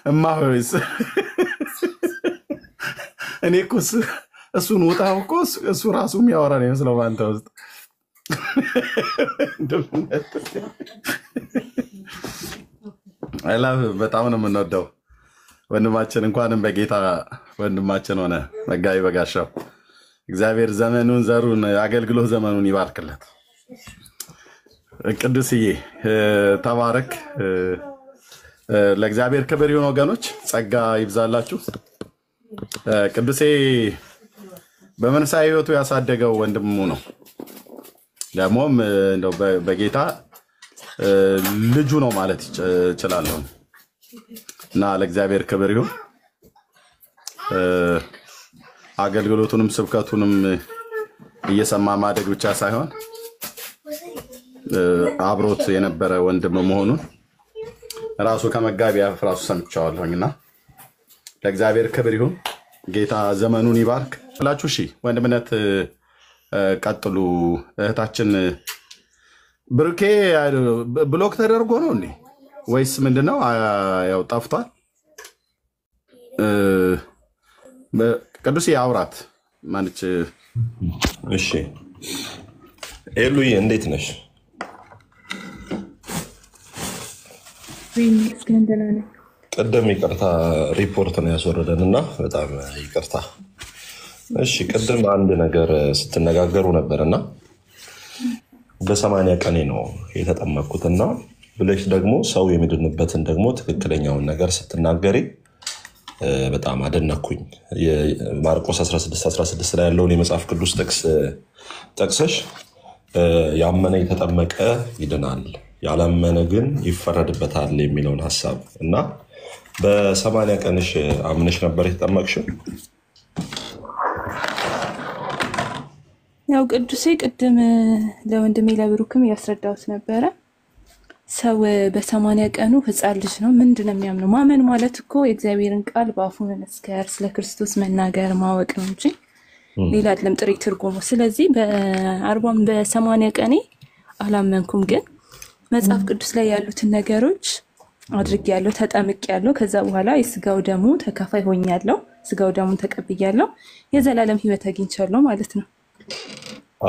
እማሆይስ እኔ እኮ እሱን ውጣው እኮ እሱ ራሱ የሚያወራ ነው የሚመስለው ባንተ ውስጥ አይላፍ በጣም ነው የምንወደው ወንድማችን እንኳንም በጌታ ወንድማችን ሆነ መጋቢ በጋሻው እግዚአብሔር ዘመኑን ዘሩን አገልግሎት ዘመኑን ይባርክለት ቅዱስዬ ተባረክ ለእግዚአብሔር ክብር ይሁን ወገኖች ጸጋ ይብዛላችሁ ቅዱሴ በመንፈሳዊ ህይወቱ ያሳደገው ወንድሙ ነው ደግሞም እንደው በጌታ ልጁ ነው ማለት ይችላልው እና ለእግዚአብሔር ክብር ይሁን አገልግሎቱንም ስብከቱንም እየሰማ ማደግ ብቻ ሳይሆን አብሮት የነበረ ወንድም መሆኑን ራሱ ከመጋቢ አፍራሱ ሰምቻለሁና ለእግዚአብሔር ክብር ይሁን ጌታ ዘመኑን ይባርክ ብላችሁ እሺ ወንድምነት ቀጥሉ እህታችን ብሩኬ ብሎክ ተደርጎ ነው እንዴ ወይስ ምንድነው ያው ጠፍቷል ቅዱስ ያውራት ማንች እሺ ኤሉይ እንዴት ነሽ ቀደም ይቅርታ ሪፖርት ነው ያስወረደንና በጣም ይቅርታ እሺ ቀደም አንድ ነገር ስትነጋገሩ ነበርና በ80 ቀኔ ነው የተጠመቅኩትና ብለሽ ደግሞ ሰው የሚድንበትን ደግሞ ትክክለኛውን ነገር ስትናገሪ በጣም አደነኩኝ ማርቆስ 16:16 ላይ ያለውን የመጽሐፍ ቅዱስ ጥቅስ ጠቅሰሽ ያመነ የተጠመቀ ይድናል ያላመነ ግን ይፈረድበታል የሚለውን ሐሳብ እና በ80 ቀንሽ አምነሽ ነበር የተጠመቅሽው ያው ቅዱሴ ቅድም ለወንድሜ ለብሩክም ያስረዳውት ነበረ ሰው በ80 ቀኑ ህፃን ልጅ ነው ምንድነው የሚያምነው ማመን ማለት እኮ የእግዚአብሔርን ቃል በአፉ መመስከር ስለ ክርስቶስ መናገር ማወቅ ነው እንጂ ሌላ አይደለም ጥሪ ትርጉሙ ስለዚህ በ80 ቀኔ አላመንኩም ግን መጽሐፍ ቅዱስ ላይ ያሉትን ነገሮች አድርጌያለሁ ተጠምቄያለሁ ከዛ በኋላ የስጋው ደሙ ተካፋይ ሆኛለሁ ስጋው ደሙን ተቀብያለሁ የዘላለም ህይወት አግኝቻለሁ ማለት ነው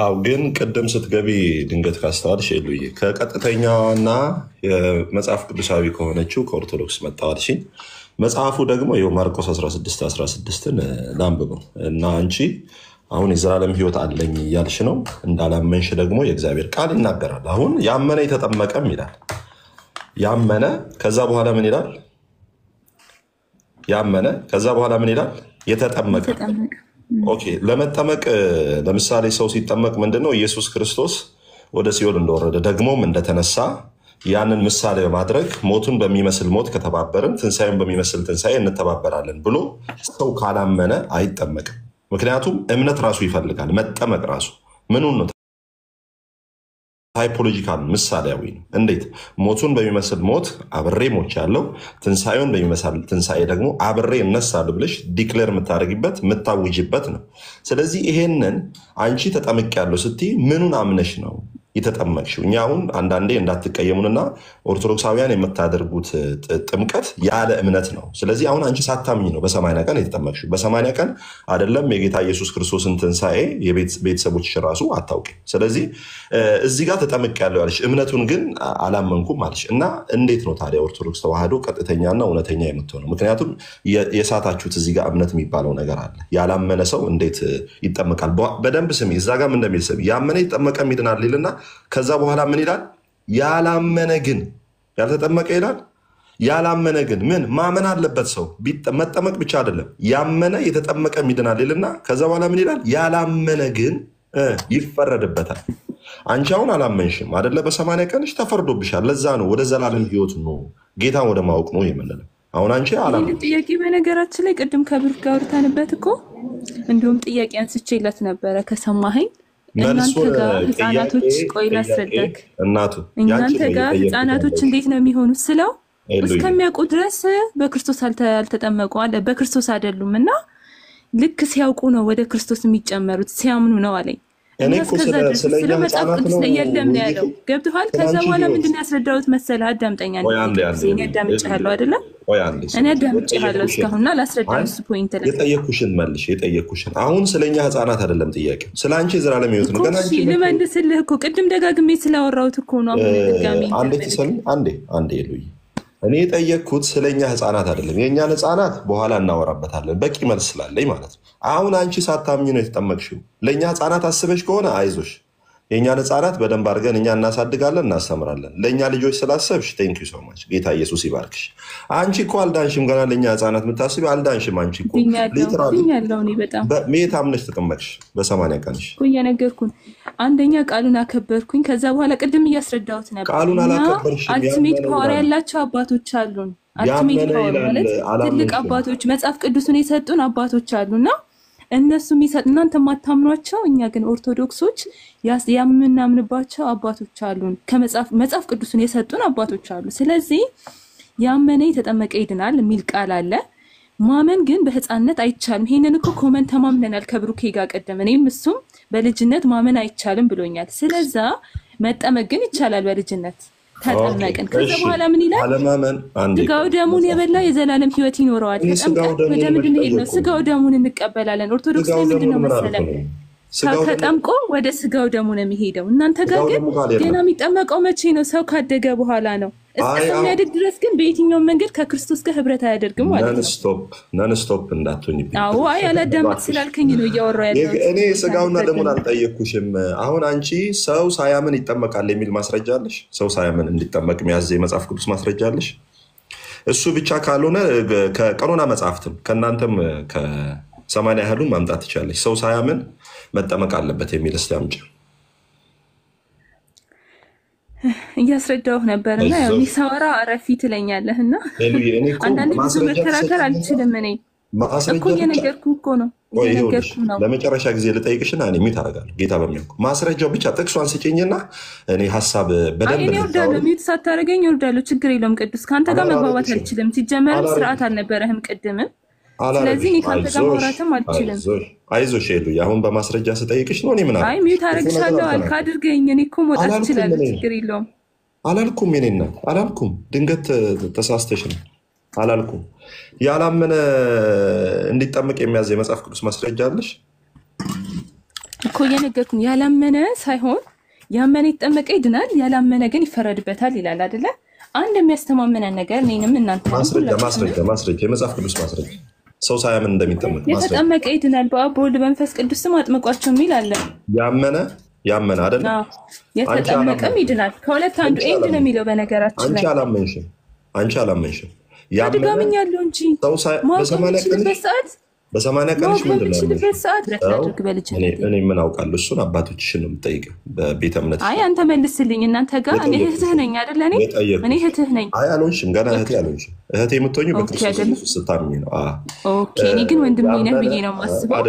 አው ግን ቀደም ስትገቢ ድንገት ካስተዋልሽ ኤሉይ ከቀጥተኛና የመጽሐፍ ቅዱሳዊ ከሆነችው ከኦርቶዶክስ መጣዋልሽ መጽሐፉ ደግሞ የማርቆስ 16:16ን ላንብበው እና አንቺ አሁን የዘላለም ህይወት አለኝ ያልሽ ነው እንዳላመንሽ ደግሞ የእግዚአብሔር ቃል ይናገራል አሁን ያመነ የተጠመቀም ይላል ያመነ ከዛ በኋላ ምን ይላል ያመነ ከዛ በኋላ ምን ይላል የተጠመቀ ኦኬ ለመጠመቅ ለምሳሌ ሰው ሲጠመቅ ምንድነው ኢየሱስ ክርስቶስ ወደ ሲኦል እንደወረደ ደግሞም እንደተነሳ ያንን ምሳሌ በማድረግ ሞቱን በሚመስል ሞት ከተባበርን ትንሳኤን በሚመስል ትንሳኤ እንተባበራለን ብሎ ሰው ካላመነ አይጠመቅም ምክንያቱም እምነት ራሱ ይፈልጋል መጠመቅ ራሱ ምኑን ነው ታይፖሎጂካል ምሳሌያዊ ነው እንዴት ሞቱን በሚመስል ሞት አብሬ ሞቻለሁ ትንሳኤውን በሚመስል ትንሳኤ ደግሞ አብሬ እነሳለሁ ብለሽ ዲክሌር የምታደርጊበት የምታውጂበት ነው ስለዚህ ይሄንን አንቺ ተጠምቂያለሁ ስትይ ምኑን አምነሽ ነው የተጠመቅሽው እኛ አሁን አንዳንዴ እንዳትቀየሙንና ኦርቶዶክሳውያን የምታደርጉት ጥምቀት ያለ እምነት ነው ስለዚህ አሁን አንቺ ሳታምኚ ነው በ80 ቀን የተጠመቅሽው በ80 ቀን አይደለም የጌታ ኢየሱስ ክርስቶስን ትንሳኤ የቤተሰቦችሽ ራሱ አታውቂ ስለዚህ እዚህ ጋር ተጠምቂያለሁ ያልሽ እምነቱን ግን አላመንኩም አልሽ እና እንዴት ነው ታዲያ ኦርቶዶክስ ተዋህዶ ቀጥተኛና እውነተኛ የምትሆነው ምክንያቱም የሳታችሁት እዚህ ጋር እምነት የሚባለው ነገር አለ ያላመነ ሰው እንዴት ይጠመቃል በደንብ ስሚ እዛ ጋር ምን እንደሚል ስሚ ያመነ ይጠመቀም ይድናል ይልና ከዛ በኋላ ምን ይላል ያላመነ ግን ያልተጠመቀ ይላል ያላመነ ግን ምን ማመን አለበት ሰው መጠመቅ ብቻ አይደለም ያመነ የተጠመቀ ይድናል ይልና ከዛ በኋላ ምን ይላል ያላመነ ግን ይፈረድበታል አንቺ አሁን አላመንሽም አይደለ በ80 ቀንሽ ተፈርዶብሻል ለዛ ነው ወደ ዘላለም ህይወት ነው ጌታን ወደ ማወቅ ነው የምንለው አሁን አንቺ አላመንሽም ጥያቄ በነገራችን ላይ ቅድም ከብሩክ ጋር ታንበት እኮ እንደውም ጥያቄ አንስቼለት ነበረ ከሰማኸኝ እናንተ ጋር ህፃናቶች ቆይ ላስረዳክ እናንተ ጋር ህፃናቶች እንዴት ነው የሚሆኑት ስለው እስከሚያውቁ ድረስ በክርስቶስ አልተጠመቁ አለ በክርስቶስ አይደሉምና ልክ ሲያውቁ ነው ወደ ክርስቶስ የሚጨመሩት ሲያምኑ ነው አለኝ እኔ እኮ ስለ መጽሐፍ ቅዱስ የለም ነው ያለው ገብቷል ከዛ በኋላ ምንድነው ያስረዳውት መሰለህ አዳምጠኛ ነው ያዳምጫለሁ አይደለም ቆይ አንዴ እኔ አዳምጬሃለሁ እስካሁንና ላስረዳሽ ፖይንት ላይ የጠየኩሽን መልሽ። የጠየኩሽን አሁን ስለኛ ህፃናት አይደለም ጥያቄው፣ ስላንቺ የዘላለም ህይወት ነው። ገና አንቺ ልመልስልህ እኮ ቅድም ደጋግሜ ስላወራሁት እኮ ነው። አሁን ድጋሜ አንዴ ተሰልኝ አንዴ ሉይ እኔ የጠየኩት ስለኛ ህፃናት አይደለም። የኛን ህፃናት በኋላ እናወራበታለን፣ በቂ መልስ ስላለኝ ማለት ነው። አሁን አንቺ ሳታምኚ ነው የተጠመቅሽው። ለኛ ህፃናት አስበሽ ከሆነ አይዞሽ፣ የኛን ህፃናት በደንብ አድርገን እኛ እናሳድጋለን፣ እናስተምራለን። ለኛ ልጆች ስላሰብሽ ቴንክ ዩ ሶ ማች፣ ጌታ ኢየሱስ ይባርክሽ። አንቺ እኮ አልዳንሽም፣ ገና ለኛ ህፃናት የምታስቢው አልዳንሽም። አንቺ እኮ ሊትራሊ ሜት አምነሽ ተቀመጥሽ በ80 ቀንሽ እኮ እየነገርኩን። አንደኛ ቃሉን አከበርኩኝ፣ ከዛ በኋላ ቅድም እያስረዳሁት ነበር። ቃሉን አላከበርሽም። አልቲሜት ፓወር ያላቸው አባቶች አሉን። አልቲሜት ፓወር ማለት ትልቅ አባቶች መጽሐፍ ቅዱስን የሰጡን አባቶች አሉና እነሱ የሚሰጥ እናንተ የማታምኗቸው እኛ ግን ኦርቶዶክሶች ያምናምንባቸው አባቶች አሉን። ከመጽሐፍ ቅዱስን የሰጡን አባቶች አሉ። ስለዚህ ያመነ የተጠመቀ ይድናል የሚል ቃል አለ። ማመን ግን በህፃንነት አይቻልም። ይሄንን እኮ ኮመንት ተማምነናል ከብሩኬ ጋር ቀደም። እኔም እሱም በልጅነት ማመን አይቻልም ብሎኛል። ስለዛ መጠመቅ ግን ይቻላል በልጅነት ተጠመቅን። ከዛ በኋላ ምን ይላል? አለማመን አንዴ ስጋው ደሙን የበላ የዘላለም ህይወት ይኖረዋል። ተጠምቀን ወደ ምድር እንሄድ ነው። ስጋው ደሙን እንቀበላለን። ኦርቶዶክስ ላይ ምንድነው መሰለህ? ተጠምቆ ወደ ስጋው ደሙ ነው የሚሄደው። እናንተ ጋር ግን ገና የሚጠመቀው መቼ ነው? ሰው ካደገ በኋላ ነው። እስከሚያድግ ድረስ ግን በየትኛውም መንገድ ከክርስቶስ ጋር ህብረት አያደርግም ማለት ነው። ነን ስቶፕ እንዳትሆኝ። አዎ አይ አላዳምጥ ስላልከኝ ነው እያወራሁ ያለሁት። እኔ ስጋውና ደሙን አልጠየቅኩሽም። አሁን አንቺ ሰው ሳያምን ይጠመቃል የሚል ማስረጃ አለሽ? ሰው ሳያምን እንዲጠመቅ የሚያዝ የመጽሐፍ ቅዱስ ማስረጃ አለሽ? እሱ ብቻ ካልሆነ ከቀኖና መጽሐፍትም ከእናንተም ከ80 ያህሉን ማምጣት ትችላለሽ። ሰው ሳያምን መጠመቅ አለበት የሚል እስቲ አምጪ። እያስረዳሁ ነበርና ያው ሳወራ አረፊ ትለኛለህና አንዳንድ ጊዜ መከራከር አልችልም። እኔ እኮ እየነገርኩህ እኮ ነው። ለመጨረሻ ጊዜ ልጠይቅሽና እኔ ሚት አደርጋለሁ። ጌታ በሚያውቀው ማስረጃው ብቻ ጥቅሷን ስጪኝና እኔ ሀሳብ በደንብ እኔ ወርዳለሁ። ሚት ሳታደርገኝ ወርዳለሁ። ችግር የለውም። ቅዱስ ከአንተ ጋር መግባባት አልችልም። ሲጀመርም ስርዓት አልነበረህም ቅድምም። ስለዚህ እኔ ከአንተ ጋር ማውራትም አልችልም። አይዞሽ ሄሉ፣ አሁን በማስረጃ ስጠይቅሽ ነው። እኔ ምን አልኩ? አይ ሚት አደርግሻለሁ አልክ አድርገኝ። እኔ እኮ መውጣት እችላለሁ። ችግር የለውም አላልኩም። እኔና አላልኩም። ድንገት ተሳስተሽ ነው። አላልኩም። ያላመነ እንዲጠመቅ የሚያዝ የመጽሐፍ ቅዱስ ማስረጃ አለሽ እኮ እየነገርኩኝ። ያላመነ ሳይሆን ያመነ ይጠመቀ ይድናል፣ ያላመነ ግን ይፈረድበታል ይላል አይደለ? አንድ የሚያስተማመነን ነገር እኔንም እናንተ ማስረጃ የመጽሐፍ ቅዱስ ማስረጃ ሰው ሳያምን እንደሚጠመቅ የተጠመቀ ይድናል በአብ በወልድ በመንፈስ ቅዱስ ስም አጥምቋቸው የሚል አለ። ያመነ አይደል? የተጠመቀም ይድናል። ከሁለት አንዱ ኤንድ ነው የሚለው በነገራችን ላይ። አንቺ አላመንሽም። ያድጋምኛለሁ እንጂ በ80 ቀንሽ ምንድን ነው? እኔ ምን አውቃለሁ? እሱን አባቶችሽን ነው የምጠይቀው በቤተ እምነት። አይ አንተ መልስልኝ። እናንተ ጋር እኔ እህትህ ነኝ አይደለ? እኔ እህትህ ነኝ። አይ አልሆንሽም፣ ገና እህቴ አልሆንሽም። እህቴ የምትሆኚው በክርስቶስ ኢየሱስ ስታምኚ ነው። ኦኬ እኔ ግን ወንድሜ ነህ ብዬ ነው የማስበው።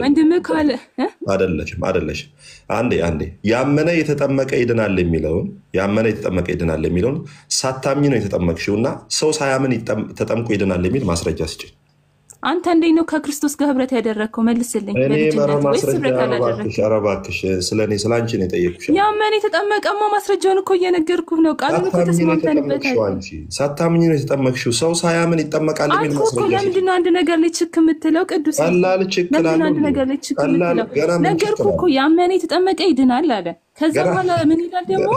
ወንድምህ ካለ አይደለሽም። አንዴ ያመነ የተጠመቀ ይድናል የሚለውን ሳታምኚ ነው የተጠመቅሽው እና ሰው ሳያምን ተጠምቆ ይድናል የሚል ማስረጃ ስጪኝ። አንተ እንዴት ነው ከክርስቶስ ጋር ህብረት ያደረከው? መልስልኝ። እባክሽ ስለኔ ስላንቺ ነው የጠየቅኩሽ። ያመነ የተጠመቀማ ማስረጃውን እኮ እየነገርኩህ ነው። ቃሉን እኮ ተስማምተንበታል። ሳታምኚ ነው የተጠመቅሽው። ሰው ሳያምን ይጠመቃል የሚል ማስረጃ። ለምንድን ነው አንድ ነገር ላይ ችክ የምትለው? ቅዱስ አንድ ነገር ላይ ችክ የምትለው? ነገርኩህ እኮ ያመነ የተጠመቀ ይድናል አለ። ከዛ በኋላ ምን ይላል ደግሞ?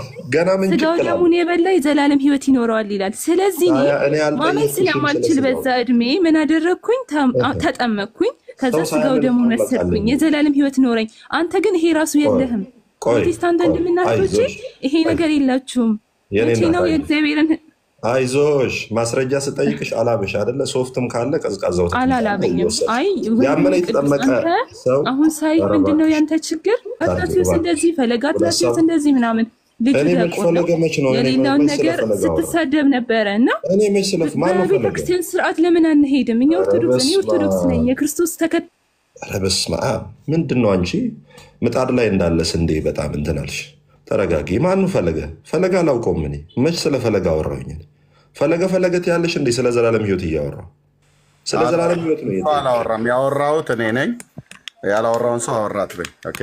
ስጋው ደሙን የበላ የዘላለም ህይወት ይኖረዋል ይላል። ስለዚህ ማመን ስለማልችል በዛ እድሜ ምን አደረግኩኝ? ተጠመቅኩኝ። ከዛ ስጋው ደሙን ወሰድኩኝ፣ የዘላለም ህይወት ኖረኝ። አንተ ግን ይሄ ራሱ የለህም። ፕሮቴስታንት እንደምናቶች ይሄ ነገር የላችሁም። መቼ ነው የእግዚአብሔርን? አይዞሽ ማስረጃ ስጠይቅሽ አላበሽ አይደለ? ሶፍትም ካለ ቀዝቃዛው አላላበኝም። አይ ያመነ የተጠመቀ ሰው አሁን ሳይ ምንድነው ያንተ ችግር? አትላሲስ እንደዚህ ፈለጋት አትላሲስ እንደዚህ ምናምን ልጅ የሌላውን ነገር ስትሳደብ ነበረ እና በቤተክርስቲያን ስርዓት ለምን አንሄድም? እኛ ኦርቶዶክስ ነኝ የክርስቶስ ተከታይ። ኧረ በስመ አብ ምንድን ነው አንቺ ምጣድ ላይ እንዳለ ስንዴ በጣም እንትን አልሽ። ተረጋጊ። ማኑ ፈለገ አላውቀውም። እኔ መች ስለ ፈለገ አወራሁኝ? ፈለገት ያለሽ እንዴ? ስለ ዘላለም ህይወት እያወራሁ ስለ ዘላለም ህይወት ነው አላወራም። ያወራሁት እኔ ነኝ። ያላወራውን ሰው አወራት በይ። ኦኬ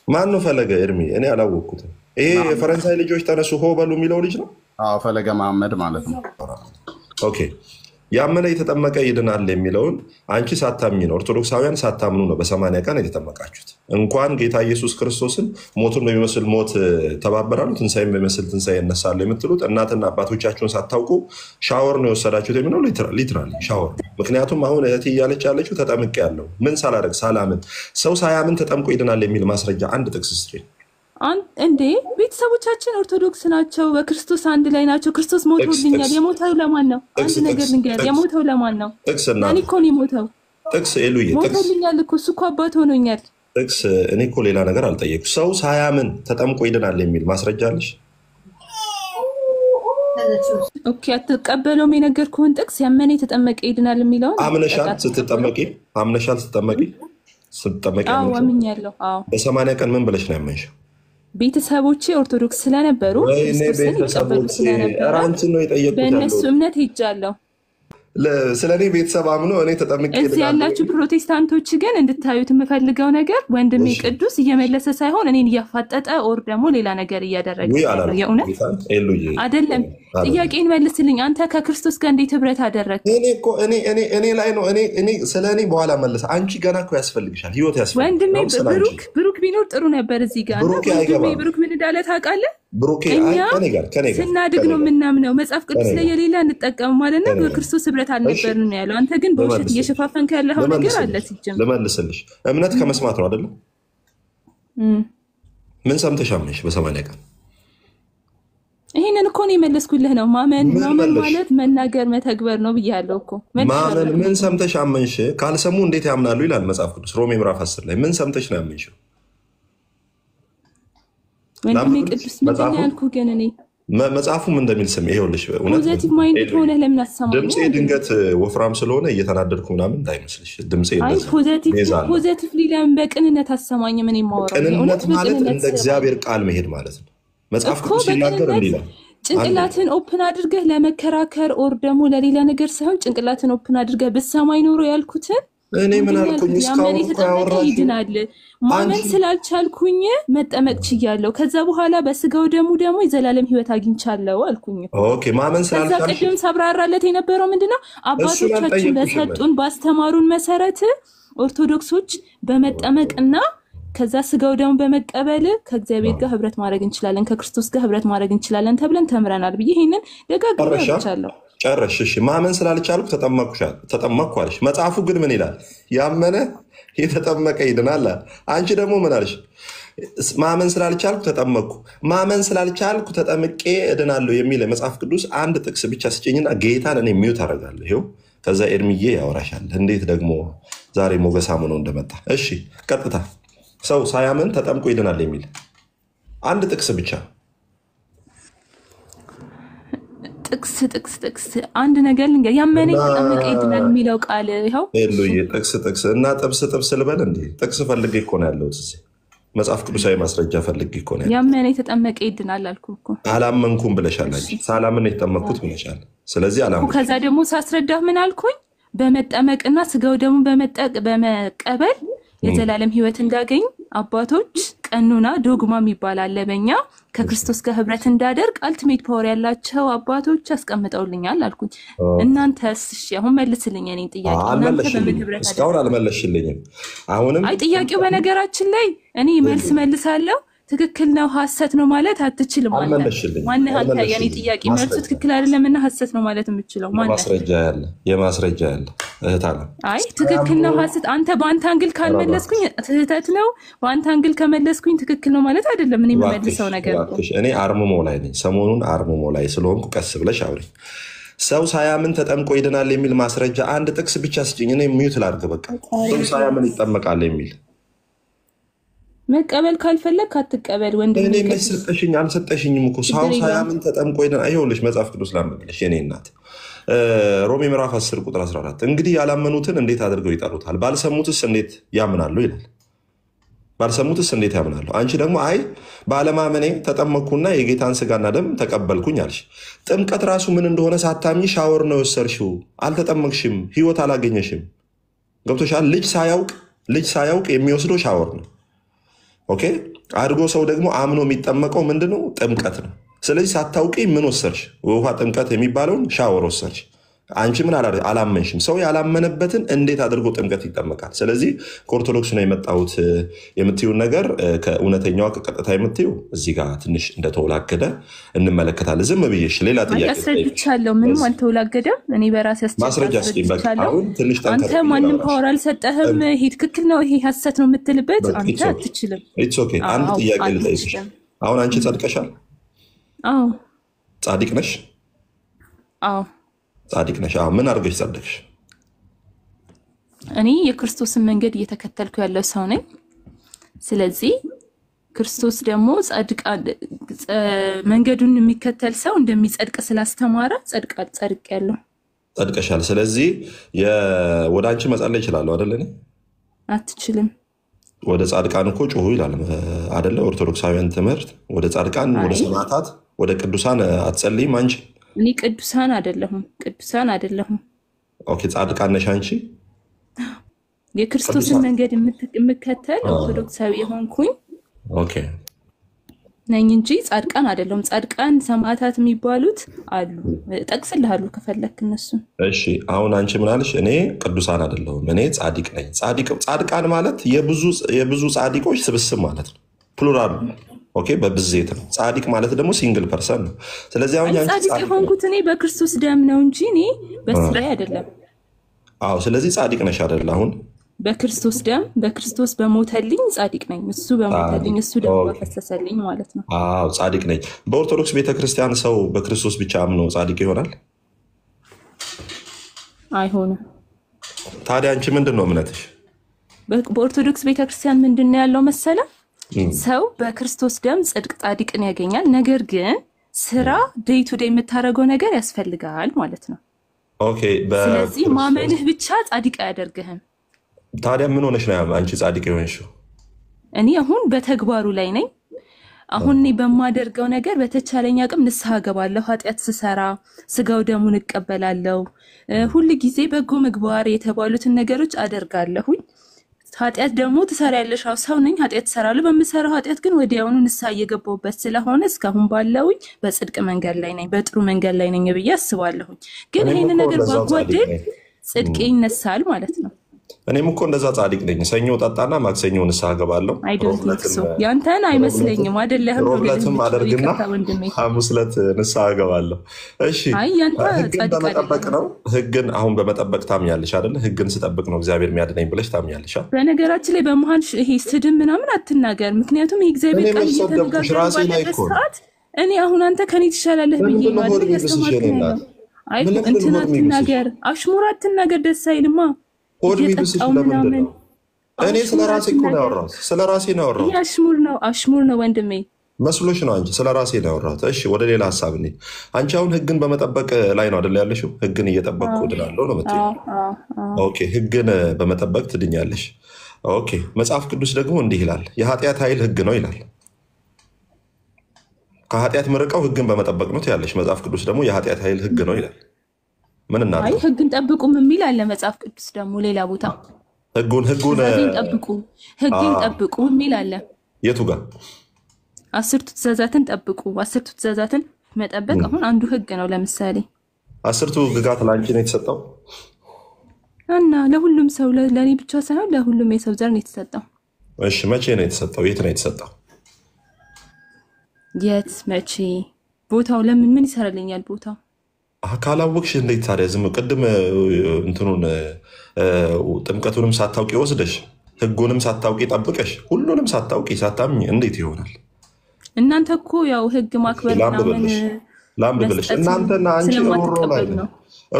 ማኑ ፈለገ? እርሚ እኔ አላወቅኩትም። ይሄ የፈረንሳይ ልጆች ተነሱ ሆ በሉ የሚለው ልጅ ነው። ፈለገ መሐመድ ማለት ነው። ኦኬ ያመነ የተጠመቀ ይድናል የሚለውን አንቺ ሳታምኝ ነው፣ ኦርቶዶክሳውያን ሳታምኑ ነው በ80 ቀን የተጠመቃችሁት። እንኳን ጌታ ኢየሱስ ክርስቶስን ሞቱን በሚመስል ሞት ተባበራሉ፣ ትንሣኤን በሚመስል ትንሣኤ እነሳሉ የምትሉት እናትና አባቶቻችሁን ሳታውቁ ሻወር ነው የወሰዳችሁት የሚለው ሊትራሊ ሻወር። ምክንያቱም አሁን እህቴ እያለች ያለችው ተጠምቄ ያለው ምን ሳላደርግ ሳላምን፣ ሰው ሳያምን ተጠምቆ ይድናል የሚል ማስረጃ አንድ ጥቅስ ስጪኝ። እንዴ ቤተሰቦቻችን ኦርቶዶክስ ናቸው፣ በክርስቶስ አንድ ላይ ናቸው። ክርስቶስ ሞቶልኛል። የሞተው ለማን ነው? አንድ ነገር ልንገር፣ የሞተው ለማን ነው? እኔ እኮ ነው የሞተው። ጥቅስ ኤሉዬ ሞቶልኛል እኮ እሱ እኮ አባት ሆኖኛል። ጥቅስ እኔ እኮ ሌላ ነገር አልጠየቅኩ። ሰው ሳያምን ተጠምቆ ይድናል የሚል ማስረጃ አለሽ? ኦኬ አትቀበለውም የነገርኩህን ጥቅስ። ያመነ የተጠመቀ ይድናል የሚለውን አምነሻል? ስትጠመቂ አምነሻል? ስትጠመቂ አምኛለሁ። በ80 ቀን ምን ብለሽ ነው ያመንሽው? ቤተሰቦቼ ኦርቶዶክስ ስለነበሩ ክርስቶስን ይቀበሉ ስለነበረ በእነሱ እምነት ሄጃለሁ። ስለ እኔ ቤተሰብ አምኖ እኔ ተጠምቄ እዚህ ያላችሁ ፕሮቴስታንቶች ግን እንድታዩት የምፈልገው ነገር ወንድሜ ቅዱስ እየመለሰ ሳይሆን እኔን እያፋጠጠ ኦር ደግሞ ሌላ ነገር እያደረገ የእውነት አይደለም። ጥያቄን መልስልኝ። አንተ ከክርስቶስ ጋር እንዴት ህብረት አደረግ? እኔ ላይ ነው። እኔ ስለ እኔ በኋላ መለሰ። አንቺ ገና እኮ ያስፈልግሻል፣ ህይወት ያስፈልግሻል። ወንድሜ ብሩክ ቢኖር ጥሩ ነበር እዚህ ጋር። ብሩክ ምን እንዳለ ታውቃለህ? እኛ ስናድግ ነው የምናምነው። መጽሐፍ ቅዱስ ላይ የሌላ እንጠቀም ማለት ነው። በክርስቶስ ህብረት አልነበርን ነው ያለው። አንተ ግን በውሸት እየሸፋፈንክ ያለው ነገር አለ። ሲጀምር ልመልስልሽ፣ እምነት ከመስማት ነው አይደለም? ምን ሰምተሽ አመንሽ በ80 ቀን? ይሄንን እኮ ነው የመለስኩልህ ነው። ማመን ማለት መናገር መተግበር ነው ብያለሁ እኮ። ማመን ምን ሰምተሽ አመንሽ? ካልሰሙ እንዴት ያምናሉ ይላል መጽሐፍ ቅዱስ ሮሜ ምዕራፍ 10 ላይ። ምን ሰምተሽ ነው ያመንሽው? ወንድሜ ቅዱስ ምንድን ነው ያልኩህ? ግን እኔ መጽሐፉ ምን እንደሚል ስም ይኸውልሽ፣ ፖዚቲቭ ማይንድ ሆነ ለምን አሰማኝ? ድምጼ ድንገት ወፍራም ስለሆነ እየተናደድኩ ምናምን እንዳይመስልሽ። ድምጼ ፖዚቲቭሊ ለምን በቅንነት አሰማኝ? ምን የማወራው ቅንነት ማለት እንደ እግዚአብሔር ቃል መሄድ ማለት ነው። መጽሐፍ ቅዱስ ሲናገር እንዲህ ይላል። ጭንቅላትን ኦፕን አድርገህ ለመከራከር ኦር ደግሞ ለሌላ ነገር ሳይሆን ጭንቅላትን ኦፕን አድርገህ ብትሰማኝ ኖሮ ያልኩትን እኔ ምን አልኩኝ? እስካሁን የተጠመቀ ይድናል። ማመን ስላልቻልኩኝ መጠመቅ ችያለሁ። ከዛ በኋላ በስጋው ደግሞ የዘላለም ሕይወት አግኝቻለሁ አልኩኝ። ኦኬ ማመን ስላልቻልኩኝ ቅድም ሳብራራለት የነበረው ምንድነው? አባቶቻችን በሰጡን ባስተማሩን መሰረት ኦርቶዶክሶች በመጠመቅና ከዛ ስጋው ደግሞ በመቀበል ከእግዚአብሔር ጋር ህብረት ማድረግ እንችላለን፣ ከክርስቶስ ጋር ህብረት ማድረግ እንችላለን ተብለን ተምረናል ብዬ ይሄንን ደጋግሜ አውርቻለሁ። ጨረሽ? እሺ ማመን ስላልቻልኩ ተጠመቅኩ አለሽ። መጽሐፉ ግን ምን ይላል? ያመነ የተጠመቀ ይድናል። አንቺ ደግሞ ምን አለሽ? ማመን ስላልቻልኩ ተጠመቅኩ፣ ማመን ስላልቻልኩ ተጠምቄ እድናለሁ የሚል መጽሐፍ ቅዱስ አንድ ጥቅስ ብቻ ስጭኝና ጌታን እኔ ሚውት አደርጋለሁ። ይኸው ከዛ ኤርሚዬ ያወራሻል። እንዴት ደግሞ ዛሬ ሞገሳሙ ነው እንደመጣ። እሺ ቀጥታ ሰው ሳያምን ተጠምቆ ይድናል የሚል አንድ ጥቅስ ብቻ። ጥቅስ አንድ ነገር ልንገር። ያመነ የተጠመቀ ይድናል የሚለው ቃል ይኸው ጥቅስ እና ጥብስ ልበል እንዴ? ጥቅስ ፈልጌ እኮ ነው ያለሁት እዚህ። መጽሐፍ ቅዱሳዊ ማስረጃ ፈልጌ እኮ ነው። ያመነ የተጠመቀ ይድናል አልኩህ እኮ። አላመንኩም ብለሻል አንቺ። ሳላምን የተጠመቅኩት ብለሻል። ስለዚህ አላመንኩም። ከዛ ደግሞ ሳስረዳህ ምን አልኩኝ? በመጠመቅና ስጋው ደግሞ በመቀበል የዘላለም ሕይወት እንዳገኝ አባቶች ቀኑና ዶግማ የሚባል አለ በኛ ከክርስቶስ ጋር ህብረት እንዳደርግ አልቲሜት ፓወር ያላቸው አባቶች አስቀምጠውልኛል አልኩኝ። እናንተስ? እሺ አሁን መልስልኝ እኔን ጥያቄ። እናንተ በምን ህብረት እስካሁን አልመለስሽልኝም። አሁንም ጥያቄው በነገራችን ላይ እኔ መልስ መልሳለሁ። ትክክል ነው ሐሰት ነው ማለት አትችልም ማለት ማን አንተ? የኔ ጥያቄ መልሱ ትክክል አይደለምና ሐሰት ነው ማለት የምትችለው ማን? የማስረጃ ያለ እህት አለ። አይ ትክክል ነው ሐሰት አንተ በአንተ አንግል ካልመለስኩኝ ስህተት ነው፣ በአንተ አንግል ከመለስኩኝ ትክክል ነው ማለት አይደለም። እኔ የምመልሰው ነገር እኔ አርምሞ ላይ ነኝ። ሰሞኑን አርምሞ ላይ ስለሆንኩ ቀስ ብለሽ አውሪ። ሰው ሳያምን ተጠምቆ ይድናል የሚል ማስረጃ አንድ ጥቅስ ብቻ ስጭኝ። እኔ ሚውት ላድርግ በቃ። ሰው ሳያምን ይጠመቃል የሚል መቀበል ካልፈለግ አትቀበል። ወንድሜ እኔ መስጠሽኝ አልሰጠሽኝም እኮ። ሰው ሳያምን ተጠምቆ ይድናል። ይኸውልሽ መጽሐፍ ቅዱስ ላምብልሽ የኔ እናት ሮሜ ምዕራፍ 10 ቁጥር 14 እንግዲህ ያላመኑትን እንዴት አድርገው ይጠሩታል? ባልሰሙትስ እንዴት ያምናሉ ይላል። ባልሰሙትስ እንዴት ያምናሉ? አንቺ ደግሞ አይ ባለማመኔ ተጠመቅኩና የጌታን ስጋና ደም ተቀበልኩኝ አልሽ። ጥምቀት ራሱ ምን እንደሆነ ሳታምኚ ሻወር ነው የወሰድሽው። አልተጠመቅሽም፣ ህይወት አላገኘሽም። ገብቶሻል? ልጅ ሳያውቅ የሚወስደው ሻወር ነው። ኦኬ አድጎ ሰው ደግሞ አምኖ የሚጠመቀው ምንድነው? ጥምቀት ነው። ስለዚህ ሳታውቂ ምን ወሰድሽ? ውሃ ጥምቀት የሚባለውን ሻወር ወሰድሽ። አንቺ ምን አላመንሽም። ሰው ያላመነበትን እንዴት አድርጎ ጥምቀት ይጠመቃል? ስለዚህ ከኦርቶዶክስ ነው የመጣሁት የምትይውን ነገር ከእውነተኛዋ ከቀጥታ የምትይው እዚህ ጋር ትንሽ እንደተወላገደ እንመለከታለን። ዝም ብዬሽ ሌላ ጥያቄ አስረድቻለሁ። ምንም አልተወላገደም። እኔ በራሴ ማስረጃ አስረድቻለሁ። አንተ ማንም ፓወር አልሰጠህም። ይሄ ትክክል ነው፣ ይሄ ሐሰት ነው የምትልበት አንተ አትችልም። ኢትስ ኦኬ። አንድ ጥያቄ ልጠይቅሽ። አሁን አንቺ ጸድቀሻል? አዎ። ጻድቅ ነሽ? አዎ ጻድቅ ነሽ። ምን አድርገሽ ጸደቅሽ? እኔ የክርስቶስን መንገድ እየተከተልኩ ያለው ሰው ነኝ። ስለዚህ ክርስቶስ ደግሞ መንገዱን የሚከተል ሰው እንደሚጸድቅ ስላስተማረ ጸድቅ ያለው ጸድቀሻል። ስለዚህ ወደ አንቺ መጸለይ ይችላል አይደል? እኔ አትችልም። ወደ ጻድቃን እኮ ጩሁ ይላል አይደለ? ኦርቶዶክሳውያን ትምህርት ወደ ጻድቃን፣ ወደ ሰማዕታት፣ ወደ ቅዱሳን አትጸልይም አንቺ? እኔ ቅዱሳን አይደለሁም። ኦኬ ጻድቃን ነሽ አንቺ? የክርስቶስን መንገድ የምከተል ኦርቶዶክሳዊ የሆንኩኝ ኦኬ ነኝ እንጂ ጻድቃን አይደለሁም። ጻድቃን ሰማዕታት የሚባሉት አሉ፣ ጠቅስልሃለሁ ከፈለክ እነሱን። እሺ አሁን አንቺ ምን አለሽ? እኔ ቅዱሳን አይደለሁም፣ እኔ ጻድቅ ነኝ። ጻድቃን ማለት የብዙ ጻድቆች ስብስብ ማለት ነው። ፕሉራል ኦኬ፣ በብዜት ነው። ጻድቅ ማለት ደግሞ ሲንግል ፐርሰን ነው። ስለዚህ አሁን ጻድቅ የሆንኩት እኔ በክርስቶስ ደም ነው እንጂ እኔ በስራዬ አይደለም። አዎ ስለዚህ ጻድቅ ነሽ አይደል? አሁን በክርስቶስ ደም በክርስቶስ በሞተልኝ ጻድቅ ነኝ። እሱ በሞተልኝ እሱ ደም በፈሰሰልኝ ማለት ነው። አዎ ጻድቅ ነኝ። በኦርቶዶክስ ቤተክርስቲያን ሰው በክርስቶስ ብቻ አምኖ ጻድቅ ይሆናል? አይሆንም። ታዲያ አንቺ ምንድን ነው እምነትሽ? በኦርቶዶክስ ቤተክርስቲያን ምንድን ነው ያለው መሰለ? ሰው በክርስቶስ ደም ጽድቅ ጻድቅን ያገኛል። ነገር ግን ስራ ዴይ ቱ ዴይ የምታደርገው ነገር ያስፈልጋል ማለት ነው። ኦኬ ስለዚህ ማመንህ ብቻ ጻድቅ አያደርግህም። ታዲያ ምን ሆነሽ ነው አንቺ ጻድቅ የሆንሽው? እኔ አሁን በተግባሩ ላይ ነኝ። አሁን እኔ በማደርገው ነገር በተቻለኝ አቅም ንስሐ ገባለሁ። ኃጢአት ስሰራ ስጋው ደሙን እቀበላለሁ። ሁሉ ጊዜ በጎ ምግባር የተባሉትን ነገሮች አደርጋለሁኝ። ኃጢአት ደግሞ ትሰሪያለሽ? አዎ ሰው ነኝ፣ ኃጢአት እሰራለሁ። በምሰራው ኃጢአት ግን ወዲያውኑ ንስሐ እየገባሁበት ስለሆነ እስካሁን ባለውኝ በጽድቅ መንገድ ላይ ነኝ፣ በጥሩ መንገድ ላይ ነኝ ብዬ አስባለሁኝ። ግን ይሄን ነገር ባጓደል ጽድቅ ይነሳል ማለት ነው። እኔም እኮ እንደዛ ጻድቅ ነኝ። ሰኞ ጠጣና ማክሰኞ ንስሐ ገባለሁ። ያንተን አይመስለኝም አይደለህም? ሮብለትም አደርግና ሐሙስ ዕለት ንስሐ ገባለሁ። እሺ ህግን በመጠበቅ ነው። ህግን አሁን በመጠበቅ ታምኛለሽ አይደለ? ህግን ስጠብቅ ነው እግዚአብሔር የሚያድነኝ ብለሽ ታምኛለሽ? በነገራችን ላይ በመሀል ይሄ ስድብ ምናምን አትናገር። ምክንያቱም የእግዚአብሔር ቃል እየተነጋገረ ባለበት ሰዓት እኔ አሁን አንተ ከኔ ትሻላለህ ብዬ ማለት ያስተማርከኝ ነው። አይ እንትን አትናገር፣ አሽሙር አትናገር። ደስ አይልማ። ሆድ ቢብስሽ ለምንድን ነው? እኔ ስለራሴ እኮ ነው ያወራሁት። ስለራሴ ነው ያወራሁት። አሽሙር ነው ወንድሜ መስሎሽ ነው አንቺ። ስለራሴ ነው ያወራሁት። እሺ ወደ ሌላ ሐሳብ እንሂድ። አንቺ አሁን ህግን በመጠበቅ ላይ ነው አይደል ያለሽው? ህግን እየጠበቅኩ እድናለሁ ነው የምትይው? ኦኬ ህግን በመጠበቅ ትድኛለሽ። ኦኬ መጽሐፍ ቅዱስ ደግሞ እንዲህ ይላል፣ የኃጢአት ኃይል ህግ ነው ይላል። ከኃጢአት ምርቀው ህግን በመጠበቅ ነው ትያለሽ። መጽሐፍ ቅዱስ ደግሞ የኃጢአት ኃይል ህግ ነው ይላል። ምን እናድርግ? አይ ህግን ጠብቁም የሚል አለ መጽሐፍ ቅዱስ ደግሞ ሌላ ቦታ። ህግን ጠብቁ የሚል አለ። የቱ ጋር? 10ቱ ትእዛዛትን ጠብቁ። 10ቱ ትእዛዛትን መጠበቅ አሁን አንዱ ህግ ነው። ለምሳሌ 10ቱ ህግጋት ለአንቺ ነው የተሰጠው እና ለሁሉም ሰው፣ ለእኔ ብቻ ሳይሆን ለሁሉም የሰው ዘር ነው የተሰጠው። እሺ መቼ ነው የተሰጠው? የት ነው የተሰጠው? የት መቼ? ቦታው ለምን ምን ይሰራልኛል ቦታው? ካላወቅሽ እንዴት ታዲያ ዝም ቅድም እንትኑን ጥምቀቱንም ሳታውቂ ወስደሽ ህጉንም ሳታውቂ ጠብቀሽ ሁሉንም ሳታውቂ ሳታምኝ እንዴት ይሆናል? እናንተ እኮ ያው ህግ ማክበር ላምብልሽ እናንተና አንቺ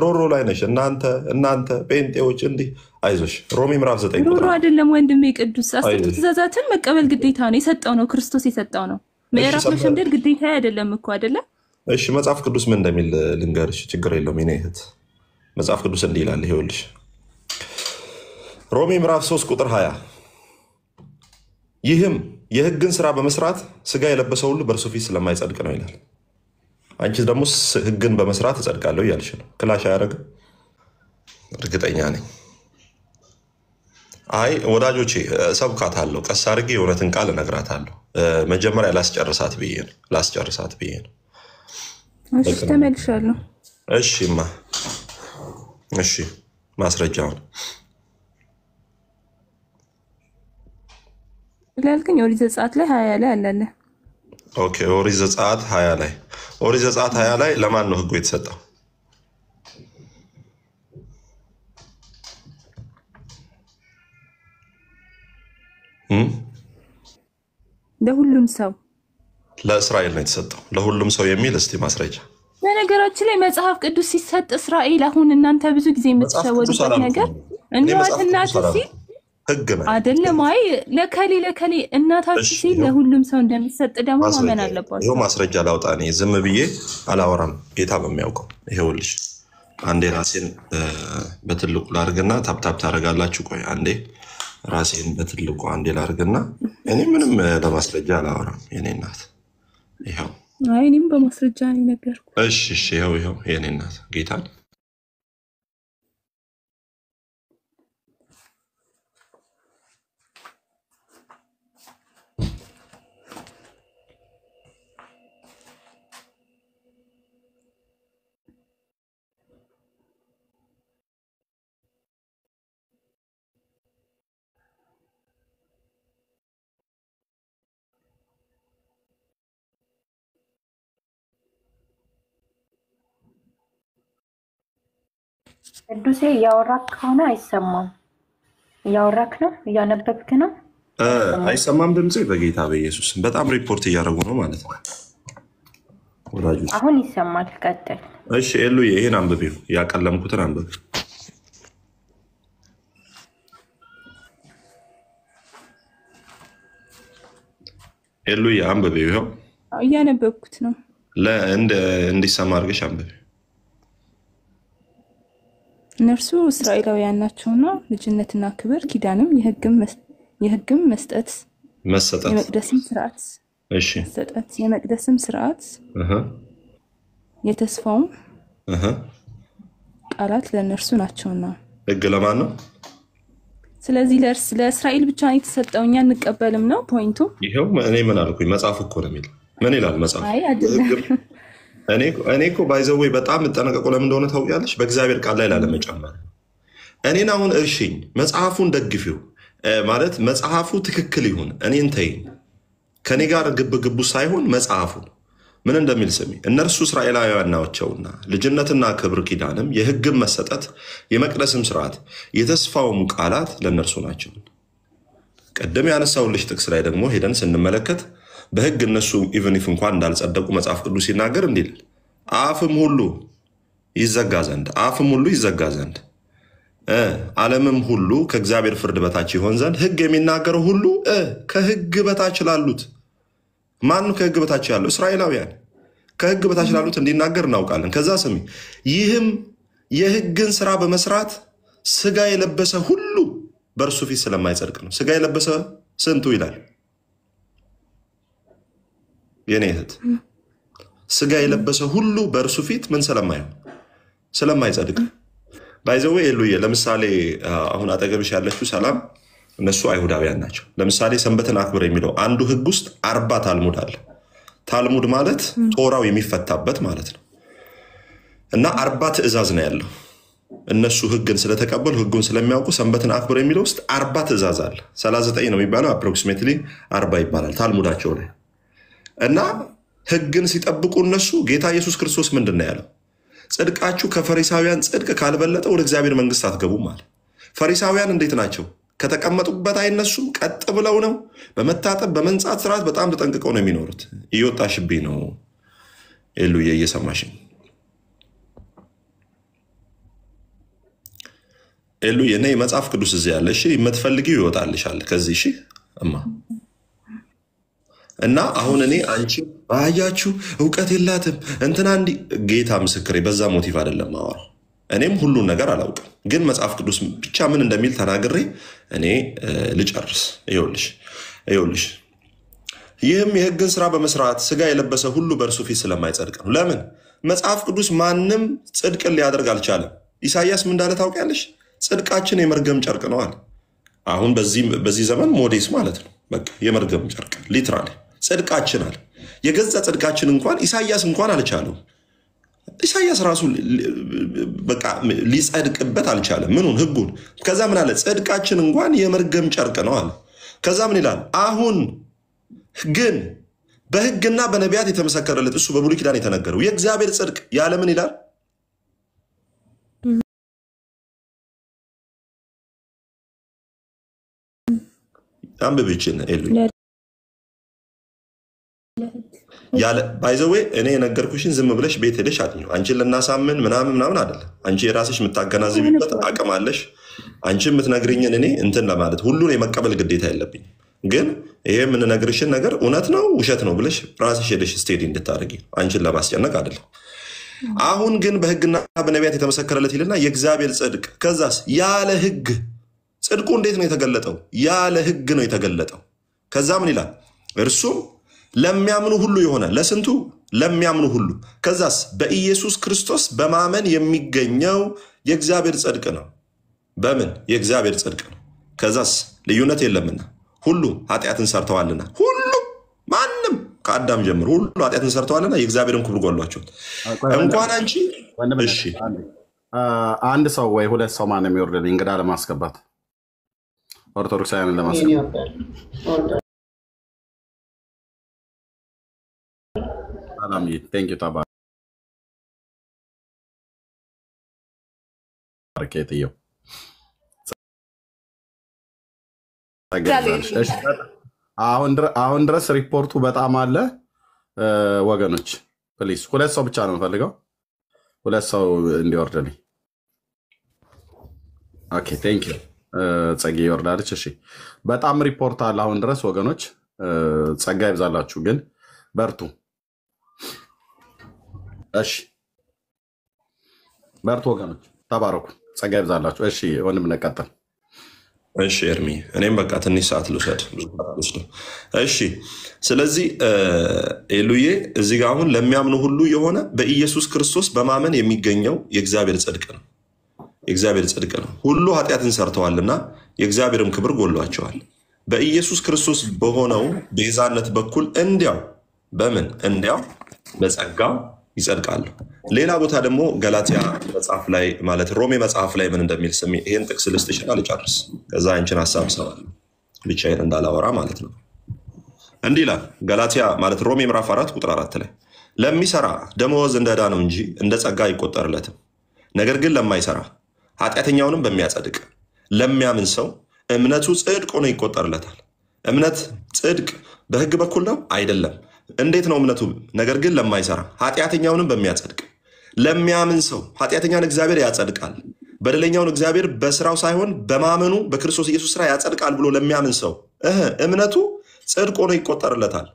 ሮሮ ላይ ነሽ። እናንተ ጴንጤዎች እንዲህ አይዞሽ። ሮሜ ምዕራፍ 9 ሮሮ አይደለም ወንድሜ ቅዱስ። 10ቱ ትእዛዛትን መቀበል ግዴታ ነው። የሰጠው ነው ክርስቶስ የሰጠው ነው። ምዕራፍ መሸምደድ ግዴታ አይደለም እኮ አይደለ? እሺ መጽሐፍ ቅዱስ ምን እንደሚል ልንገርሽ። ችግር የለውም የኔ እህት። መጽሐፍ ቅዱስ እንዲህ ይላል። ይኸውልሽ ሮሜ ምዕራፍ 3 ቁጥር 20 ይህም የህግን ስራ በመስራት ስጋ የለበሰ ሁሉ በእርሱ ፊት ስለማይጸድቅ ነው ይላል። አንቺ ደግሞ ህግን በመስራት እጸድቃለሁ እያልሽ ነው። ክላሽ አያደርግም? እርግጠኛ ነኝ። አይ ወዳጆቼ ሰብካታለሁ። ቀስ አድርጌ የእውነትን ቃል እነግራታለሁ። መጀመሪያ ላስጨርሳት ብዬ ነው። እሺ ተመልሻለሁ። እሺማ እሺ ማስረጃውን ላልከኝ ኦሪት ዘጸአት ላይ 20 ላይ አለ። ኦኬ ኦሪት ዘጸአት 20 ላይ ኦሪት ዘጸአት 20 ላይ ለማን ነው ህጉ የተሰጠው? ለሁሉም ሰው ለእስራኤል ነው የተሰጠው። ለሁሉም ሰው የሚል እስቲ ማስረጃ። በነገራችን ላይ መጽሐፍ ቅዱስ ሲሰጥ እስራኤል አሁን እናንተ ብዙ ጊዜ የምትሸወዱበት ነገር እናት ሲል ህግ ነው አይደለም። አይ ለከሌ እናታችሁ ሲል ለሁሉም ሰው እንደሚሰጥ ደግሞ ማመን አለባችሁ። ይሄው ማስረጃ ላውጣ። እኔ ዝም ብዬ አላወራም፣ ጌታ በሚያውቀው። ይሄውልሽ አንዴ ራሴን በትልቁ ላርግና ታፕታፕ ታደርጋላችሁ። ቆይ አንዴ ራሴን በትልቁ አንዴ ላርግና እኔ ምንም ለማስረጃ አላወራም የኔ እናት። ይሄው አይ እኔም በማስረጃ ነው ነገርኩ። እሺ ይሄው የኔ እናት ጌታን ቅዱሴ እያወራክ ከሆነ አይሰማም። እያወራክ ነው? እያነበብክ ነው? አይሰማም ድምጼ? በጌታ በኢየሱስ በጣም ሪፖርት እያደረጉ ነው ማለት ነው ወዳጆች። አሁን ይሰማል። ቀጥል። እሺ ኤሉዬ ይሄን አንብቢው፣ ያቀለምኩትን አንብብ። ኤሉዬ አንብቢው። ይኸው እያነበብኩት ነው። እንዲሰማ አድርገሽ አንብቢው። እነርሱ እስራኤላውያን ናቸውና ልጅነትና ክብር ኪዳንም የሕግም መሰጠት የመቅደስም ስርዓት መሰጠት የመቅደስም ስርዓት የተስፋውም ቃላት ለእነርሱ ናቸውና። ሕግ ለማን ነው? ስለዚህ ለእስራኤል ብቻ ነው የተሰጠው፣ እኛ እንቀበልም ነው ፖይንቱ። ይኸው እኔ ምን አልኩኝ? መጽሐፉ እኮ ነው የሚለው። ምን ይላል መጽሐፉ? አይ አይደለም። እኔ እኮ ባይዘዌ በጣም የምጠነቀቀው ለምን እንደሆነ ታውቂያለሽ? በእግዚአብሔር ቃል ላይ ላለመጨመር። እኔን አሁን እርሽኝ፣ መጽሐፉን ደግፊው ማለት መጽሐፉ ትክክል ይሁን፣ እኔን ተይኝ። ከኔ ጋር ግብግቡ ሳይሆን መጽሐፉ ምን እንደሚል ስሚ። እነርሱ እስራኤላውያን ናቸውና ልጅነትና ክብር ኪዳንም የሕግም መሰጠት የመቅደስም ስርዓት የተስፋውም ቃላት ለእነርሱ ናቸው። ቀደም ያነሳውልሽ ጥቅስ ላይ ደግሞ ሄደን ስንመለከት በሕግ እነሱ ኢቨኒፍ እንኳን እንዳልጸደቁ መጽሐፍ ቅዱስ ሲናገር እንዲል አፍም ሁሉ ይዘጋ ዘንድ ዓለምም ሁሉ ከእግዚአብሔር ፍርድ በታች ይሆን ዘንድ ሕግ የሚናገረው ሁሉ ከሕግ በታች ላሉት። ማን ከሕግ በታች ያለው? እስራኤላውያን ከሕግ በታች ላሉት እንዲናገር እናውቃለን። ከዛ ስሚ፣ ይህም የሕግን ስራ በመስራት ስጋ የለበሰ ሁሉ በእርሱ ፊት ስለማይጸድቅ ነው። ስጋ የለበሰ ስንቱ ይላል የኔ እህት? ስጋ የለበሰ ሁሉ በእርሱ ፊት ምን ስለማይሆን ስለማይጸድቅ። ባይዘዌ የሉዬ ለምሳሌ አሁን አጠገብሽ ያለችው ሰላም፣ እነሱ አይሁዳውያን ናቸው። ለምሳሌ ሰንበትን አክብር የሚለው አንዱ ሕግ ውስጥ 40 ታልሙድ አለ። ታልሙድ ማለት ጦራው የሚፈታበት ማለት ነው። እና 40 ትእዛዝ ነው ያለው። እነሱ ሕግን ስለተቀበሉ ሕጉን ስለሚያውቁ ሰንበትን አክብር የሚለው ውስጥ 40 ትእዛዝ አለ። 39 ነው የሚባለው፣ አፕሮክሲሜትሊ 40 ይባላል ታልሙዳቸው ላይ። እና ሕግን ሲጠብቁ እነሱ ጌታ ኢየሱስ ክርስቶስ ምንድን ነው ያለው? ጽድቃችሁ ከፈሪሳውያን ጽድቅ ካልበለጠ ወደ እግዚአብሔር መንግስት አትገቡም አለ። ፈሪሳውያን እንዴት ናቸው? ከተቀመጡበት አይነሱም። ቀጥ ብለው ነው በመታጠብ በመንጻት ስርዓት በጣም ተጠንቅቀው ነው የሚኖሩት። እየወጣሽብኝ ነው ኤሉዬ፣ እየሰማሽኝ ኤሉዬ? እኔ መጽሐፍ ቅዱስ እዚህ ያለ እሺ፣ የምትፈልጊው ይወጣልሻል ከዚህ። እሺ እማ እና አሁን እኔ አንቺ አያችሁ እውቀት የላትም እንትና እንዲ ጌታ ምስክሬ፣ በዛ ሞቲቭ አይደለም ማወራው። እኔም ሁሉን ነገር አላውቅም፣ ግን መጽሐፍ ቅዱስ ብቻ ምን እንደሚል ተናግሬ እኔ ልጨርስ። ይኸውልሽ ይህም የሕግን ስራ በመስራት ስጋ የለበሰ ሁሉ በእርሱ ፊት ስለማይጸድቅ ነው። ለምን? መጽሐፍ ቅዱስ ማንም ጽድቅን ሊያደርግ አልቻለም። ኢሳይያስ ምን እንዳለ ታውቂያለሽ? ጽድቃችን የመርገም ጨርቅ ነው አለ። አሁን በዚህ ዘመን ሞዴስ ማለት ነው። በቃ የመርገም ጨርቅ ሊትራሊ ጽድቃችን አለ። የገዛ ጽድቃችን እንኳን ኢሳይያስ እንኳን አልቻለው። ኢሳይያስ ራሱ በቃ ሊጸድቅበት አልቻለም። ምኑን? ህጉን። ከዛ ምን አለ? ጽድቃችን እንኳን የመርገም ጨርቅ ነው አለ። ከዛ ምን ይላል? አሁን ግን በህግና በነቢያት የተመሰከረለት እሱ በብሉይ ኪዳን የተነገረው የእግዚአብሔር ጽድቅ ያለ ምን ይላል? አንብብችን ኤሉ ያለ ባይዘዌ እኔ የነገርኩሽን ዝም ብለሽ ቤት ሄደሽ አጥኚው። አንቺን ልናሳምን ምናምን አይደለም። አንቺ የራስሽ የምታገናዝቢበት አቅም አለሽ። አንቺ የምትነግርኝን እኔ እንትን ለማለት ሁሉን የመቀበል ግዴታ የለብኝ። ግን ይሄ የምንነግርሽን ነገር እውነት ነው ውሸት ነው ብለሽ ራስሽ ሄደሽ ስቴዲ እንድታደርጊ፣ አንቺን ለማስጨነቅ አይደለም። አሁን ግን በህግና በነቢያት የተመሰከረለት ይልና የእግዚአብሔር ጽድቅ፣ ከዛስ ያለ ህግ። ጽድቁ እንዴት ነው የተገለጠው? ያለ ህግ ነው የተገለጠው። ከዛ ምን ይላል? እርሱም ለሚያምኑ ሁሉ የሆነ ለስንቱ? ለሚያምኑ ሁሉ። ከዛስ በኢየሱስ ክርስቶስ በማመን የሚገኘው የእግዚአብሔር ጽድቅ ነው። በምን? የእግዚአብሔር ጽድቅ ነው። ከዛስ ልዩነት የለምና ሁሉ ኃጢአትን ሰርተዋልና፣ ሁሉ ማንም ከአዳም ጀምሮ ሁሉ ኃጢአትን ሰርተዋልና የእግዚአብሔርን ክብር ጎድሏቸዋል። እንኳን አንቺ እሺ፣ አንድ ሰው ወይ ሁለት ሰው ማንም የሚወርድልኝ እንግዳ ለማስገባት ኦርቶዶክሳውያንን ለማስገባት ሰላም ቴንክ ዩ ታባ አርኬትዮ አሁን ድረስ ሪፖርቱ በጣም አለ ወገኖች። ፕሊስ ሁለት ሰው ብቻ ነው የምፈልገው፣ ሁለት ሰው እንዲወርድልኝ። ኦኬ ቴንክ ዩ ጸጋ ይወርዳለች። እሺ በጣም ሪፖርት አለ አሁን ድረስ ወገኖች። ጸጋ ይብዛላችሁ፣ ግን በርቱ። እሺ በርቱ ወገኖች፣ ተባረኩ። ጸጋ ይብዛላችሁ። እሺ ወንድም ነቀጥል። እሺ ኤርሚ፣ እኔም በቃ ትንሽ ሰዓት ልውሰድ። እሺ ስለዚህ ኤሉዬ እዚህ ጋር አሁን ለሚያምኑ ሁሉ የሆነ በኢየሱስ ክርስቶስ በማመን የሚገኘው የእግዚአብሔር ጽድቅ ነው። የእግዚአብሔር ጽድቅ ነው። ሁሉ ኃጢአትን ሰርተዋልና የእግዚአብሔርም ክብር ጎድሏቸዋል። በኢየሱስ ክርስቶስ በሆነው ቤዛነት በኩል እንዲያው በምን? እንዲያው በጸጋው ይጸድቃሉ። ሌላ ቦታ ደግሞ ገላትያ መጽሐፍ ላይ ማለት ሮሜ መጽሐፍ ላይ ምን እንደሚል ስሚ። ይሄን ጥቅስ ልስጥሽና ልጨርስ፣ ከዛ አንቺን ሐሳብ ሰዋለሁ ብቻዬን እንዳላወራ ማለት ነው። እንዲህ ይላል ገላትያ ማለት ሮሜ ምዕራፍ 4 ቁጥር 4 ላይ ለሚሰራ ደመወዝ እንደ ዕዳ ነው እንጂ እንደ ጸጋ አይቆጠርለትም። ነገር ግን ለማይሰራ ኃጢአተኛውንም በሚያጸድቅ ለሚያምን ሰው እምነቱ ጽድቅ ሆኖ ይቆጠርለታል። እምነት ጽድቅ በህግ በኩል ነው አይደለም። እንዴት ነው እምነቱ? ነገር ግን ለማይሰራ ኃጢአተኛውንም በሚያጸድቅ ለሚያምን ሰው። ኃጢአተኛን እግዚአብሔር ያጸድቃል፣ በደለኛውን እግዚአብሔር በስራው ሳይሆን በማመኑ በክርስቶስ ኢየሱስ ስራ ያጸድቃል ብሎ ለሚያምን ሰው እምነቱ ጽድቅ ሆኖ ይቆጠርለታል።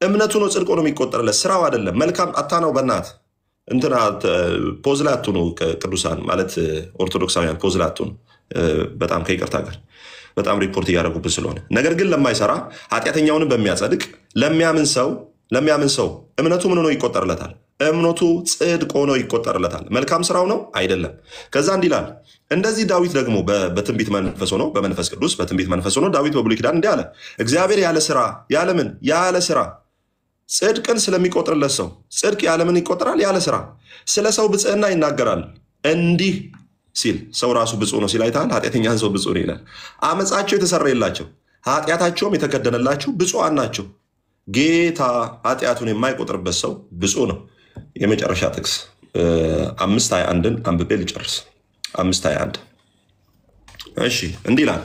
እምነቱ ነው ጽድቅ ሆኖ የሚቆጠርለት፣ ስራው አይደለም። መልካም አታናው በእናት እንትና ፖዝ ላይ አትሁኑ። ቅዱሳን ማለት ኦርቶዶክሳውያን ፖዝ ላይ አትሁኑ። በጣም ከይቅርታ ጋር በጣም ሪፖርት እያደረጉብን ስለሆነ። ነገር ግን ለማይሰራ ኃጢአተኛውንም በሚያጸድቅ ለሚያምን ሰው እምነቱ ምን ሆኖ ይቆጠርለታል? እምነቱ ጽድቅ ሆኖ ይቆጠርለታል። መልካም ስራው ነው አይደለም። ከዛ እንዲህ ይላል። እንደዚህ ዳዊት ደግሞ በትንቢት መንፈስ ሆኖ በመንፈስ ቅዱስ በትንቢት መንፈስ ሆኖ ዳዊት በብሉይ ኪዳን እንዲህ አለ። እግዚአብሔር ያለ ስራ ያለምን ያለ ስራ ጽድቅን ስለሚቆጥርለት ሰው ጽድቅ ያለምን ይቆጥራል? ያለ ስራ ስለ ሰው ብጽዕና ይናገራል እንዲህ ሲል ሰው ራሱ ብፁዕ ነው ሲል አይተሃል። ኃጢአተኛን ሰው ብፁዕ ነው ይላል። አመፃቸው የተሰረየላቸው ኃጢአታቸውም የተከደነላቸው ብፁዓን ናቸው። ጌታ ኃጢአቱን የማይቆጥርበት ሰው ብፁዕ ነው። የመጨረሻ ጥቅስ 5:21ን አንብቤ ልጨርስ። 5:21 እሺ እንዲህ ይላል።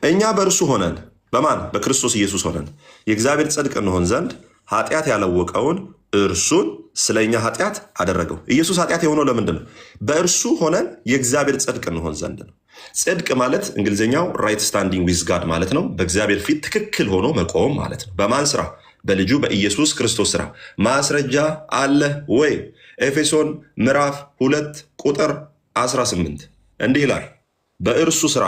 እኛ በእርሱ ሆነን በማን? በክርስቶስ ኢየሱስ ሆነን የእግዚአብሔር ጽድቅ እንሆን ዘንድ ኃጢአት ያላወቀውን እርሱን ስለኛ ኃጢአት አደረገው። ኢየሱስ ኃጢአት የሆነው ለምንድን ነው? በእርሱ ሆነን የእግዚአብሔር ጽድቅ እንሆን ዘንድ ነው። ጽድቅ ማለት እንግሊዝኛው ራይት ስታንዲንግ ዊዝ ጋድ ማለት ነው። በእግዚአብሔር ፊት ትክክል ሆኖ መቆም ማለት ነው። በማን ስራ? በልጁ በኢየሱስ ክርስቶስ ስራ። ማስረጃ አለ ወይ? ኤፌሶን ምዕራፍ 2 ቁጥር 18 እንዲህ ይላል። በእርሱ ስራ።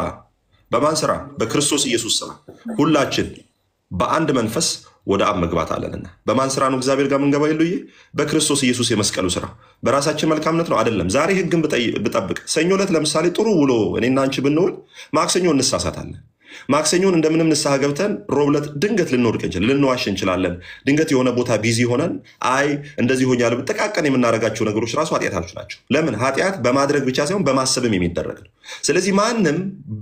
በማን ስራ? በክርስቶስ ኢየሱስ ስራ ሁላችን በአንድ መንፈስ ወደ አብ መግባት አለንና። በማን ስራ ነው እግዚአብሔር ጋር የምንገባው? ይሉዬ በክርስቶስ ኢየሱስ የመስቀሉ ስራ። በራሳችን መልካምነት ነው አይደለም። ዛሬ ህግን ብጠብቅ ሰኞ ዕለት ለምሳሌ ጥሩ ውሎ እኔና አንቺ ብንውል ማክሰኞ እንሳሳታለን። ማክሰኞን እንደምንም ንስሐ ገብተን ሮብለት ድንገት ልንወድቅ እንችላለን፣ ልንዋሽ እንችላለን። ድንገት የሆነ ቦታ ቢዚ ሆነን አይ እንደዚህ ሆኛለሁ ጥቃቅን የምናደርጋቸው ነገሮች ራሱ ኃጢአቶች ናቸው። ለምን? ኃጢአት በማድረግ ብቻ ሳይሆን በማሰብም የሚደረግ ነው። ስለዚህ ማንም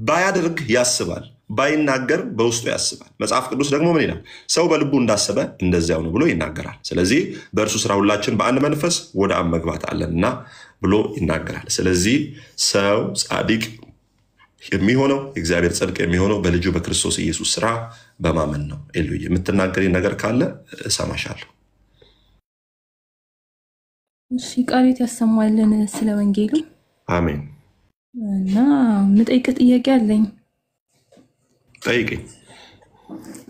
ባያደርግ ያስባል፣ ባይናገር በውስጡ ያስባል። መጽሐፍ ቅዱስ ደግሞ ምን ይላል? ሰው በልቡ እንዳሰበ እንደዚያው ነው ብሎ ይናገራል። ስለዚህ በእርሱ ስራ ሁላችን በአንድ መንፈስ ወደ አብ መግባት አለንና ብሎ ይናገራል። ስለዚህ ሰው ጻድቅ የሚሆነው እግዚአብሔር ጽድቅ የሚሆነው በልጁ በክርስቶስ ኢየሱስ ስራ በማመን ነው። ኤሉዬ የምትናገሪ ነገር ካለ እሰማሻለሁ። እሺ ቃሌት ያሰማልን ስለ ወንጌሉ። አሜን። እና ምጠይቅ ጥያቄ አለኝ። ጠይቂኝ።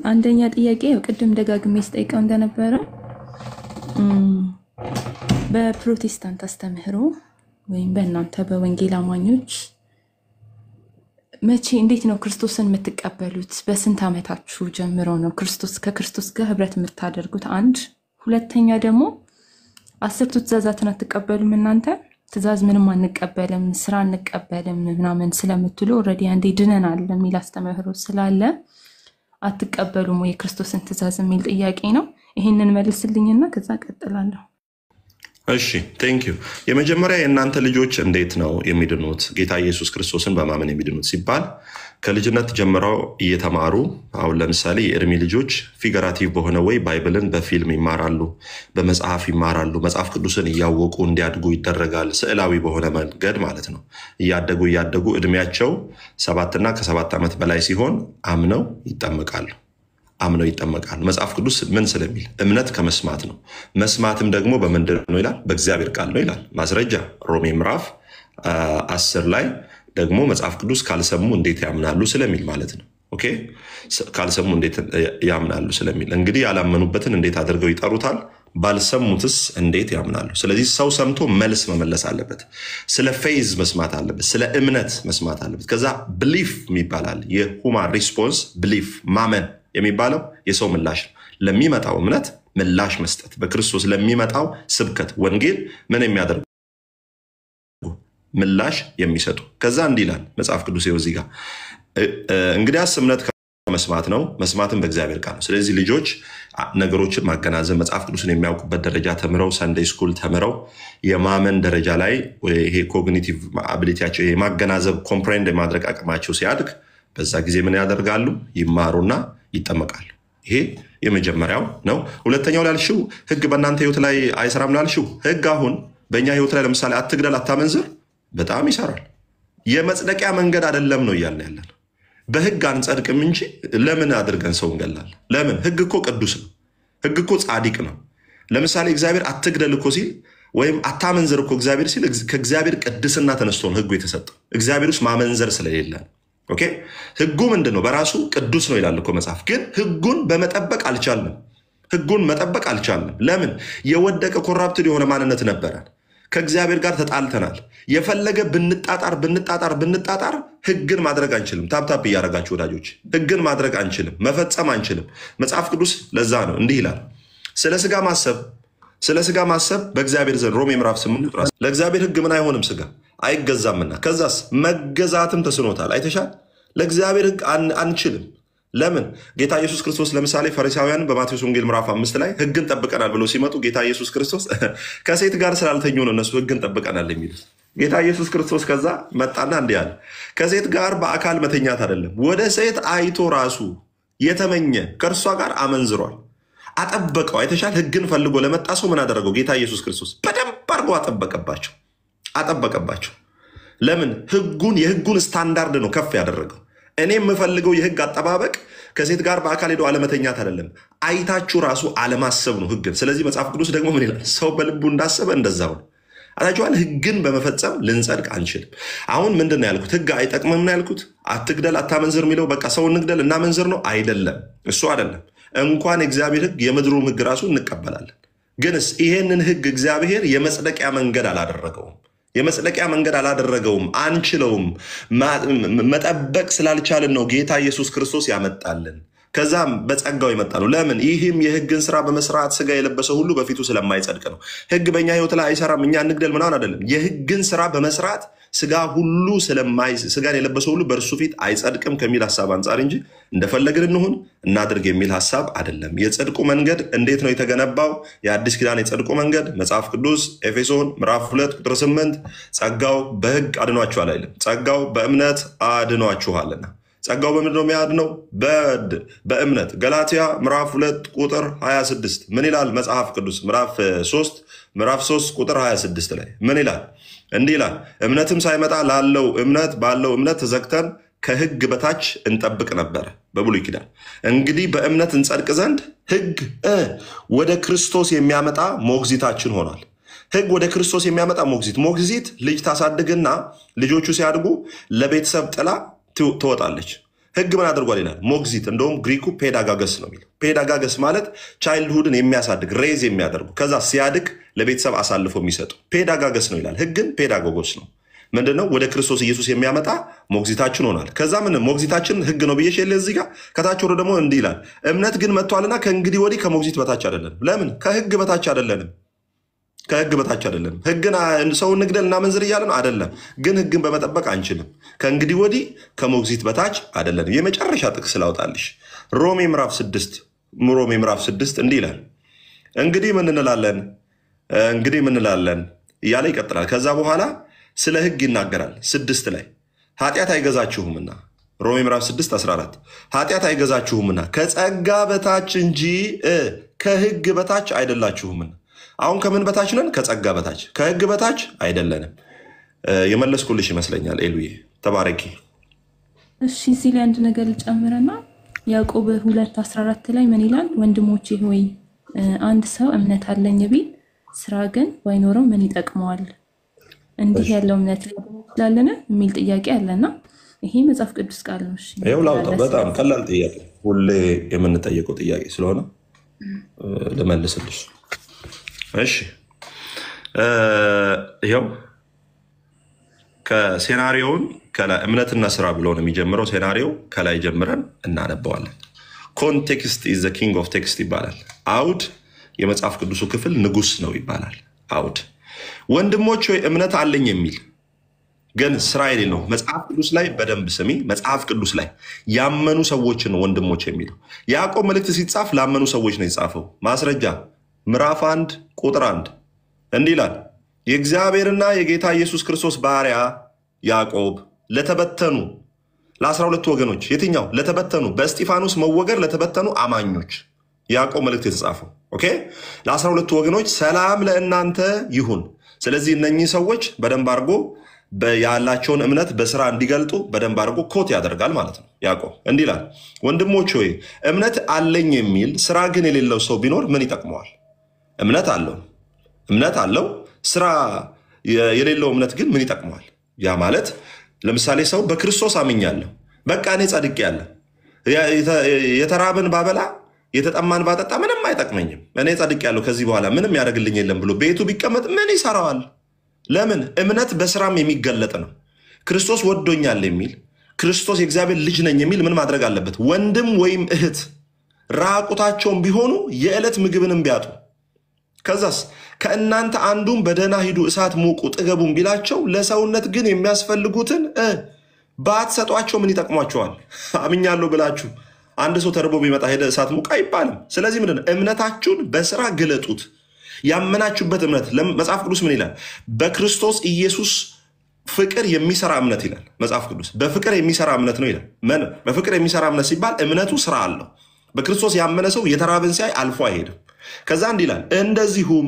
አንደኛ ጥያቄ ቅድም ደጋግሜ ስጠይቀው እንደነበረ በፕሮቴስታንት አስተምህሮ ወይም በእናንተ በወንጌል አማኞች መቼ እንዴት ነው ክርስቶስን የምትቀበሉት? በስንት ዓመታችሁ ጀምሮ ነው ከክርስቶስ ጋር ህብረት የምታደርጉት? አንድ ሁለተኛ ደግሞ 10ቱ ትእዛዛትን አትቀበሉም እናንተ? ትእዛዝ ምንም አንቀበልም ስራ አንቀበልም ምናምን ስለምትሉ ኦልሬዲ አንዴ ድነናል የሚል አስተምህሮ ስላለ አትቀበሉም ወይ ክርስቶስን ትእዛዝ የሚል ጥያቄ ነው። ይሄንን መልስልኝና ከዛ ቀጥላለሁ። እሺ ቴንክ ዩ። የመጀመሪያ የእናንተ ልጆች እንዴት ነው የሚድኑት? ጌታ ኢየሱስ ክርስቶስን በማመን የሚድኑት ሲባል ከልጅነት ጀምረው እየተማሩ አሁን ለምሳሌ የእድሜ ልጆች ፊገራቲቭ በሆነ ወይ ባይብልን በፊልም ይማራሉ፣ በመጽሐፍ ይማራሉ። መጽሐፍ ቅዱስን እያወቁ እንዲያድጉ ይደረጋል። ስዕላዊ በሆነ መንገድ ማለት ነው። እያደጉ እድሜያቸው 7 እና ከ7 ዓመት በላይ ሲሆን አምነው ይጠመቃሉ። መጽሐፍ ቅዱስ ምን ስለሚል እምነት ከመስማት ነው፣ መስማትም ደግሞ በምንድን ነው ይላል? በእግዚአብሔር ቃል ነው ይላል። ማስረጃ ሮሜ ምዕራፍ 10 ላይ ደግሞ መጽሐፍ ቅዱስ ካልሰሙ እንዴት ያምናሉ ስለሚል ማለት ነው። ኦኬ ካልሰሙ እንዴት ያምናሉ ስለሚል እንግዲህ ያላመኑበትን እንዴት አድርገው ይጠሩታል? ባልሰሙትስ እንዴት ያምናሉ? ስለዚህ ሰው ሰምቶ መልስ መመለስ አለበት። ስለ ፌዝ መስማት አለበት፣ ስለ እምነት መስማት አለበት። ከዛ ብሊፍ ይባላል። የሁማን ሪስፖንስ ብሊፍ ማመን የሚባለው የሰው ምላሽ ነው። ለሚመጣው እምነት ምላሽ መስጠት፣ በክርስቶስ ለሚመጣው ስብከት ወንጌል ምን የሚያደርጉ ምላሽ የሚሰጡ። ከዛ እንዲህ ይላል መጽሐፍ ቅዱስ እዚህ ጋር እንግዲያስ እምነት ከመስማት ነው፣ መስማትም በእግዚአብሔር ቃል ነው። ስለዚህ ልጆች ነገሮችን ማገናዘብ መጽሐፍ ቅዱስን የሚያውቁበት ደረጃ ተምረው ሰንደይ ስኩል ተምረው የማመን ደረጃ ላይ ይሄ ኮግኒቲቭ አቢሊቲያቸው የማገናዘብ ኮምፕሬንድ የማድረግ አቅማቸው ሲያድግ በዛ ጊዜ ምን ያደርጋሉ? ይማሩና ይጠመቃሉ። ይሄ የመጀመሪያው ነው። ሁለተኛው ላልሽው ህግ በእናንተ ህይወት ላይ አይሰራም ላልሽው ህግ አሁን በእኛ ህይወት ላይ ለምሳሌ አትግደል፣ አታመንዝር በጣም ይሰራል። የመጽደቂያ መንገድ አይደለም ነው እያልን ያለን። በህግ አንጸድቅም እንጂ ለምን አድርገን ሰው እንገላለን? ለምን? ህግ እኮ ቅዱስ ነው። ህግ እኮ ጻድቅ ነው። ለምሳሌ እግዚአብሔር አትግደል እኮ ሲል ወይም አታመንዝር እኮ እግዚአብሔር ሲል ከእግዚአብሔር ቅድስና ተነስቶ ነው ህጉ የተሰጠው። እግዚአብሔር ውስጥ ማመንዘር ስለሌለ ኦኬ። ህጉ ምንድነው? በራሱ ቅዱስ ነው ይላል እኮ መጽሐፍ። ግን ህጉን በመጠበቅ አልቻልንም። ህጉን መጠበቅ አልቻልንም። ለምን? የወደቀ ኮራፕትድ የሆነ ማንነት ነበረን። ከእግዚአብሔር ጋር ተጣልተናል። የፈለገ ብንጣጣር ህግን ማድረግ አንችልም። ታፕታፕ እያደረጋችሁ ወዳጆች፣ ህግን ማድረግ አንችልም፣ መፈጸም አንችልም። መጽሐፍ ቅዱስ ለዛ ነው እንዲህ ይላል፣ ስለ ስጋ ማሰብ በእግዚአብሔር ዘንድ ሮሜ ምዕራፍ 8 ለእግዚአብሔር ህግ ምን አይሆንም? ስጋ አይገዛምና። ከዛስ መገዛትም ተስኖታል። አይተሻል? ለእግዚአብሔር ህግ አንችልም። ለምን? ጌታ ኢየሱስ ክርስቶስ ለምሳሌ ፈሪሳውያን በማቴዎስ ወንጌል ምዕራፍ 5 ላይ ህግን ጠብቀናል ብሎ ሲመጡ ጌታ ኢየሱስ ክርስቶስ ከሴት ጋር ስላልተኙ ነው እነሱ ህግን ጠብቀናል የሚሉት። ጌታ ኢየሱስ ክርስቶስ ከዛ መጣና እንዲህ አለ፣ ከሴት ጋር በአካል መተኛት አይደለም፣ ወደ ሴት አይቶ ራሱ የተመኘ ከእርሷ ጋር አመንዝሯል። አጠበቀው። አይተሻል? ህግን ፈልጎ ለመጣ ሰው ምን አደረገው? ጌታ ኢየሱስ ክርስቶስ በደንብ አድርጎ አጠበቀባቸው። ለምን? የህጉን ስታንዳርድ ነው ከፍ ያደረገው። እኔ የምፈልገው የህግ አጠባበቅ ከሴት ጋር በአካል ሄዶ አለመተኛት አይደለም፣ አይታችሁ ራሱ አለማሰብ ነው ህግን። ስለዚህ መጽሐፍ ቅዱስ ደግሞ ምን ይላል? ሰው በልቡ እንዳሰበ እንደዛው ነው። አታችኋል? ህግን በመፈጸም ልንጸድቅ አንችልም። አሁን ምንድን ነው ያልኩት? ህግ አይጠቅምም ነው ያልኩት። አትግደል፣ አታመንዝር የሚለው በቃ ሰው እንግደል እናመንዝር ነው አይደለም። እሱ አይደለም። እንኳን የእግዚአብሔር ህግ የምድሩም ህግ ራሱ እንቀበላለን። ግንስ ይሄንን ህግ እግዚአብሔር የመጽደቂያ መንገድ አላደረገውም። አንችለውም። መጠበቅ ስላልቻልን ነው ጌታ ኢየሱስ ክርስቶስ ያመጣልን። ከዛም በጸጋው ይመጣ ነው። ለምን? ይህም የህግን ስራ በመስራት ስጋ የለበሰ ሁሉ በፊቱ ስለማይጸድቅ ነው። ህግ በእኛ ህይወት ላይ አይሰራም፣ እኛ እንግደል ምናምን አይደለም። የህግን ስራ በመስራት ስጋን የለበሰ ሁሉ በእርሱ ፊት አይጸድቅም ከሚል ሀሳብ አንጻር እንጂ እንደፈለግን እንሁን እናድርግ የሚል ሀሳብ አይደለም። የጽድቁ መንገድ እንዴት ነው የተገነባው? የአዲስ ኪዳን የጽድቁ መንገድ መጽሐፍ ቅዱስ ኤፌሶን ምዕራፍ 2 ቁጥር 8 ጸጋው በሕግ አድኗችኋል አይልም። ጸጋው በእምነት አድኗችኋልና። ጸጋው በምንድን ነው የሚያድነው? በእምነት። ገላትያ ምዕራፍ 2 ቁጥር 26 ምን ይላል መጽሐፍ ቅዱስ? ምዕራፍ 3 ቁጥር 26 ላይ ምን ይላል? እንዲህ ይላል፣ እምነትም ሳይመጣ ባለው እምነት ተዘግተን ከሕግ በታች እንጠብቅ ነበረ በብሉይ ኪዳን። እንግዲህ በእምነት እንጸድቅ ዘንድ ሕግ ወደ ክርስቶስ የሚያመጣ ሞግዚታችን ሆኗል። ሕግ ወደ ክርስቶስ የሚያመጣ ሞግዚት ልጅ ታሳድግና ልጆቹ ሲያድጉ ለቤተሰብ ጥላ ትወጣለች። ሕግ ምን አድርጓል ይላል? ሞግዚት። እንደውም ግሪኩ ፔዳጋገስ ነው የሚለው። ፔዳጋገስ ማለት ቻይልድሁድን የሚያሳድግ ሬዝ የሚያደርጉ ከዛ ሲያድግ ለቤተሰብ አሳልፎ የሚሰጡ ፔዳጋገስ ነው ይላል። ሕግን ፔዳጎጎስ ነው። ምንድነው? ወደ ክርስቶስ ኢየሱስ የሚያመጣ ሞግዚታችን ሆናል። ከዛ ምን ሞግዚታችን ሕግ ነው ብዬሽ የለ እዚህ ጋር ከታች ወደ ደግሞ እንዲህ ይላል፣ እምነት ግን መጥቷልና ከእንግዲህ ወዲህ ከሞግዚት በታች አይደለንም። ለምን? ከሕግ በታች አይደለንም። ከሕግ በታች አይደለም። ሕግን ሰውን ንግደል እና መንዝር እያለን አይደለም፣ ግን ሕግን በመጠበቅ አንችልም። ከእንግዲህ ወዲህ ከሞግዚት በታች አይደለንም። የመጨረሻ ጥቅስ ላውጣልሽ። ሮሜ ምዕራፍ 6 እንዲህ ይላል፣ እንግዲህ ምን እንላለን እያለ ይቀጥላል። ከዛ በኋላ ስለ ሕግ ይናገራል። 6 ላይ ኃጢአት አይገዛችሁምና፣ ሮሜ ምዕራፍ 6:14 ኃጢአት አይገዛችሁምና ከጸጋ በታች እንጂ ከሕግ በታች አይደላችሁምና። አሁን ከምን በታች ነን? ከጸጋ በታች። ከሕግ በታች አይደለንም። የመለስኩልሽ ይመስለኛል። ኤሉዬ ተባረኪ። እሺ እዚህ ላይ አንድ ነገር ልጨምርና ያዕቆብ 2:14 ላይ ምን ይላል? ወንድሞቼ ሆይ አንድ ሰው እምነት አለኝ ቢል ስራ ግን ባይኖረው ምን ይጠቅመዋል? እንዲህ ያለው እምነት ላለን የሚል ጥያቄ አለና ይሄ መጽሐፍ ቅዱስ ቃል ነው። እሺ ይኸው ላውጣው። በጣም ቀላል ጥያቄ፣ ሁሌ የምንጠየቀው ጥያቄ ስለሆነ ልመልስልሽ። እሺ ይኸው ከሴናሪዮውን ከላይ እምነትና ስራ ብሎ ነው የሚጀምረው። ሴናሪዮ ከላይ ጀምረን እናነባዋለን። ኮንቴክስት ኢዝ ዘ ኪንግ ኦፍ ቴክስት ይባላል። አውድ የመጽሐፍ ቅዱሱ ክፍል ንጉስ ነው ይባላል። አውድ ወንድሞች ወይ እምነት አለኝ የሚል ግን ስራ የሌለው መጽሐፍ ቅዱስ ላይ በደንብ ስሚ። መጽሐፍ ቅዱስ ላይ ያመኑ ሰዎችን ነው ወንድሞች የሚለው። ያዕቆብ መልእክት ሲጻፍ ላመኑ ሰዎች ነው የጻፈው። ማስረጃ ምዕራፍ 1 ቁጥር 1 እንዲህ ይላል፣ የእግዚአብሔርና የጌታ ኢየሱስ ክርስቶስ ባሪያ ያዕቆብ ለተበተኑ ለ12 ወገኖች። የትኛው ለተበተኑ? በእስጢፋኖስ መወገር ለተበተኑ አማኞች ያዕቆብ መልእክት የተጻፈው። ኦኬ ለ12 ወገኖች ሰላም ለእናንተ ይሁን። ስለዚህ እነኚህ ሰዎች በደንብ አድርጎ ያላቸውን እምነት በስራ እንዲገልጡ በደንብ አድርጎ ኮት ያደርጋል ማለት ነው። ያዕቆብ እንዲህ ይላል፣ ወንድሞች ሆይ እምነት አለኝ የሚል ስራ ግን የሌለው ሰው ቢኖር ምን ይጠቅመዋል? እምነት አለው ስራ የሌለው እምነት ግን ምን ይጠቅመዋል? ያ ማለት ለምሳሌ ሰው በክርስቶስ አምኛለሁ፣ በቃ እኔ ጸድቄያለሁ፣ የተራብን ባበላ የተጠማን ባጠጣ ምንም አይጠቅመኝም፣ እኔ ጸድቄያለሁ፣ ከዚህ በኋላ ምንም ያደርግልኝ የለም ብሎ ቤቱ ቢቀመጥ ምን ይሰራዋል? ለምን? እምነት በስራም የሚገለጥ ነው። ክርስቶስ ወዶኛል የሚል ክርስቶስ የእግዚአብሔር ልጅ ነኝ የሚል ምን ማድረግ አለበት? ወንድም ወይም እህት ራቁታቸውን ቢሆኑ የዕለት ምግብንም ቢያጡ ከዛስ ከእናንተ አንዱም በደህና ሂዱ እሳት ሙቁ ጥገቡን ቢላቸው ለሰውነት ግን የሚያስፈልጉትን ባትሰጧቸው ምን ይጠቅሟቸዋል? አምኛለሁ ብላችሁ አንድ ሰው ተርቦ ቢመጣ ሄደ እሳት ሙቅ አይባልም። ስለዚህ ምንድን ነው? እምነታችሁን በስራ ግለጡት። ያመናችሁበት እምነት መጽሐፍ ቅዱስ ምን ይላል? በክርስቶስ ኢየሱስ ፍቅር የሚሰራ እምነት ይላል መጽሐፍ ቅዱስ። በፍቅር የሚሰራ እምነት ነው ይላል። በፍቅር የሚሰራ እምነት ሲባል እምነቱ ስራ አለው። በክርስቶስ ያመነ ሰው የተራበን ሲያይ አልፎ አይሄድም። ከዛ እንዲህ ይላል፣ እንደዚሁም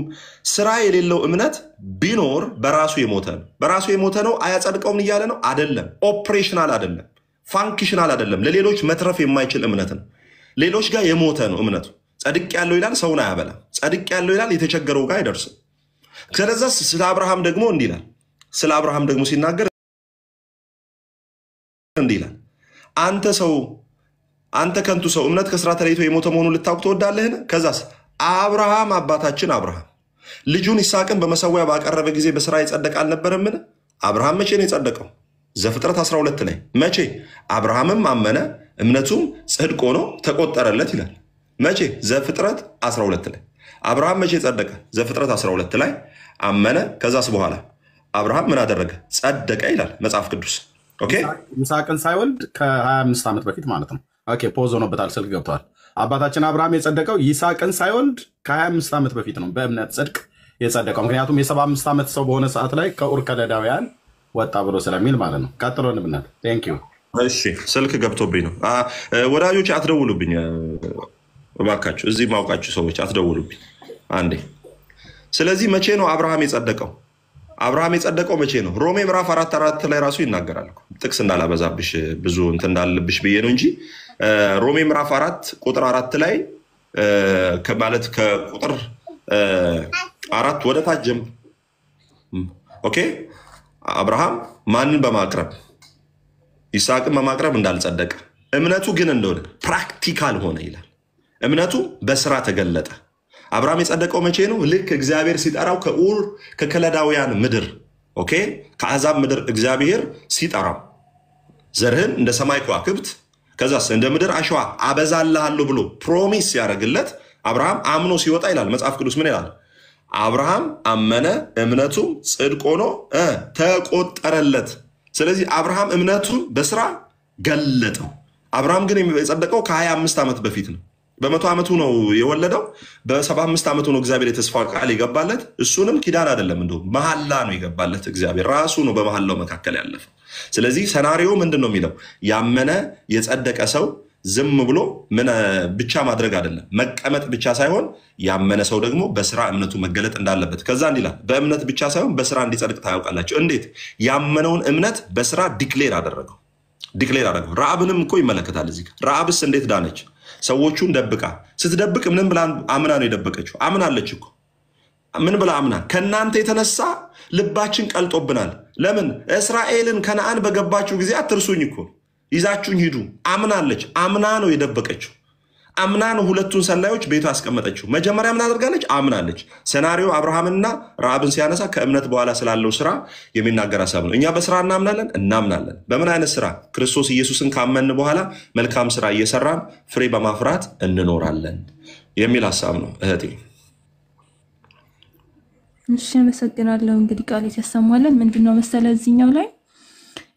ስራ የሌለው እምነት ቢኖር በራሱ የሞተ ነው። በራሱ የሞተ ነው አያጸድቀውም እያለ ነው አይደለም። ኦፕሬሽናል አይደለም፣ ፋንክሽናል አይደለም። ለሌሎች መትረፍ የማይችል እምነት ነው። ሌሎች ጋር የሞተ ነው እምነቱ። ጸድቅ ያለው ይላል ሰውን አያበላም። ጸድቅ ያለው ይላል የተቸገረው ጋር አይደርስም። ስለዛ ስለ አብርሃም ደግሞ እንዲህ ይላል። ስለ አብርሃም ደግሞ ሲናገር እንዲህ ይላል፣ አንተ ከንቱ ሰው እምነት ከስራ ተለይቶ የሞተ መሆኑን ልታውቅ ትወዳለህን? ከዛስ አብርሃም አባታችን አብርሃም ልጁን ይስሐቅን በመሰዊያ ባቀረበ ጊዜ በስራ የጸደቀ አልነበረምን? አብርሃም መቼ ነው የጸደቀው? ዘፍጥረት 12 ላይ መቼ? አብርሃምም አመነ እምነቱም ጽድቅ ሆኖ ተቆጠረለት ይላል። መቼ? ዘፍጥረት 12 ላይ። አብርሃም መቼ ጸደቀ? ዘፍጥረት 12 ላይ አመነ። ከዛስ በኋላ አብርሃም ምን አደረገ? ጸደቀ ይላል መጽሐፍ ቅዱስ። ኦኬ ይስሐቅን ሳይወልድ ከ25 ዓመት በፊት ማለት ነው። ኦኬ ፖዝ ሆኖበታል፣ ስልክ ገብተዋል። አባታችን አብርሃም የጸደቀው ይስሐቅን ሳይወልድ ከ25 ዓመት በፊት ነው በእምነት ጽድቅ የጸደቀው። ምክንያቱም የ75 ዓመት ሰው በሆነ ሰዓት ላይ ከኡር ከለዳውያን ወጣ ብሎ ስለሚል ማለት ነው። ቀጥሎ እንብናል። ቴንክ ዩ። እሺ ስልክ ገብቶብኝ ነው። ወዳጆች አትደውሉብኝ እባካችሁ፣ እዚህ ማውቃችሁ ሰዎች አትደውሉብኝ አንዴ። ስለዚህ መቼ ነው አብርሃም የጸደቀው? አብርሃም የጸደቀው መቼ ነው? ሮሜ ምዕራፍ 4 ላይ ራሱ ይናገራል። ጥቅስ እንዳላበዛብሽ ብዙ እንትን እንዳለብሽ ብዬ ነው እንጂ ሮሜ ምዕራፍ 4 ቁጥር 4 ላይ ማለት ከቁጥር 4 ወደ ታች ጀምሮ ኦኬ አብርሃም ማንን በማቅረብ ይስሐቅን በማቅረብ እንዳልጸደቀ እምነቱ ግን እንደሆነ ፕራክቲካል ሆነ ይላል። እምነቱ በስራ ተገለጠ። አብርሃም የጸደቀው መቼ ነው? ልክ እግዚአብሔር ሲጠራው ከኡር ከከለዳውያን ምድር ኦኬ ከአሕዛብ ምድር እግዚአብሔር ሲጠራው ዘርህን እንደ ሰማይ ከዋክብት ከዛስ እንደ ምድር አሸዋ አበዛልሃለሁ ብሎ ፕሮሚስ ያደረግለት አብርሃም አምኖ ሲወጣ ይላል መጽሐፍ ቅዱስ ምን ይላል? አብርሃም አመነ እምነቱም ጽድቅ ሆኖ ተቆጠረለት። ስለዚህ አብርሃም እምነቱን በስራ ገለጠው። አብርሃም ግን የጸደቀው ከ25 ዓመት በፊት ነው። በ100 ዓመቱ ነው የወለደው። በ75 ዓመቱ ነው እግዚአብሔር የተስፋ ቃል የገባለት። እሱንም ኪዳን አይደለም እንደው መሐላ ነው የገባለት እግዚአብሔር ራሱ ነው በመሐላው መካከል ያለፈው። ስለዚህ ሰናሪዮ ምንድን ነው የሚለው? ያመነ የጸደቀ ሰው ዝም ብሎ ምን ብቻ ማድረግ አይደለም፣ መቀመጥ ብቻ ሳይሆን ያመነ ሰው ደግሞ በስራ እምነቱ መገለጥ እንዳለበት። ከዛ እንዲላል በእምነት ብቻ ሳይሆን በስራ እንዲጸድቅ ታያውቃላችሁ። እንዴት? ያመነውን እምነት በስራ ዲክሌር አደረገው። ረዓብንም እኮ ይመለከታል እዚህ። ረዓብስ እንዴት ዳነች? ሰዎቹን ደብቃ ስትደብቅ ምን ብላ አምና ነው የደበቀችው? አምናለች እኮ። ምን ብላ አምና? ከእናንተ የተነሳ ልባችን ቀልጦብናል። ለምን? እስራኤልን ከነአን በገባችሁ ጊዜ አትርሱኝ እኮ ይዛችሁኝ ሂዱ። አምናለች። አምና ነው የደበቀችው። አምና ነው ሁለቱን ሰላዮች ቤቷ ያስቀመጠችው። መጀመሪያ ምን አድርጋለች? አምናለች። ሴናሪዮ አብርሃምና ረዓብን ሲያነሳ ከእምነት በኋላ ስላለው ስራ የሚናገር ሀሳብ ነው። እኛ በስራ እናምናለን። በምን አይነት ስራ? ክርስቶስ ኢየሱስን ካመን በኋላ መልካም ስራ እየሰራን ፍሬ በማፍራት እንኖራለን የሚል ሀሳብ ነው እህቴ። እሺ አመሰግናለሁ። እንግዲህ ቃል ያሰማለን ምንድነው መሰለ እዚህኛው ላይ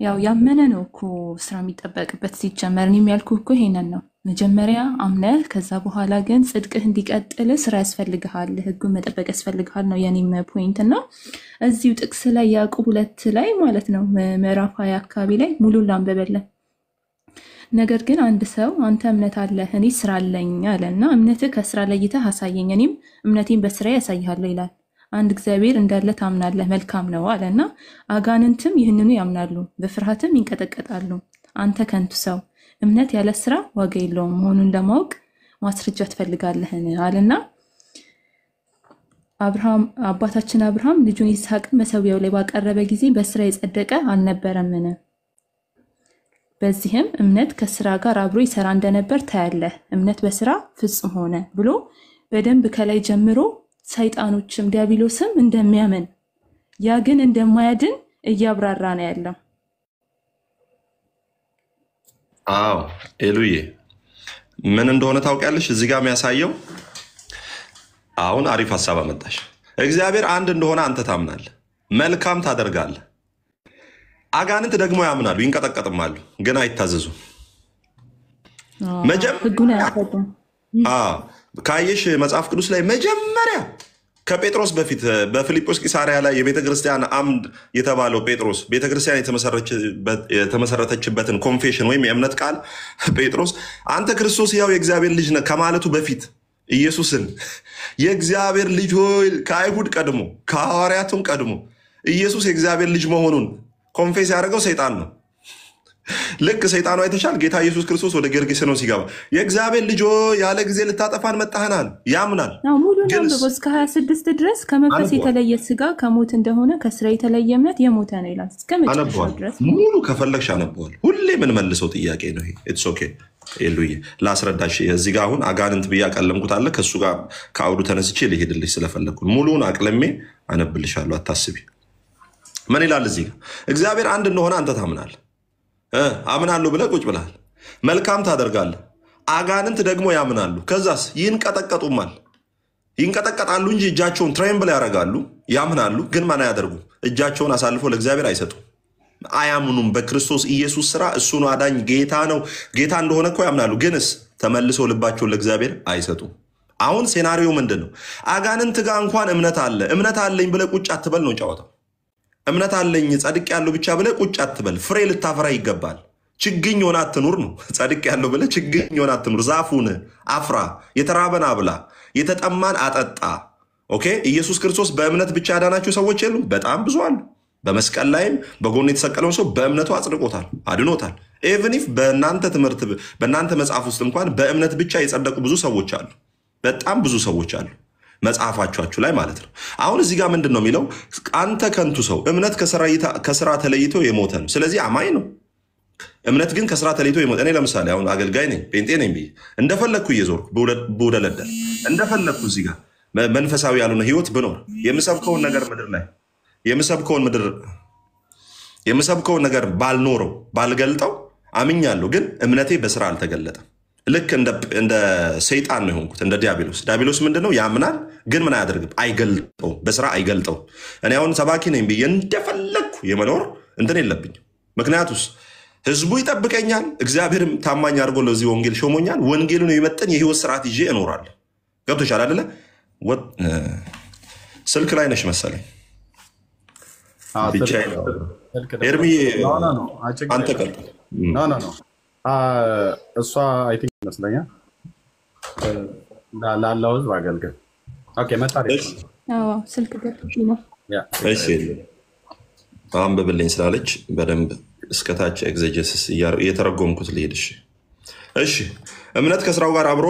ያው ያመነ ነው እኮ ስራ የሚጠበቅበት ሲጀመር። እኔም ያልኩህ እኮ ይሄንን ነው። መጀመሪያ አምነህ ከዛ በኋላ ግን ጽድቅህ እንዲቀጥል ስራ ያስፈልግሃል፣ ህጉን መጠበቅ ያስፈልግሃል ነው የኔም ፖይንት። እና እዚሁ ጥቅስ ላይ ያዕቆብ 2 ላይ ማለት ነው ምዕራፍ 20 አካባቢ ላይ ሙሉን ላንብበለን። ነገር ግን አንድ ሰው አንተ እምነት አለህ እኔ ስራ አለኝ አለና እምነትህ ከስራ ለይተህ አሳየኝ እኔም እምነቴን በስራ ያሳይሃለሁ ይላል። አንድ እግዚአብሔር እንዳለ ታምናለህ መልካም ነው አለና አጋንንትም ይህንኑ ያምናሉ በፍርሃትም ይንቀጠቀጣሉ። አንተ ከንቱ ሰው እምነት ያለ ስራ ዋጋ የለውም መሆኑን ለማወቅ ማስረጃ ትፈልጋለህን አለና አባታችን አብርሃም ልጁን ይስሐቅን መሰዊያው ላይ ባቀረበ ጊዜ በስራ የጸደቀ አልነበረምን? በዚህም እምነት ከስራ ጋር አብሮ ይሰራ እንደነበር ታያለህ። እምነት በስራ ፍጹም ሆነ ብሎ በደንብ ከላይ ጀምሮ ሰይጣኖችም ዲያብሎስም እንደሚያምን ያ ግን እንደማያድን እያብራራ ነው ያለው። አዎ ኤሉዬ ምን እንደሆነ ታውቂያለሽ? እዚህ ጋር የሚያሳየው አሁን አሪፍ ሀሳብ አመጣሽ። እግዚአብሔር አንድ እንደሆነ አንተ ታምናለህ፣ መልካም ታደርጋለህ። አጋንንት ደግሞ ያምናሉ፣ ይንቀጠቀጥማሉ፣ ግን አይታዘዙም። ህጉን አያከብሩም። ካየሽ መጽሐፍ ቅዱስ ላይ መጀመሪያ ከጴጥሮስ በፊት በፊልጶስ ቂሳሪያ ላይ የቤተክርስቲያን አምድ የተባለው ጴጥሮስ ቤተክርስቲያን የተመሰረተችበትን ኮንፌሽን ወይም የእምነት ቃል ጴጥሮስ አንተ ክርስቶስ ያው የእግዚአብሔር ልጅ ነህ ከማለቱ በፊት ኢየሱስን የእግዚአብሔር ልጅ ሆይ ከአይሁድ ቀድሞ ከሐዋርያቱም ቀድሞ ኢየሱስ የእግዚአብሔር ልጅ መሆኑን ኮንፌስ ያደረገው ሰይጣን ነው። ልክ ሰይጣኑ አይተሻል። ጌታ ኢየሱስ ክርስቶስ ወደ ጌርጌሴኖን ሲገባ የእግዚአብሔር ልጅ ያለ ጊዜ ልታጠፋን መጣህናል ያምናል። ሙሉ ነው እስከ 26 ድረስ ከመንፈስ የተለየ ስጋ ከሞት እንደሆነ ከስራ የተለየ እምነት የሞተ ነው ይላል። እስከ መጨረሻው ድረስ ሙሉ ከፈለግሽ አነበዋል። ሁሌ ምን መልሰው ጥያቄ ነው ይሄ። ኢትስ ኦኬ ኤሉዬ ላስረዳሽ። እዚህ ጋር አሁን አጋንንት ብዬ አቀለምኩት አለ። ከሱ ጋር ከአውዱ ተነስቼ ልሄድልሽ ስለፈለግኩ ሙሉውን አቅለሜ አነብልሻለሁ። አታስቢ። ምን ይላል እዚህ ጋር? እግዚአብሔር አንድ እንደሆነ አንተ ታምናለህ። አምናለሁ ብለህ ቁጭ ብለሃል። መልካም ታደርጋለህ። አጋንንት ደግሞ ያምናሉ። ከዛስ ይንቀጠቀጡማል። ይንቀጠቀጣሉ እንጂ እጃቸውን ትሬምብል ያደርጋሉ፣ ያምናሉ፣ ግን ማን አያደርጉም? እጃቸውን አሳልፎ ለእግዚአብሔር አይሰጡም። አያምኑም በክርስቶስ ኢየሱስ ስራ። እሱ ነው አዳኝ፣ ጌታ ነው። ጌታ እንደሆነ እኮ ያምናሉ፣ ግንስ ተመልሶ ልባቸውን ለእግዚአብሔር አይሰጡም። አሁን ሴናሪዮ ምንድን ነው? አጋንንት ጋር እንኳን እምነት አለ። እምነት አለኝ ብለህ ቁጭ አትበል ነው ጨዋታው። እምነት አለኝ ጸድቅ ያለው ብቻ ብለህ ቁጭ አትበል። ፍሬ ልታፈራ ይገባል። ችግኝ ሆነ አትኑር ነው። ጸድቅ ያለው ብለህ ችግኝ ሆነ አትኑር። ዛፉን አፍራ፣ የተራበን አብላ፣ የተጠማን አጠጣ። ኦኬ። ኢየሱስ ክርስቶስ በእምነት ብቻ ያዳናቸው ሰዎች የሉም? በጣም ብዙ አሉ። በመስቀል ላይም በጎን የተሰቀለውን ሰው በእምነቱ አጽድቆታል፣ አድኖታል። ኤቭን ኢፍ በእናንተ ትምህርት በእናንተ መጽሐፍ ውስጥ እንኳን በእምነት ብቻ የጸደቁ ብዙ ሰዎች አሉ። በጣም ብዙ ሰዎች አሉ መጽሐፋችሁ ላይ ማለት ነው። አሁን እዚህ ጋር ምንድን ነው የሚለው? አንተ ከንቱ ሰው እምነት ከስራ ተለይቶ የሞተ ነው። ስለዚህ አማኝ ነው። እምነት ግን ከስራ ተለይቶ የሞተ። እኔ ለምሳሌ አሁን አገልጋይ ነኝ፣ ጴንጤ ነኝ ብዬ እንደፈለግኩ እየዞርኩ ብውደለደል እንደፈለግኩ እዚህ ጋር መንፈሳዊ ያልሆነ ህይወት ብኖር የምሰብከውን ነገር ምድር ላይ የምሰብከውን ነገር ባልኖረው ባልገልጠው አምኛለሁ፣ ግን እምነቴ በስራ አልተገለጠም። ልክ እንደ ሰይጣን ነው የሆንኩት፣ እንደ ዲያብሎስ። ዲያብሎስ ምንድነው? ያምናል፣ ግን ምን አያደርግም? አይገልጠው፣ በስራ አይገልጠው። እኔ አሁን ሰባኪ ነኝ ብዬ እንደፈለግኩ የመኖር እንትን የለብኝም። ምክንያቱስ ህዝቡ ይጠብቀኛል፣ እግዚአብሔርም ታማኝ አድርጎ ለዚህ ወንጌል ሾሞኛል። ወንጌሉን የሚመጥን የህይወት ስርዓት ይዤ እኖራለሁ። ገብቶሻል አይደለ? ስልክ ላይ ነሽ መሰለኝ። ኤርሚ አንተ ቀጥል። እሷ አይ ቲንክ ይመስለኛል ላለው ህዝብ አገልግል። ኦኬ መጣ። ስልክ ገብቶ ነው። እሺ አንብብልኝ ስላለች በደንብ እስከታች ኤግዜጀሲስ እየተረጎምኩት ልሄድሽ። እሺ እምነት ከስራው ጋር አብሮ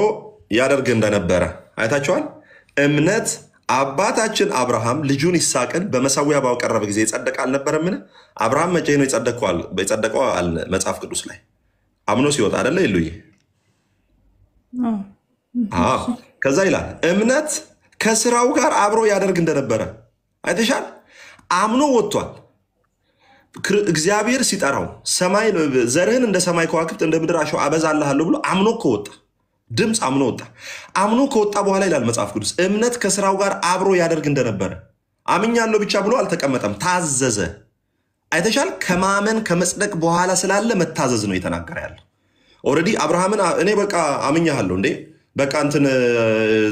ያደርግ እንደነበረ አይታችኋል። እምነት አባታችን አብርሃም ልጁን ይስሐቅን በመሰዊያ ባቀረበ ጊዜ የጸደቀ አልነበረምን? አብርሃም መቼ ነው የጸደቀው? መጽሐፍ ቅዱስ ላይ አምኖ ሲወጣ አይደለ? ይሉይ ከዛ ይላል እምነት ከስራው ጋር አብሮ ያደርግ እንደነበረ አይተሻል። አምኖ ወጥቷል። እግዚአብሔር ሲጠራው ሰማይ ዘርህን እንደ ሰማይ ከዋክብት እንደ ምድር አሸዋ አበዛልሃለሁ ብሎ አምኖ ከወጣ ድምፅ አምኖ ወጣ። አምኖ ከወጣ በኋላ ይላል መጽሐፍ ቅዱስ እምነት ከስራው ጋር አብሮ ያደርግ እንደነበረ። አምኛለሁ ብቻ ብሎ አልተቀመጠም፣ ታዘዘ። አይተሻል። ከማመን ከመጽደቅ በኋላ ስላለ መታዘዝ ነው የተናገረ ያለው። ኦልሬዲ አብርሃምን እኔ በቃ አምኛለሁ እንዴ በቃ እንትን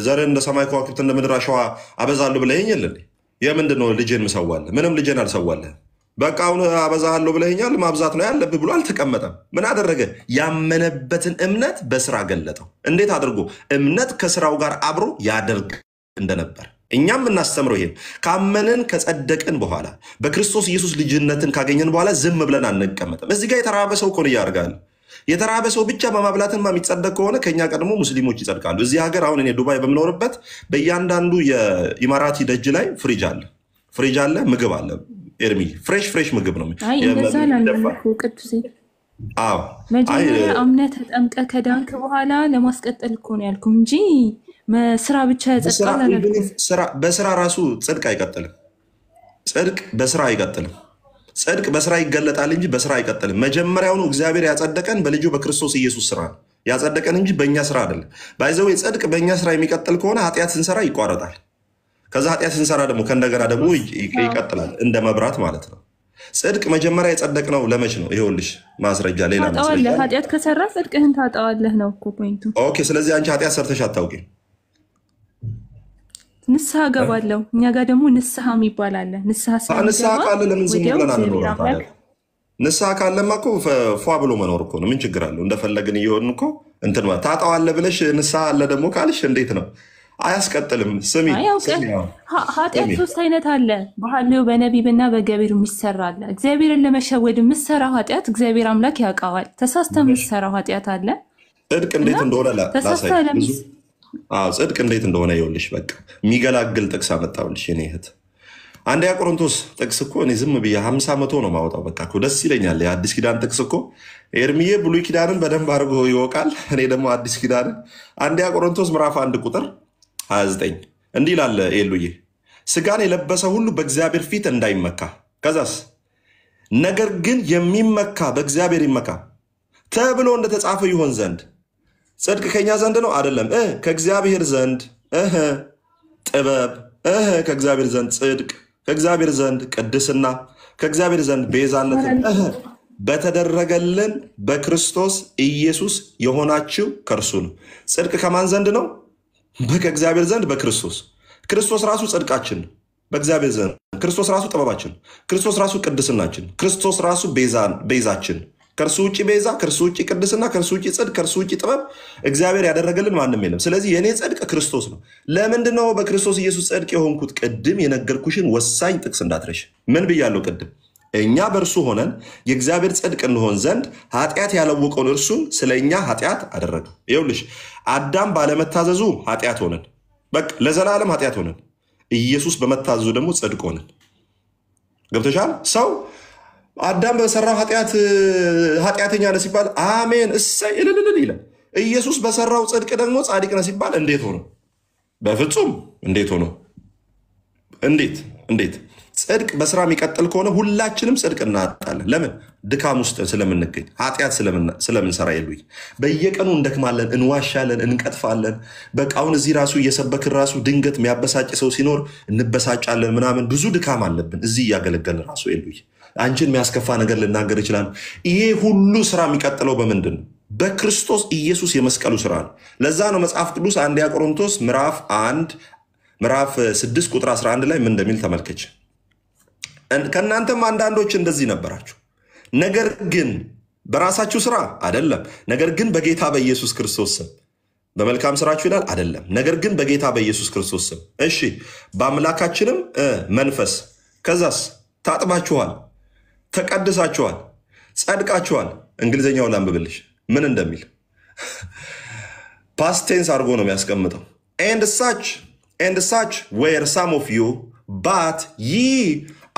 ዘርህን እንደ ሰማይ ከዋክብት እንደ ምድር አሸዋ አበዛለሁ ብለኸኝ የለ እንዴ? የምንድን ነው ልጄን ምሰዋለህ? ምንም ልጄን አልሰዋለህ። በቃ አሁን አበዛሃለሁ ብለኸኛል፣ ማብዛት ነው ያለብህ ብሎ አልተቀመጠም። ምን አደረገ? ያመነበትን እምነት በስራ ገለጠው። እንዴት አድርጎ? እምነት ከስራው ጋር አብሮ ያደርግ እንደነበር። እኛም እናስተምረው ይሄን። ካመንን ከጸደቅን በኋላ በክርስቶስ ኢየሱስ ልጅነትን ካገኘን በኋላ ዝም ብለን አንቀመጥም። እዚህ ጋር የተራበ ሰው እኮ ነው እያደርጋል። የተራበ ሰው ብቻ በማብላትን የሚጸደቅ ከሆነ ከኛ ቀድሞ ሙስሊሞች ይጸድቃሉ። እዚህ ሀገር አሁን እኔ ዱባይ በምኖርበት በእያንዳንዱ የኢማራቲ ደጅ ላይ ፍሪጅ አለ፣ ምግብ አለ። ኤርሚ ፍሬሽ ምግብ ነው። መጀመሪያ እምነት ተጠምቀህ ከዳንክ በኋላ ለማስቀጠል እኮ ነው ያልኩህ እንጂ ስራ ብቻ ያጸድቃል አላልኩም። በስራ ራሱ ጽድቅ አይቀጥልም። ጽድቅ በስራ አይቀጥልም። ጽድቅ በስራ ይገለጣል እንጂ በስራ አይቀጥልም። መጀመሪያውኑ እግዚአብሔር ያጸደቀን በልጁ በክርስቶስ ኢየሱስ ስራ ነው ያጸደቀን እንጂ በእኛ ስራ አይደለም። ባይዘው ጽድቅ በእኛ ስራ የሚቀጥል ከሆነ ኃጢአት ስንሰራ ይቋረጣል። ከዛ ኃጢአት ስንሰራ ደግሞ ከእንደገና ደግሞ ይቀጥላል፣ እንደ መብራት ማለት ነው። ጽድቅ መጀመሪያ የጸደቅነው ለመች ነው? ይኸውልሽ ማስረጃ፣ ሌላ ማስረጃ። ኃጢአት ከሰራ ጽድቅህን ታጣዋለህ ነው እኮ ፖይንቱ። ኦኬ። ስለዚህ አንቺ ኃጢአት ሰርተሽ አታውቂም። ንስሐ ገባለሁ። እኛ ጋር ደግሞ ንስሐ የሚባል አለ። ንስሐ ካለ ለምን ዝም ብለን አንኖርም? ንስሐ ካለማ እኮ ፏ ብሎ መኖር እኮ ነው። ምን ችግር አለው? እንደፈለግን እየሆን እኮ እንትን ታጣዋለህ ብለሽ ንስሐ አለ ደግሞ ካልሽ እንዴት ነው? አያስቀጥልም። ስሚ ኃጢአት ሶስት አይነት አለ። በሐልዮ በነቢብና በገቢር የሚሰራ አለ። እግዚአብሔርን ለመሸወድ የምሰራው ኃጢአት እግዚአብሔር አምላክ ያውቃዋል። ተሳስተ የምሰራው ኃጢአት አለ። ጽድቅ እንዴት እንደሆነ ጽድቅ እንዴት እንደሆነ ይኸውልሽ፣ በቃ የሚገላግል ጥቅስ አመጣሁልሽ የኔ እህት። አንደኛ ቆሮንቶስ ጥቅስ እኮ እኔ ዝም ብዬ 50 መቶ ነው ማወጣው። በቃ እኮ ደስ ይለኛል። የአዲስ ኪዳን ጥቅስ እኮ ኤርሚዬ ብሉይ ኪዳንን በደንብ አድርጎ ይወቃል። እኔ ደግሞ አዲስ ኪዳንን አንደኛ ቆሮንቶስ ምዕራፍ 1 ቁጥር 29 እንዲህ ይላል ኤሉዬ፣ ስጋን የለበሰ ሁሉ በእግዚአብሔር ፊት እንዳይመካ፣ ከዛስ ነገር ግን የሚመካ በእግዚአብሔር ይመካ ተብሎ እንደተጻፈ ይሆን ዘንድ። ጽድቅ ከኛ ዘንድ ነው አይደለም፣ ከእግዚአብሔር ዘንድ ጥበብ፣ ከእግዚአብሔር ዘንድ ጽድቅ፣ ከእግዚአብሔር ዘንድ ቅድስና፣ ከእግዚአብሔር ዘንድ ቤዛነትን በተደረገልን በክርስቶስ ኢየሱስ የሆናችሁ ከእርሱ ነው። ጽድቅ ከማን ዘንድ ነው? ከእግዚአብሔር ዘንድ በክርስቶስ። ክርስቶስ ራሱ ጽድቃችን ነው በእግዚአብሔር ዘንድ። ክርስቶስ ራሱ ጥበባችን፣ ክርስቶስ ራሱ ቅድስናችን፣ ክርስቶስ ራሱ ቤዛችን። ከእርሱ ውጭ ቤዛ፣ ከእርሱ ውጭ ቅድስና፣ ከእርሱ ውጭ ጽድቅ፣ ከእርሱ ውጭ ጥበብ እግዚአብሔር ያደረገልን ማንም የለም። ስለዚህ የእኔ ጽድቅ ክርስቶስ ነው። ለምንድን ነው በክርስቶስ ኢየሱስ ጽድቅ የሆንኩት? ቅድም የነገርኩሽን ወሳኝ ጥቅስ እንዳትረሽ። ምን ብያለሁ ቅድም? እኛ በእርሱ ሆነን የእግዚአብሔር ጽድቅ እንሆን ዘንድ ኃጢአት ያላወቀውን እርሱን ስለ እኛ ኃጢአት አደረገው። ይኸውልሽ አዳም ባለመታዘዙ ኃጢአት ሆነን፣ በቃ ለዘላለም ኃጢአት ሆነን፣ ኢየሱስ በመታዘዙ ደግሞ ጽድቅ ሆነን። ገብተሻል? ሰው አዳም በሰራው ኃጢአተኛ ነህ ሲባል አሜን እሰይ እልልል ይላል። ኢየሱስ በሰራው ጽድቅ ደግሞ ጻድቅ ነህ ሲባል እንዴት ሆኖ? በፍጹም እንዴት ሆኖ? እንዴት ጽድቅ በስራ የሚቀጥል ከሆነ ሁላችንም ጽድቅ እናጣለን። ለምን? ድካም ውስጥ ስለምንገኝ፣ ኃጢአት ስለምንሰራ። የሉኝ በየቀኑ እንደክማለን፣ እንዋሻለን፣ እንቀጥፋለን። በቃ አሁን እዚህ ራሱ እየሰበክን ራሱ ድንገት የሚያበሳጭ ሰው ሲኖር እንበሳጫለን ምናምን። ብዙ ድካም አለብን እዚህ እያገለገልን ራሱ። የሉኝ አንቺን የሚያስከፋ ነገር ልናገር ይችላል። ይሄ ሁሉ ስራ የሚቀጥለው በምንድን ነው? በክርስቶስ ኢየሱስ የመስቀሉ ስራ ነው። ለዛ ነው መጽሐፍ ቅዱስ አንደኛ ቆሮንቶስ ምዕራፍ 6 ቁጥር 11 ላይ ምን እንደሚል ተመልከች። ከእናንተም አንዳንዶች እንደዚህ ነበራችሁ፣ ነገር ግን በራሳችሁ ስራ አይደለም፣ ነገር ግን በጌታ በኢየሱስ ክርስቶስ ስም። በመልካም ስራችሁ ይላል አይደለም፣ ነገር ግን በጌታ በኢየሱስ ክርስቶስ ስም። እሺ በአምላካችንም መንፈስ። ከዛስ ታጥባችኋል፣ ተቀድሳችኋል፣ ጸድቃችኋል። እንግሊዝኛውን ላንብብልሽ ምን እንደሚል። ፓስት ቴንስ አድርጎ ነው የሚያስቀምጠው። and such were some of you, but ye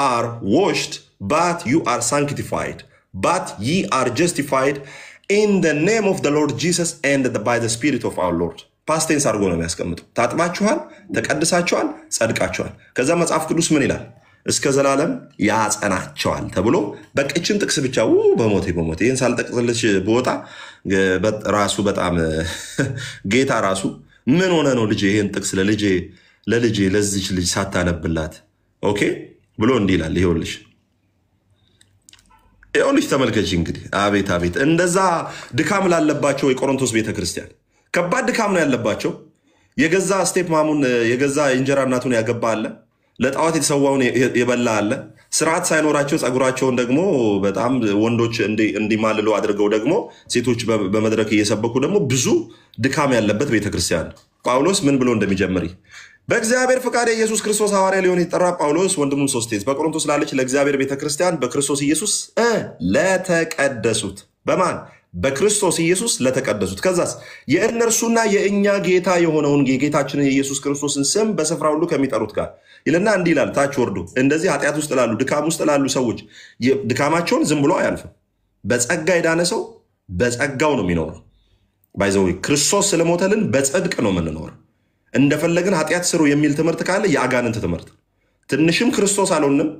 are washed, but you are sanctified, but ye are justified in the name of the Lord Jesus and by the Spirit of our Lord. ፓስት ቴንስ አድርጎ ነው የሚያስቀምጠው። ታጥባችኋል፣ ተቀድሳችኋል፣ ጸድቃችኋል። ከዛ መጽሐፍ ቅዱስ ምን ይላል? እስከ ዘላለም ያጸናቸዋል ተብሎ በቅችን ጥቅስ ብቻ በሞቴ ይህን ሳልጠቅስልሽ በወጣ ራሱ በጣም ጌታ ራሱ ምን ሆነ ነው ልጄ ይህን ጥቅስ ለልጄ ለዚች ልጅ ሳታነብላት ኦኬ ብሎ እንዲህ ይላል። ይኸውልሽ ተመልከች እንግዲህ። አቤት እንደዛ ድካም ላለባቸው የቆሮንቶስ ቤተክርስቲያን ከባድ ድካም ነው ያለባቸው። የገዛ ስቴፕ ማሙን የገዛ እንጀራ እናቱን ያገባ አለ፣ ለጣዖት የተሰዋውን የበላ አለ። ስርዓት ሳይኖራቸው ጸጉራቸውን ደግሞ በጣም ወንዶች እንዲማልሉ አድርገው ደግሞ ሴቶች በመድረክ እየሰበኩ ደግሞ ብዙ ድካም ያለበት ቤተክርስቲያን። ጳውሎስ ምን ብሎ እንደሚጀምር በእግዚአብሔር ፈቃድ የኢየሱስ ክርስቶስ ሐዋርያ ሊሆን የተጠራ ጳውሎስ ወንድሙም ሶስቴስ በቆሮንቶስ ላለች ለእግዚአብሔር ቤተክርስቲያን በክርስቶስ ኢየሱስ ለተቀደሱት። በማን? በክርስቶስ ኢየሱስ ለተቀደሱት። ከዛስ የእነርሱና የእኛ ጌታ የሆነውን የጌታችንን የኢየሱስ ክርስቶስን ስም በስፍራ ሁሉ ከሚጠሩት ጋር ይልና እንዲህ ይላል። ታች ወርዶ እንደዚህ ኃጢአት ውስጥ ላሉ ድካም ውስጥ ላሉ ሰዎች ድካማቸውን ዝም ብሎ አያልፍም። በጸጋ የዳነ ሰው በጸጋው ነው የሚኖረው። ባይዘው ክርስቶስ ስለሞተልን በጽድቅ ነው የምንኖረው። እንደፈለግን ኃጢአት ስሩ የሚል ትምህርት ካለ የአጋንንት ትምህርት። ትንሽም ክርስቶስ አልሆንም።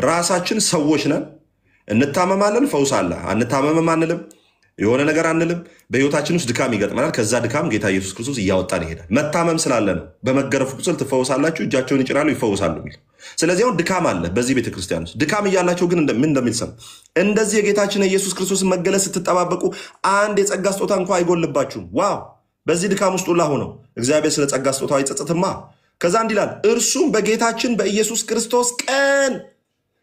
ራሳችን ሰዎች ነን። እንታመማለን፣ ፈውስ አለ። አንታመምም አንልም፣ የሆነ ነገር አንልም። በህይወታችን ውስጥ ድካም ይገጥመናል። ከዛ ድካም ጌታ ኢየሱስ ክርስቶስ እያወጣን ይሄዳል። መታመም ስላለ ነው በመገረፍ ቁስል ትፈወሳላችሁ፣ እጃቸውን ይጭናሉ ይፈወሳሉ የሚል። ስለዚህ አሁን ድካም አለ በዚህ ቤተክርስቲያን ውስጥ። ድካም እያላቸው ግን ምን እንደሚል ሰም እንደዚህ የጌታችን የኢየሱስ ክርስቶስን መገለጽ ስትጠባበቁ አንድ የጸጋ ስጦታ እንኳ አይጎልባችሁም። ዋው! በዚህ ድካም ውስጥ ሁላ ሆነው እግዚአብሔር ስለ ጸጋ ስጦታ አይጸጽትማ። ከዛ እንዲላል እርሱም በጌታችን በኢየሱስ ክርስቶስ ቀን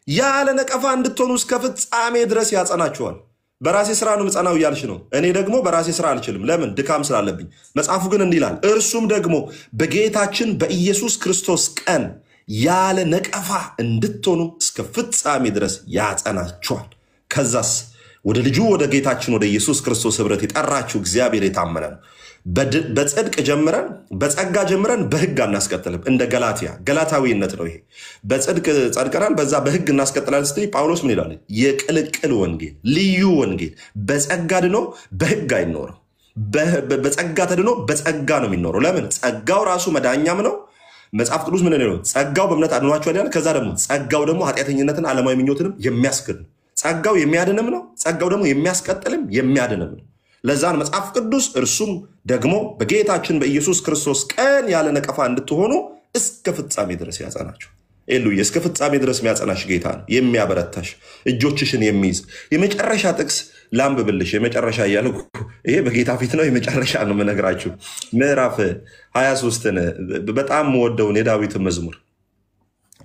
ያለ ነቀፋ እንድትሆኑ እስከ ፍጻሜ ድረስ ያጸናችኋል። በራሴ ስራ ነው ምጸናው እያልሽ ነው። እኔ ደግሞ በራሴ ስራ አልችልም። ለምን? ድካም ስላለብኝ። መጽሐፉ ግን እንዲህ ይላል እርሱም ደግሞ በጌታችን በኢየሱስ ክርስቶስ ቀን ያለ ነቀፋ እንድትሆኑ እስከ ፍጻሜ ድረስ ያጸናችኋል። ከዛስ ወደ ልጁ ወደ ጌታችን ወደ ኢየሱስ ክርስቶስ ህብረት የጠራችሁ እግዚአብሔር የታመነ ነው። በጽድቅ ጀምረን በጸጋ ጀምረን በህግ አናስቀጥልም። እንደ ገላታዊነት ነው ይሄ። በጽድቅ ጸድቀናል፣ በዛ በህግ እናስቀጥላለን ስትይ ጳውሎስ ምን ይላል? የቅልቅል ወንጌል፣ ልዩ ወንጌል። በጸጋ ድኖ በህግ አይኖርም። በጸጋ ተድኖ በጸጋ ነው የሚኖረው። ለምን? ጸጋው ራሱ መዳኛም ነው። መጽሐፍ ቅዱስ ምን ነው? ጸጋው በእምነት አድኗቸዋል ያለ። ከዛ ደግሞ ጸጋው ደግሞ ኃጢአተኝነትን ዓለማዊ ምኞትንም የሚያስክድ ነው። ጸጋው የሚያድንም ነው። ጸጋው ደግሞ የሚያስቀጥልም የሚያድንም ነው። ለዛን መጽሐፍ ቅዱስ እርሱም ደግሞ በጌታችን በኢየሱስ ክርስቶስ ቀን ያለ ነቀፋ እንድትሆኑ እስከ ፍጻሜ ድረስ ያጸናችሁ። ኤሉዬ እስከ ፍጻሜ ድረስ የሚያጸናሽ ጌታ ነው፣ የሚያበረታሽ እጆችሽን የሚይዝ። የመጨረሻ ጥቅስ ላንብብልሽ፣ የመጨረሻ እያልኩ ይሄ በጌታ ፊት ነው፣ የመጨረሻ ነው የምነግራችሁ። ምዕራፍ 23ን በጣም የምወደውን የዳዊትን መዝሙር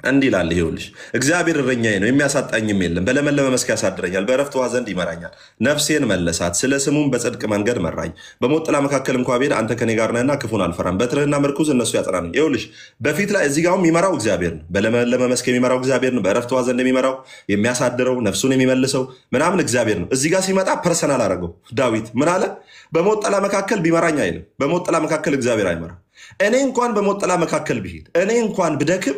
እንዲህ ይላል። ይኸውልሽ እግዚአብሔር እረኛዬ ነው፣ የሚያሳጣኝም የለም። በለመለመ መስክ ያሳድረኛል፣ በዕረፍት ውኃ ዘንድ ይመራኛል። ነፍሴን መለሳት፣ ስለ ስሙም በጽድቅ መንገድ መራኝ። በሞት ጥላ መካከል እንኳ ብሄድ አንተ ከኔ ጋር ነህና ክፉን አልፈራም። በትርህና ምርኩዝ እነሱ ያጽናኑኝ። ይኸውልሽ በፊት ላይ እዚህ ጋር የሚመራው እግዚአብሔር ነው። በለመለመ መስክ የሚመራው እግዚአብሔር ነው። በዕረፍት ውኃ ዘንድ የሚመራው የሚያሳድረው ነፍሱን የሚመልሰው ምናምን እግዚአብሔር ነው። እዚህ ጋር ሲመጣ ፐርሰናል አደረገው። ዳዊት ምን አለ? በሞት ጥላ መካከል ቢመራኝ አይልም። በሞት ጥላ መካከል እግዚአብሔር አይመራ። እኔ እንኳን በሞት ጥላ መካከል ብሄድ፣ እኔ እንኳን ብደክም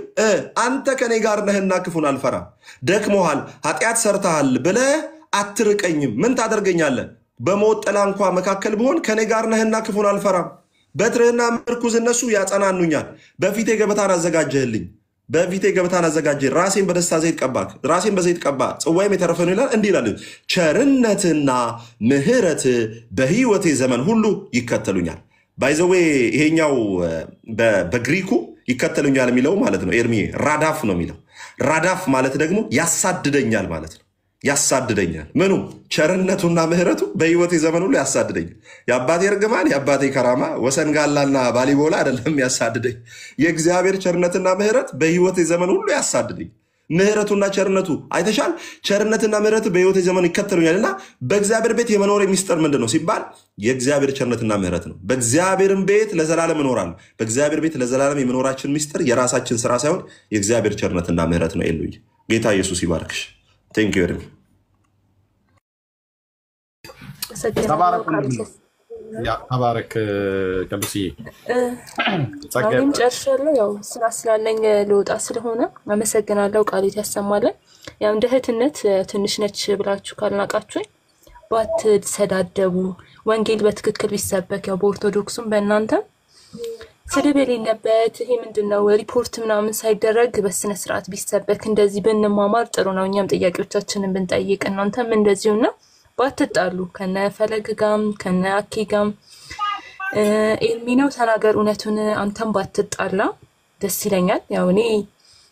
አንተ ከኔ ጋር ነህና ክፉን አልፈራም። ደክሞሃል፣ ኃጢአት ሰርተሃል ብለህ አትርቀኝም። ምን ታደርገኛለህ? በሞት ጥላ እንኳ መካከል ብሆን ከኔ ጋር ነህና ክፉን አልፈራም። በትርህና ምርኩዝ እነሱ ያጸናኑኛል። በፊቴ ገበታን አዘጋጀህልኝ፣ በፊቴ ገበታን አዘጋጀህ። ራሴን በደስታ ዘይት ቀባክ፣ ራሴን በዘይት ቀባ፣ ጽዋዬም የተረፈ ነው ይላል። እንዲህ ይላል፣ ቸርነትና ምሕረት በሕይወቴ ዘመን ሁሉ ይከተሉኛል። ባይዘዌ ይሄኛው በግሪኩ ይከተሉኛል የሚለው ማለት ነው ኤርሚ ራዳፍ ነው የሚለው። ራዳፍ ማለት ደግሞ ያሳድደኛል ማለት ነው። ያሳድደኛል ምኑ? ቸርነቱና ምሕረቱ በሕይወቴ ዘመን ሁሉ ያሳድደኛል። የአባቴ እርግማን የአባቴ ከራማ ወሰንጋላና ባሊቦላ አይደለም ያሳድደኝ። የእግዚአብሔር ቸርነትና ምሕረት በሕይወቴ ዘመን ሁሉ ያሳድደኝ። ምሕረቱና ቸርነቱ አይተሻል። ቸርነትና ምሕረቱ በሕይወቴ ዘመን ይከተሉኛልና በእግዚአብሔር ቤት የመኖር ሚስጥር ምንድን ነው ሲባል የእግዚአብሔር ቸርነትና ምሕረት ነው። በእግዚአብሔርም ቤት ለዘላለም እኖራለሁ። በእግዚአብሔር ቤት ለዘላለም የመኖራችን ሚስጥር የራሳችን ስራ ሳይሆን የእግዚአብሔር ቸርነትና ምሕረት ነው። ኤሉይ ጌታ ኢየሱስ ይባርክሽ። ቴንክ ዩ ኤርሚ። ተባረክ ቅዱስዬ። አሁንም ጨርሻለሁ። ያው ስራ ስላለኝ ልወጣ ስለሆነ አመሰግናለሁ። ቃሌት ያሰማለን። ያው እንደ እህትነት ትንሽ ነች ብላችሁ ካልናቃችሁኝ ባትሰዳደቡ፣ ወንጌል በትክክል ቢሰበክ ያው በኦርቶዶክሱም በእናንተ ስድብ የሌለበት ይሄ ምንድነው ሪፖርት ምናምን ሳይደረግ በስነ ስርዓት ቢሰበክ እንደዚህ ብንማማር ጥሩ ነው። እኛም ጥያቄዎቻችንን ብንጠይቅ እናንተም እንደዚሁና ባትጣሉ ከነ ፈለግ ጋም ከነ አኪ ጋም ኤርሚ ነው ተናገር እውነቱን። አንተም ባትጣላ ደስ ይለኛል። ያው እኔ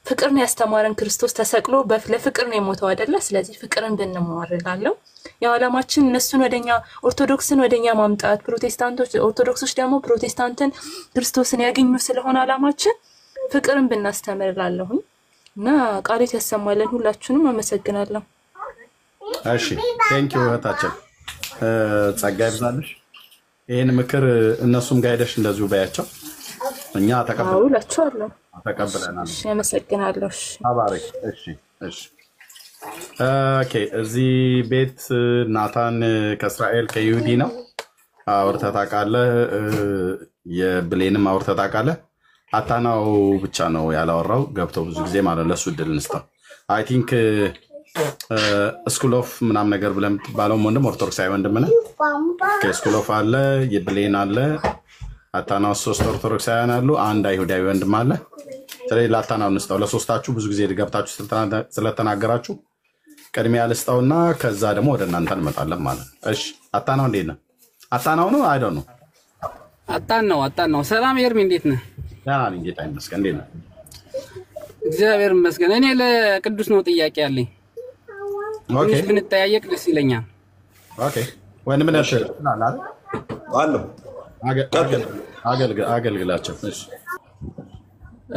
ፍቅርን ያስተማረን ክርስቶስ ተሰቅሎ ለፍቅር ነው የሞተው አይደለ? ስለዚህ ፍቅርን ብንማር እላለሁ። ያው ዓላማችን እነሱን ወደኛ ኦርቶዶክስን ወደኛ ማምጣት፣ ፕሮቴስታንቶች ኦርቶዶክሶች ደግሞ ፕሮቴስታንትን ክርስቶስን ያገኙ ስለሆነ ዓላማችን ፍቅርን ብናስተምር እላለሁኝ እና ቃሌት ያሰማለን። ሁላችሁንም አመሰግናለሁ። እሺ ቴንክ ዩ እህታችን፣ ጸጋ ይብዛልሽ። ይሄን ምክር እነሱም ጋር ሄደሽ እንደዚሁ በያቸው። እኛ ተቀብለናል። ተቀብለናል። እሺ አመሰግናለሁ። እሺ አባረክ። እሺ እሺ ኦኬ። እዚህ ቤት ናታን ከእስራኤል ከይሁዲ ነው አውርተህ ታውቃለህ። የብሌንም አውርተህ ታውቃለህ። አታናው ብቻ ነው ያላወራው ገብቶ ብዙ ጊዜ ማለት ለሱ እድል እንስጠው። አይ ቲንክ ስኩል ኦፍ ምናምን ነገር ብለህ የምትባለው ወንድም ኦርቶዶክሳዊ ወንድም ነህ። ስኩል ኦፍ አለ፣ የብሌን አለ፣ አታናው 3 ኦርቶዶክሳውያን አሉ፣ አንድ አይሁዳዊ ወንድም አለ። ስለዚህ ለአታናው እንስጠው። ለሶስታችሁ ብዙ ጊዜ ገብታችሁ ስለተናገራችሁ ቅድሚያ ልስጠውና ከዛ ደግሞ ወደ እናንተ እንመጣለን ማለት ነው። እሺ አታናው እንዴት ነህ? አታናው ነው አይደል ነው? አጣን ነው። ሰላም ኤርሚ እንዴት ነህ? ደህና ነኝ ጌታ ይመስገን። እንዴት ነህ? እግዚአብሔር ይመስገን። እኔ ለቅዱስ ነው ጥያቄ ያለኝ። ኦኬ ብንጠያየቅ ደስ ይለኛል። ኦኬ ወንድም ነሽ አለ አለው አገልግላቸው። እሺ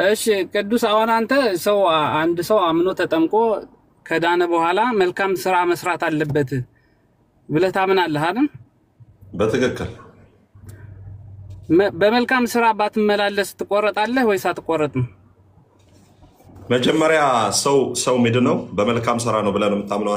እሺ ቅዱስ አሁን አንተ አንድ ሰው አምኖ ተጠምቆ ከዳነ በኋላ መልካም ስራ መስራት አለበት ብለህ ታምናለህ አይደል? በትክክል። በመልካም ስራ ባትመላለስ ትቆረጣለህ ወይስ አትቆረጥም? መጀመሪያ ሰው ምንድነው በመልካም ስራ ነው ብለን የምታምነው?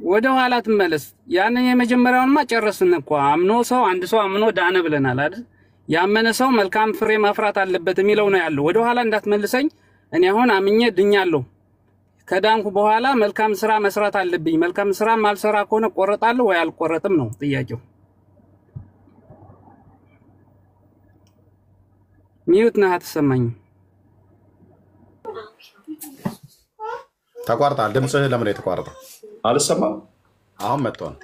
ወደ ኋላ ትመለስ። ያንን የመጀመሪያውንማ ጨረስን እኮ። አንድ ሰው አምኖ ዳነ ብለናል አይደል? ያመነ ሰው መልካም ፍሬ ማፍራት አለበት የሚለው ነው ያለው። ወደ ኋላ እንዳትመልሰኝ። እኔ አሁን አምኜ ድኛለሁ። ከዳንኩ በኋላ መልካም ስራ መስራት አለብኝ። መልካም ስራ ማልሰራ ከሆነ ቆረጣለሁ ወይ አልቆረጥም ነው ጥያቄው። ሚዩት ነህ አትሰማኝም? ተቋርጧል። ድምፅህ ለምን የተቋረጠው? አልሰማም። አሁን መጥቷል።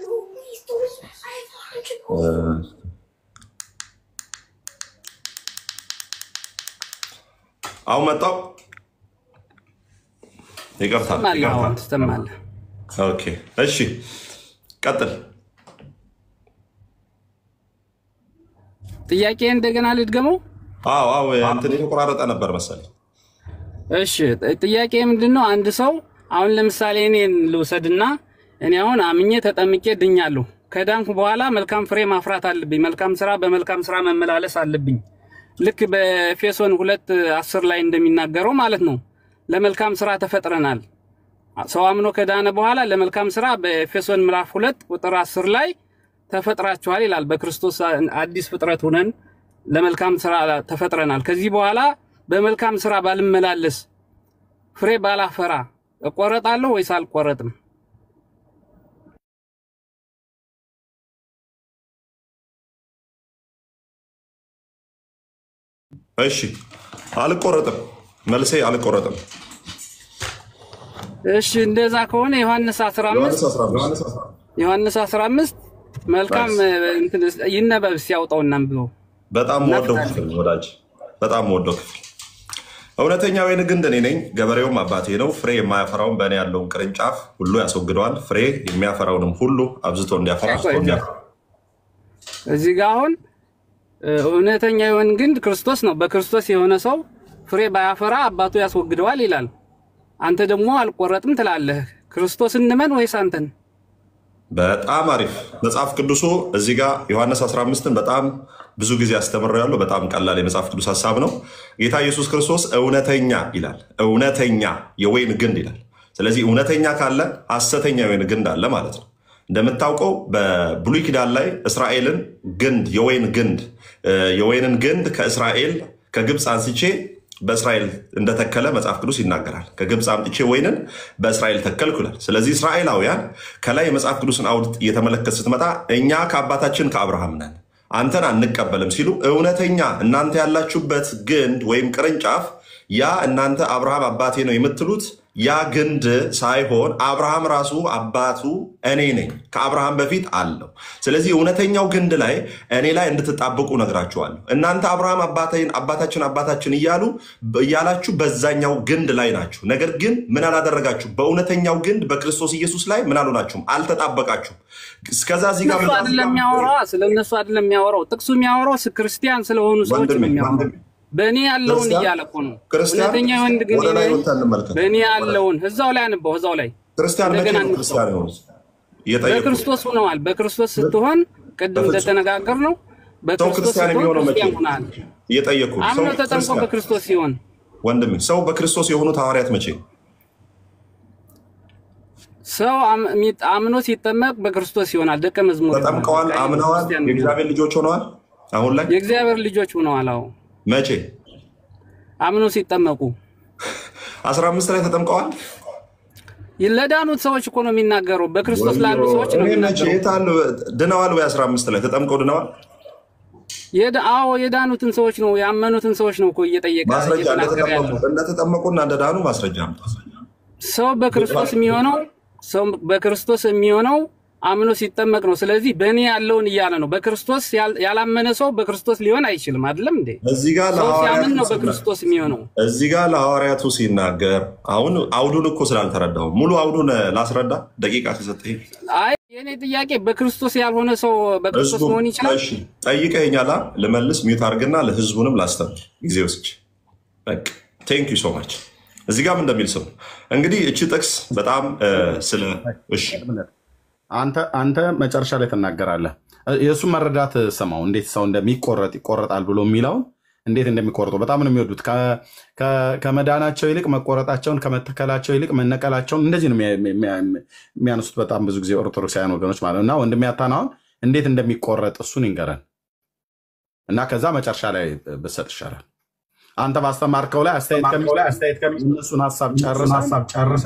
አሁን መጣው ይቅርታ ትሰማለህ? ኦኬ እሺ ቀጥል። ጥያቄ እንደገና ልድገመው? አዎ እንትን የተቆራረጠ ነበር መሰለኝ። እሺ ጥያቄ ምንድነው? አንድ ሰው አሁን ለምሳሌ እኔን ልውሰድና እኔ አሁን አምኜ ተጠምቄ ድኛለሁ። ከዳንኩ በኋላ መልካም ፍሬ ማፍራት አለብኝ። መልካም ስራ በመልካም ስራ መመላለስ አለብኝ። ልክ በኤፌሶን 2:10 ላይ እንደሚናገረው ማለት ነው። ለመልካም ስራ ተፈጥረናል። ሰው አምኖ ከዳነ በኋላ ለመልካም ስራ በኤፌሶን ምዕራፍ 2:10 ላይ ተፈጥራችኋል ይላል። በክርስቶስ አዲስ ፍጥረት ሆነን ለመልካም ስራ ተፈጥረናል። ከዚህ በኋላ በመልካም ስራ ባልመላለስ ፍሬ ባላፈራ እቆረጣለሁ ወይስ አልቆረጥም? እሺ አልቆረጥም። መልሴ አልቆረጥም። እሺ እንደዛ ከሆነ ዮሐንስ 15 መልካም እንትን ይነበብ ሲያውጣውና አንብበው። በጣም ወደው ክፍል ወዳጅ፣ በጣም ወደው ክፍል። እውነተኛ ወይን ግንድ እኔ ነኝ፣ ገበሬውም አባቴ ነው። ፍሬ የማያፈራውን በእኔ ያለውን ቅርንጫፍ ሁሉ ያስወግደዋል፣ ፍሬ የሚያፈራውንም ሁሉ አብዝቶ እንዲያፈራ እዚህ ጋር አሁን እውነተኛ ወይን ግንድ ክርስቶስ ነው። በክርስቶስ የሆነ ሰው ፍሬ ባያፈራ አባቱ ያስወግደዋል ይላል። አንተ ደግሞ አልቆረጥም ትላለህ። ክርስቶስ እንመን ወይስ አንተን? በጣም አሪፍ መጽሐፍ ቅዱሱ እዚህ ጋር ዮሐንስ 15ን በጣም ብዙ ጊዜ አስተምሬያለሁ። በጣም ቀላል የመጽሐፍ ቅዱስ ሐሳብ ነው። ጌታ ኢየሱስ ክርስቶስ እውነተኛ ይላል፣ እውነተኛ የወይን ግንድ ይላል። ስለዚህ እውነተኛ ካለ ሐሰተኛ የወይን ግንድ አለ ማለት ነው። እንደምታውቀው በብሉይ ኪዳን ላይ እስራኤልን ግንድ የወይንን ግንድ ከእስራኤል ከግብፅ አንስቼ በእስራኤል እንደተከለ መጽሐፍ ቅዱስ ይናገራል። ከግብፅ አምጥቼ ወይንን በእስራኤል ተከልኩ ይላል። ስለዚህ እስራኤላውያን ከላይ የመጽሐፍ ቅዱስን አውድ እየተመለከት ስትመጣ እኛ ከአባታችን ከአብርሃም ነን አንተን አንቀበልም ሲሉ እውነተኛ እናንተ ያላችሁበት ግንድ ወይም ቅርንጫፍ ያ እናንተ አብርሃም አባቴ ነው የምትሉት ያ ግንድ ሳይሆን አብርሃም ራሱ አባቱ እኔ ነኝ፣ ከአብርሃም በፊት አለው። ስለዚህ እውነተኛው ግንድ ላይ እኔ ላይ እንድትጣበቁ ነግራችኋለሁ። እናንተ አብርሃም አባታችን እያላችሁ በዛኛው ግንድ ላይ ናችሁ። ነገር ግን ምን አላደረጋችሁ? በእውነተኛው ግንድ በክርስቶስ ኢየሱስ ላይ ምን አልሆናችሁም? አልተጣበቃችሁም። እስከዛ እዚህ ጋር ስለነሱ አይደለም የሚያወራው። ጥቅሱ የሚያወራው ክርስቲያን ስለሆኑ ሰዎች ነው የሚያወራው። በእኔ ያለውን እያለ እኮ ነው። እውነተኛ ወንድ ግን በእኔ ያለውን እዛው ላይ አንበው። እዛው ላይ ክርስቲያን በክርስቶስ ሆነዋል። በክርስቶስ ስትሆን ቅድም እንደተነጋገር ነው በክርስቶስ ስትሆን ክርስቲያን ሆናል። እየጠየኩ አምኖ ተጠምቆ በክርስቶስ ሲሆን ወንድሜ ሰው በክርስቶስ የሆኑት ሐዋርያት መቼ ሰው አምኖ ሲጠመቅ በክርስቶስ ይሆናል። ደቀ መዝሙር ተጠምቀዋል፣ አምነዋል፣ የእግዚአብሔር ልጆች ሆነዋል። አሁን ላይ የእግዚአብሔር ልጆች ሆነዋል። አዎ መቼ? አምኖ ሲጠመቁ 15 ላይ ተጠምቀዋል። ለዳኑት ሰዎች እኮ ነው የሚናገረው። በክርስቶስ ላሉ ሰዎች ነው የሚናገረው። ድነዋል ወይ? 15 ላይ ተጠምቀው ድነዋል? አዎ የዳኑትን ሰዎች ነው ያመኑትን ሰዎች ነው እኮ እየጠየቀ ያለው። እንደተጠመቁና እንደዳኑ ማስረጃ ነው። ሰው በክርስቶስ የሚሆነው አምኖ ሲጠመቅ ነው። ስለዚህ በእኔ ያለውን እያለ ነው። በክርስቶስ ያላመነ ሰው በክርስቶስ ሊሆን አይችልም። አይደለም እንዴ? ሰው ሲያምን ነው በክርስቶስ የሚሆነው። እዚህ ጋር ለሐዋርያቱ ሲናገር አሁን አውዱን እኮ ስላልተረዳው ሙሉ አውዱን ላስረዳ ደቂቃ ከሰጠኝ። አይ የኔ ጥያቄ በክርስቶስ ያልሆነ ሰው በክርስቶስ መሆን ይችላል? እሺ ጠይቀኸኛል፣ ልመልስ። ሚውት አድርግና ለህዝቡንም ላስተምር ጊዜ ወስጄ። በቃ ቴንክ ዩ ሶ ማች። እዚህ ጋር ምን እንደሚል ሰው እንግዲህ እቺ ጥቅስ በጣም ስለ እሺ አንተ መጨረሻ ላይ ትናገራለህ። የእሱን መረዳት ሰማው። እንዴት ሰው ይቆረጣል ብሎ የሚለውን እንዴት እንደሚቆርጡ በጣም ነው የሚወዱት። ከመዳናቸው ይልቅ መቆረጣቸውን፣ ከመተከላቸው ይልቅ መነቀላቸውን እንደዚህ ነው የሚያነሱት በጣም ብዙ ጊዜ ኦርቶዶክሳውያን ወገኖች ማለት ነው። እና ወንድሜ ያታናውን እንዴት እንደሚቆረጥ እሱን ይንገረን እና ከዛ መጨረሻ ላይ ብሰጥ ይሻላል። አንተ ባስተማርከው ላይ አስተያየት እነሱን ሀሳብ ጨርሰ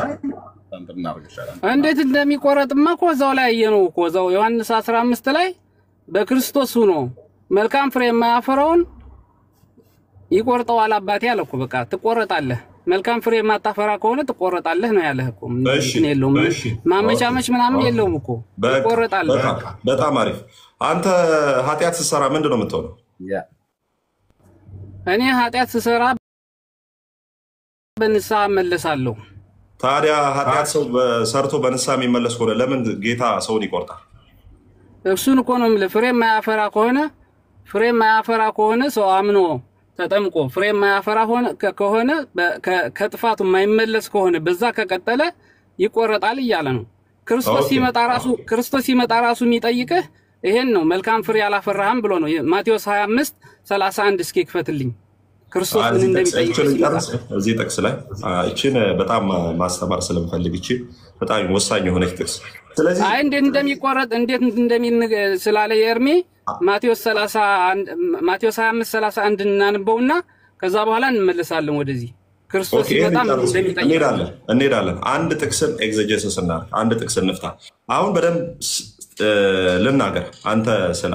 እንዴት እንደሚቆረጥማ እኮ እዛው ላይ አየነው እኮ። እዛው ዮሐንስ 15 ላይ በክርስቶስ ሆኖ መልካም ፍሬ የማያፈራውን ይቆርጠዋል አባቴ አለ እኮ። በቃ ትቆረጣለህ። መልካም ፍሬ የማታፈራ ከሆነ ትቆረጣለህ ነው ያለህ እኮ። ምን የለውም ማመቻመች ምናምን የለውም እኮ ትቆረጣለህ። በጣም አሪፍ። አንተ ኃጢአት ስትሰራ ምንድን ነው የምትሆነው? እኔ ኃጢአት ስሰራ በንስሐ እመለሳለሁ። ታዲያ ኃጢአት ሰው ሰርቶ በንስሐ የሚመለስ ከሆነ ለምን ጌታ ሰውን ይቆርጣል? እሱን እኮ ነው የምልህ። ፍሬ የማያፈራ ከሆነ ሰው አምኖ ተጠምቆ ፍሬ የማያፈራ ከሆነ ከጥፋቱ የማይመለስ ከሆነ በዛ ከቀጠለ ይቆረጣል እያለ ነው። ክርስቶስ ሲመጣ ራሱ የሚጠይቅህ ይሄን ነው። መልካም ፍሬ አላፈራህም ብሎ ነው። ማቴዎስ 25:31 እስኪ ክፈትልኝ። ክርስቶስ ምን እንደሚጠይቅ እዚህ ጥቅስ ላይ እቺን በጣም ማስተማር ስለምፈልግ እቺ በጣም ወሳኝ የሆነች ጥቅስ። ስለዚህ እንዴት እንደሚቆረጥ እንዴት እንደሚል ስላለ የኤርሚ ማቴዎስ 25:31 እናንበውና ከዛ በኋላ እንመለሳለን ወደዚህ። ክርስቶስ በጣም እንደሚጠይቅ እንሄዳለን። አንድ ጥቅስን ኤግዘጀሲስ እናድርግ። አንድ ጥቅስ እንፍታ። አሁን በደንብ ልናገር። አንተ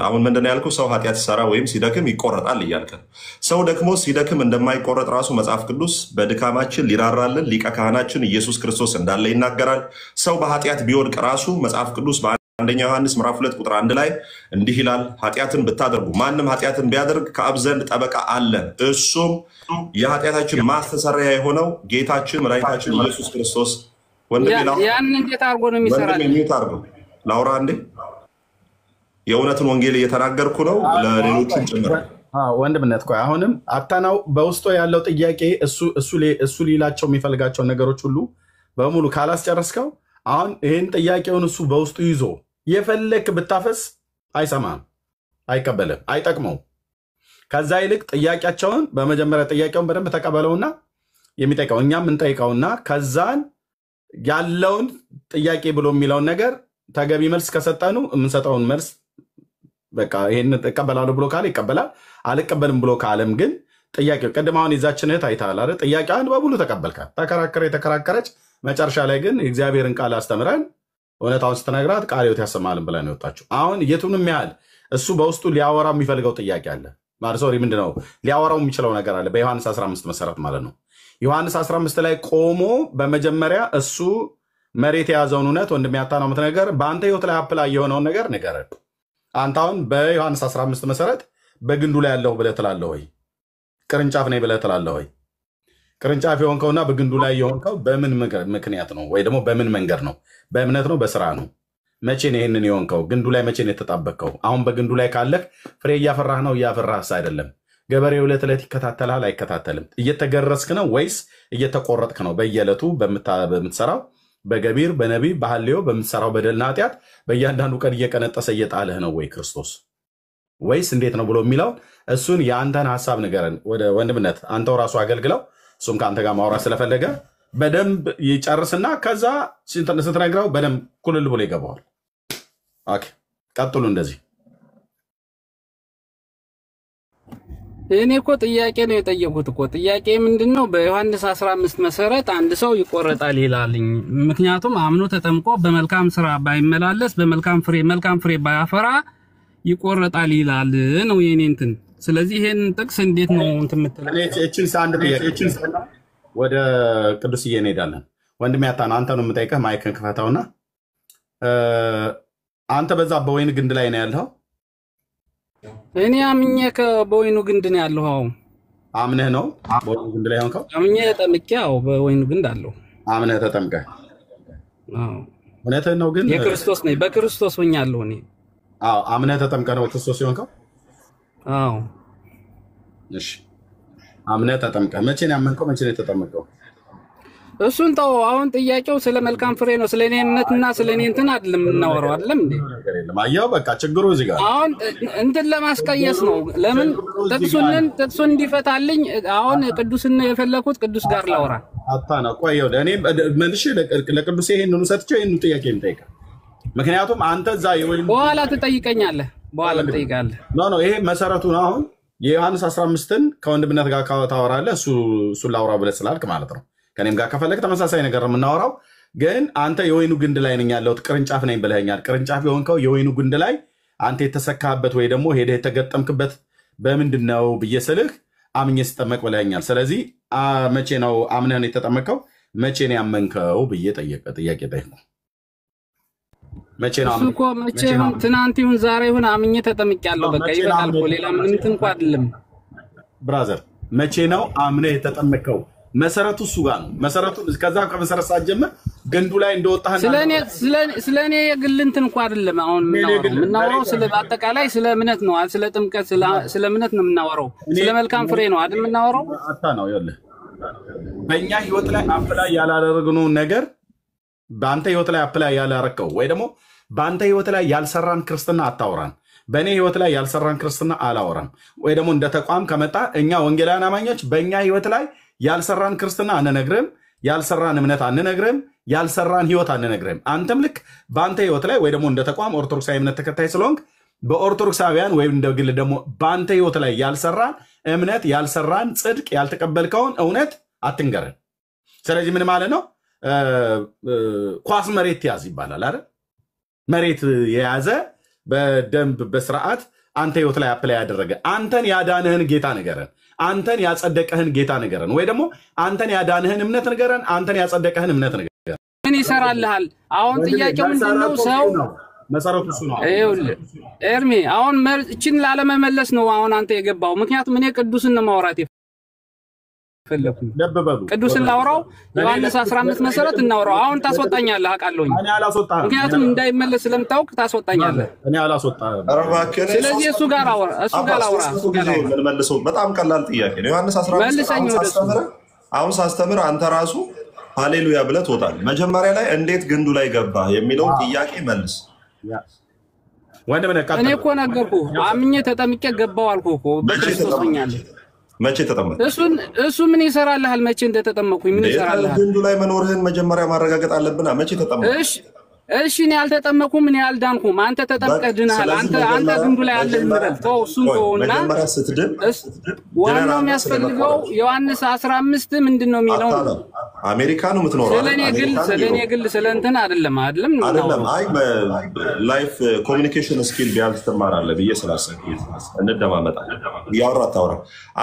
አሁን ምንድን ነው ያልኩህ? ሰው ኃጢአት ሲሰራ ወይም ሲደክም ይቆረጣል እያልክ ነው። ሰው ደግሞ ሲደክም እንደማይቆረጥ ራሱ መጽሐፍ ቅዱስ በድካማችን ሊራራልን ሊቀ ካህናችን ኢየሱስ ክርስቶስ እንዳለ ይናገራል። ሰው በኃጢአት ቢወድቅ ራሱ መጽሐፍ ቅዱስ በአንደኛ ዮሐንስ ምዕራፍ 2:1 ላይ እንዲህ ይላል፣ ኃጢአትን ብታደርጉ ማንም ኃጢአትን ቢያደርግ ከአብ ዘንድ ጠበቃ አለን፣ እሱም የኃጢአታችን ማስተሰሪያ የሆነው ጌታችን መድኃኒታችን ኢየሱስ ክርስቶስ። ያን እንዴት አድርጎ ነው የሚሰራው? ላውራ እንዴ? የእውነትን ወንጌል እየተናገርኩ ነው ለሌሎችም ጭምር። ወንድምነት ቆይ፣ አሁንም አታናው በውስጡ ያለው ጥያቄ እሱ ሊላቸው የሚፈልጋቸው ነገሮች ሁሉ በሙሉ ካላስጨረስከው አሁን ይህን ጥያቄውን እሱ በውስጡ ይዞ የፈለክ ብታፈስ አይሰማም፣ አይቀበልም፣ አይጠቅመው። ከዛ ይልቅ ጥያቄያቸውን በመጀመሪያ ጥያቄውን በደንብ ተቀበለውና የሚጠይቀው እኛም እንጠይቀውና ከዛን ያለውን ጥያቄ ብሎ የሚለውን ነገር ተገቢ መልስ ከሰጠኑ የምንሰጠውን መልስ በቃ ይሄን እቀበላለሁ ብሎ ካለ ይቀበላል፣ አልቀበልም ብሎ ካለም ግን ጥያቄው ቅድም አሁን የዛችን እህት አይተሃል አይደል? ጥያቄዋን በሙሉ ተቀበልካት፣ የተከራከረች መጨረሻ ላይ ግን የእግዚአብሔርን ቃል አስተምረን እውነታውን ስትነግራት ቃል ሕይወት ያሰማልን ብላ ነው የወጣችው። አሁን የቱንም ያህል እሱ በውስጡ ሊያወራ የሚፈልገው ጥያቄ አለ ሶሪ ምንድነው ሊያወራው የሚችለው ነገር አለ በዮሐንስ 15 መሰረት ማለት ነው። ዮሐንስ 15 ላይ ቆሞ በመጀመሪያ እሱ መሬት የያዘውን እውነት ወንድም ያታናው ነገር በአንተ ህይወት ላይ አፕላይ የሆነውን ነገር ንገረን። አንተ አሁን በዮሐንስ 15 መሰረት በግንዱ ላይ ያለው ብለህ ትላለህ ወይ? ቅርንጫፍ ነኝ ብለህ ትላለህ ወይ? ቅርንጫፍ የሆንከውና በግንዱ ላይ የሆንከው በምን ምክንያት ነው? ወይ ደግሞ በምን መንገድ ነው? በእምነት ነው? በስራ ነው? መቼ ነው ይህንን የሆንከው? ግንዱ ላይ መቼ ነው የተጣበቅከው? አሁን በግንዱ ላይ ካለህ ፍሬ እያፈራህ ነው እያፈራህስ አይደለም? ገበሬው ዕለት ዕለት ይከታተልሃል አይከታተልም? እየተገረስክ ነው ወይስ እየተቆረጥክ ነው? በየዕለቱ በምትሰራው በገቢር በነቢብ በሐሌዮ በምትሰራው በደልና ኃጢአት በእያንዳንዱ ቀን እየቀነጠሰ እየጣልህ ነው ወይ ክርስቶስ? ወይስ እንዴት ነው ብሎ የሚለው እሱን የአንተን ሀሳብ ንገረን። ወደ ወንድምነት አንተው ራሱ አገልግለው እሱም ከአንተ ጋር ማውራት ስለፈለገ በደንብ ይጨርስና ከዛ ስትነግረው በደንብ ኩልል ብሎ ይገባዋል። ኦኬ ቀጥሉ። እንደዚህ እኔ እኮ ጥያቄ ነው የጠየቁት እኮ ጥያቄ ምንድነው? በዮሐንስ 15 መሰረት አንድ ሰው ይቆረጣል ይላልኝ። ምክንያቱም አምኖ ተጠምቆ በመልካም ስራ ባይመላለስ መልካም ፍሬ ባያፈራ ይቆረጣል ይላል ነው የኔ እንትን። ስለዚህ ይሄን ጥቅስ እንዴት ነው እንትን የምትለው? እቺን አንድ ጥያቄ ወደ ቅዱስዬ እንሄዳለን። ወንድም ያታና አንተ ነው የምጠይቀህ። ማይክን ክፈታውና አንተ በዛ በወይን ግንድ ላይ ነው ያለው? እኔ አምኜ በወይኑ ግንድ ነው ያለው። አምነህ ነው በወይኑ ግንድ ላይ ሆንከው? አምኜ ተጠምቄ በወይኑ ግንድ አለው። አምነህ ተጠምቀህ? እውነትህን ነው ግን የክርስቶስ ነኝ፣ በክርስቶስ ሆኛለሁ እኔ። አምነህ ተጠምቀህ ነው ክርስቶስ የሆንከው? እሺ አምነህ ተጠምቀህ መቼ ነው ያመንከው? መቼ ነው የተጠመቀው? እሱን ተው። አሁን ጥያቄው ስለ መልካም ፍሬ ነው። ስለ እኔ እምነትና ስለ እኔ እንትን አይደለም የምናወራው አይደለም እንዴ? አየው በቃ ችግሩ እዚህ ጋር አሁን እንትን ለማስቀየስ ነው። ለምን ጥቅሱን እንዲፈታልኝ አሁን ቅዱስን የፈለኩት ቅዱስ ጋር ላውራ አታና ቆየው። እኔ መልሼ ለቅዱስ ይሄንን ሰጥቼው ይሄንን ጥያቄ እንጠይቀ። ምክንያቱም አንተ እዛ የወይን በኋላ ትጠይቀኛለህ፣ በኋላ ትጠይቃለህ። ኖ ይሄ መሰረቱ ነው። አሁን የዮሐንስ 15ን ከወንድምነት ጋር ታወራለህ። እሱ ላውራ ብለህ ስላልክ ማለት ነው። ከኔም ጋር ከፈለግ ተመሳሳይ ነገር የምናወራው ግን አንተ የወይኑ ግንድ ላይ ነኝ ያለሁት ቅርንጫፍ ነኝ ብለኸኛል። ቅርንጫፍ የሆንከው የወይኑ ግንድ ላይ አንተ የተሰካበት ወይ ደግሞ ሄደህ የተገጠምክበት በምንድን ነው ብዬ ስልህ አምኜ ስጠመቅ ብለኸኛል። ስለዚህ መቼ ነው አምነህን የተጠመቀው? መቼ ነው ያመንከው ብዬ ጥያቄ ጠየቅኩ። መቼ ነው እሱ እኮ መቼ ይሁን ትናንት ይሁን ዛሬ ይሁን አምኜ ተጠምቄያለሁ። በቃ ይበቃል እኮ ሌላ ምንም እንትን እኮ አይደለም። ብራዘር መቼ ነው አምነህ የተጠመቀው? መሰረቱ እሱ ጋር ነው። መሰረቱ ከዛ ከመሰረት ሳትጀምር ግንዱ ላይ እንደወጣህና ስለኔ የግል እንትን እንኳን አይደለም። አሁን የምናወራው ስለ አጠቃላይ ስለ እምነት ነው። ስለ ጥምቀት ስለ እምነት ነው የምናወራው። ስለ መልካም ፍሬ ነው አይደል የምናወራው? አታ ነው ይኸውልህ፣ በእኛ ህይወት ላይ አፕላይ ያላደረግነው ነገር በአንተ ህይወት ላይ አፕላይ ያላረከው ወይ ደግሞ በአንተ ህይወት ላይ ያልሰራን ክርስትና አታወራን። በእኔ ህይወት ላይ ያልሰራን ክርስትና አላወራም። ወይ ደግሞ እንደ ተቋም ከመጣ እኛ ወንጌላውያን አማኞች በእኛ ህይወት ላይ ያልሰራን ክርስትና አንነግርም፣ ያልሰራን እምነት አንነግርም፣ ያልሰራን ህይወት አንነግርም። አንተም ልክ በአንተ ህይወት ላይ ወይ ደግሞ እንደ ተቋም ኦርቶዶክሳዊ እምነት ተከታይ ስለሆንክ በኦርቶዶክሳውያን ወይም እንደ ግል ደግሞ በአንተ ህይወት ላይ ያልሰራን እምነት፣ ያልሰራን ጽድቅ፣ ያልተቀበልከውን እውነት አትንገረን። ስለዚህ ምን ማለት ነው? ኳስ መሬት ያዝ ይባላል አይደል? መሬት የያዘ በደንብ በስርዓት አንተ ህይወት ላይ አፕላይ ያደረገ አንተን ያዳንህን ጌታ ንገረን፣ አንተን ያጸደቀህን ጌታ ንገረን፣ ወይ ደግሞ አንተን ያዳንህን እምነት ንገረን፣ አንተን ያጸደቀህን እምነት ንገረን። ምን ይሰራልሃል? አሁን ጥያቄው ምንድነው? ሰው መሰረቱ እሱ ነው። ይኸውልህ ኤርሚ፣ አሁን እችን ላለመመለስ ነው አሁን አንተ የገባው። ምክንያቱም እኔ ቅዱስን ነው ማውራት ፈለኩኝ። ቅዱስን ላውራው ዮሐንስ 15 መሰረት እናውራው። አሁን ታስወጣኛለህ አውቃለሁኝ። ምክንያቱም እንዳይመለስ ስለምታውቅ ታስወጣኛለህ። እኔ አላስወጣህም። ስለዚህ እሱ ጋር አውራ። መልሰው በጣም ቀላል ጥያቄ ነው። ዮሐንስ 15 አሁን ሳስተምር አንተ ራሱ ሃሌሉያ ብለህ ትወጣለህ። መጀመሪያ ላይ እንዴት ግንዱ ላይ ገባ የሚለውን ጥያቄ መልስ። እኔ እኮ ነገርኩህ፣ አምኜ ተጠምቄ ገባው አልኩህ እኮ በክርስቶስ ሆኛለሁ። መቼ ተጠመቅ? እሱ ምን ይሰራልሃል? መቼ እንደተጠመቅኩኝ ምን ይሰራልሃል? ግንዱ ላይ መኖርህን መጀመሪያ ማረጋገጥ አለብና። መቼ ተጠመቅ? እሺ እኔ አልተጠመኩም፣ እኔ አልዳንኩም። አንተ ተጠምቀህ ድነሃል። አንተ ግንዱ ላይ አለህ እንበል። ተው እሱን ተውና መጀመሪያ ስትድን ዋናው የሚያስፈልገው ዮሐንስ 15 ምንድን ነው የሚለው? አሜሪካ ነው የምትኖረው። ስለኔ ግል ስለ እንትን አይደለም። አይ ላይፍ ኮሚኒኬሽን ስኪል ቢያንስ ትማራለህ ብዬ ስላሰብኩ እንደማመጣለን። እያወራ አታውራ።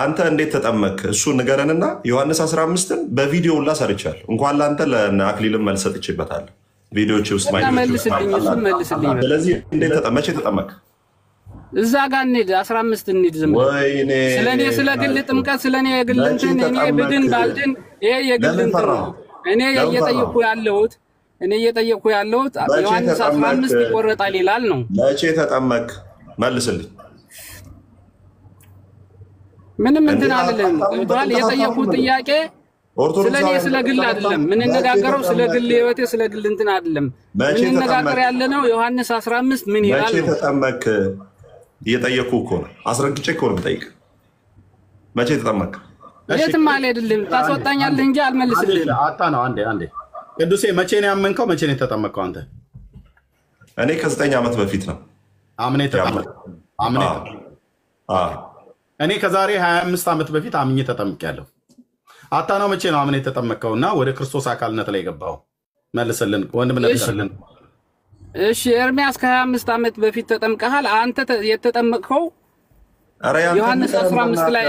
አንተ እንዴት ተጠመቅ? እሱ ንገረንና ዮሐንስ 15ን በቪዲዮ ሁላ ሰርቻለሁ። እንኳን ለአንተ ለአክሊልም መልስ ሰጥቼበታለሁ። ቪዲዮዎች ውስጥ መልስልኝ። ስለዚህ መቼ ተጠመቅ? እዛ ጋር እንሂድ፣ 15 እንሂድ። ዝም ስለኔ ስለ ግል ጥምቀት ስለኔ የግል እንትን እኔ ብድን ባልድን ይሄ የግል እንትን ነው። እኔ እየጠየኩ ያለሁት ዮሐንስ 15 ይቆረጣል ይላል ነው። መቼ ተጠመቅ? መልስልኝ። ምንም እንትን አይደለም። ገብቶሃል? የጠየኩት ጥያቄ ስለኔ ስለ ግል አይደለም። ምን እንነጋገረው ስለ ግል ህይወቴ ስለ ግል እንትን አይደለም። ምን እንነጋገር ያለነው ዮሐንስ 15 ምን ይላል? መቼ ተጠመቅ? እየጠየኩ እኮ ነው። አስረግጬ እኮ ነው የምጠይቅ። መቼ ተጠመቅ? የትም አልሄድልህም። ታስወጣኛለህ እንጂ አልመልስልህም። አታ ነው። አንዴ ቅዱሴ፣ መቼ ነው ያመንከው? መቼ ነው የተጠመቅከው አንተ? እኔ ከ9 ዓመት በፊት ነው አምኔ ተጠመቅኩ። እኔ ከዛሬ 25 ዓመት በፊት አምኜ ተጠምቄያለሁ። አታ ነው። መቼ ነው አምኔ የተጠመቅከውና ወደ ክርስቶስ አካልነት ላይ ገባው? መልስልን ወንድም መልስልን። እሺ ኤርሚያስ ከ25 ዓመት በፊት ተጠምቀሃል። አንተ የተጠመቅከው ዮሐንስ 15 ላይ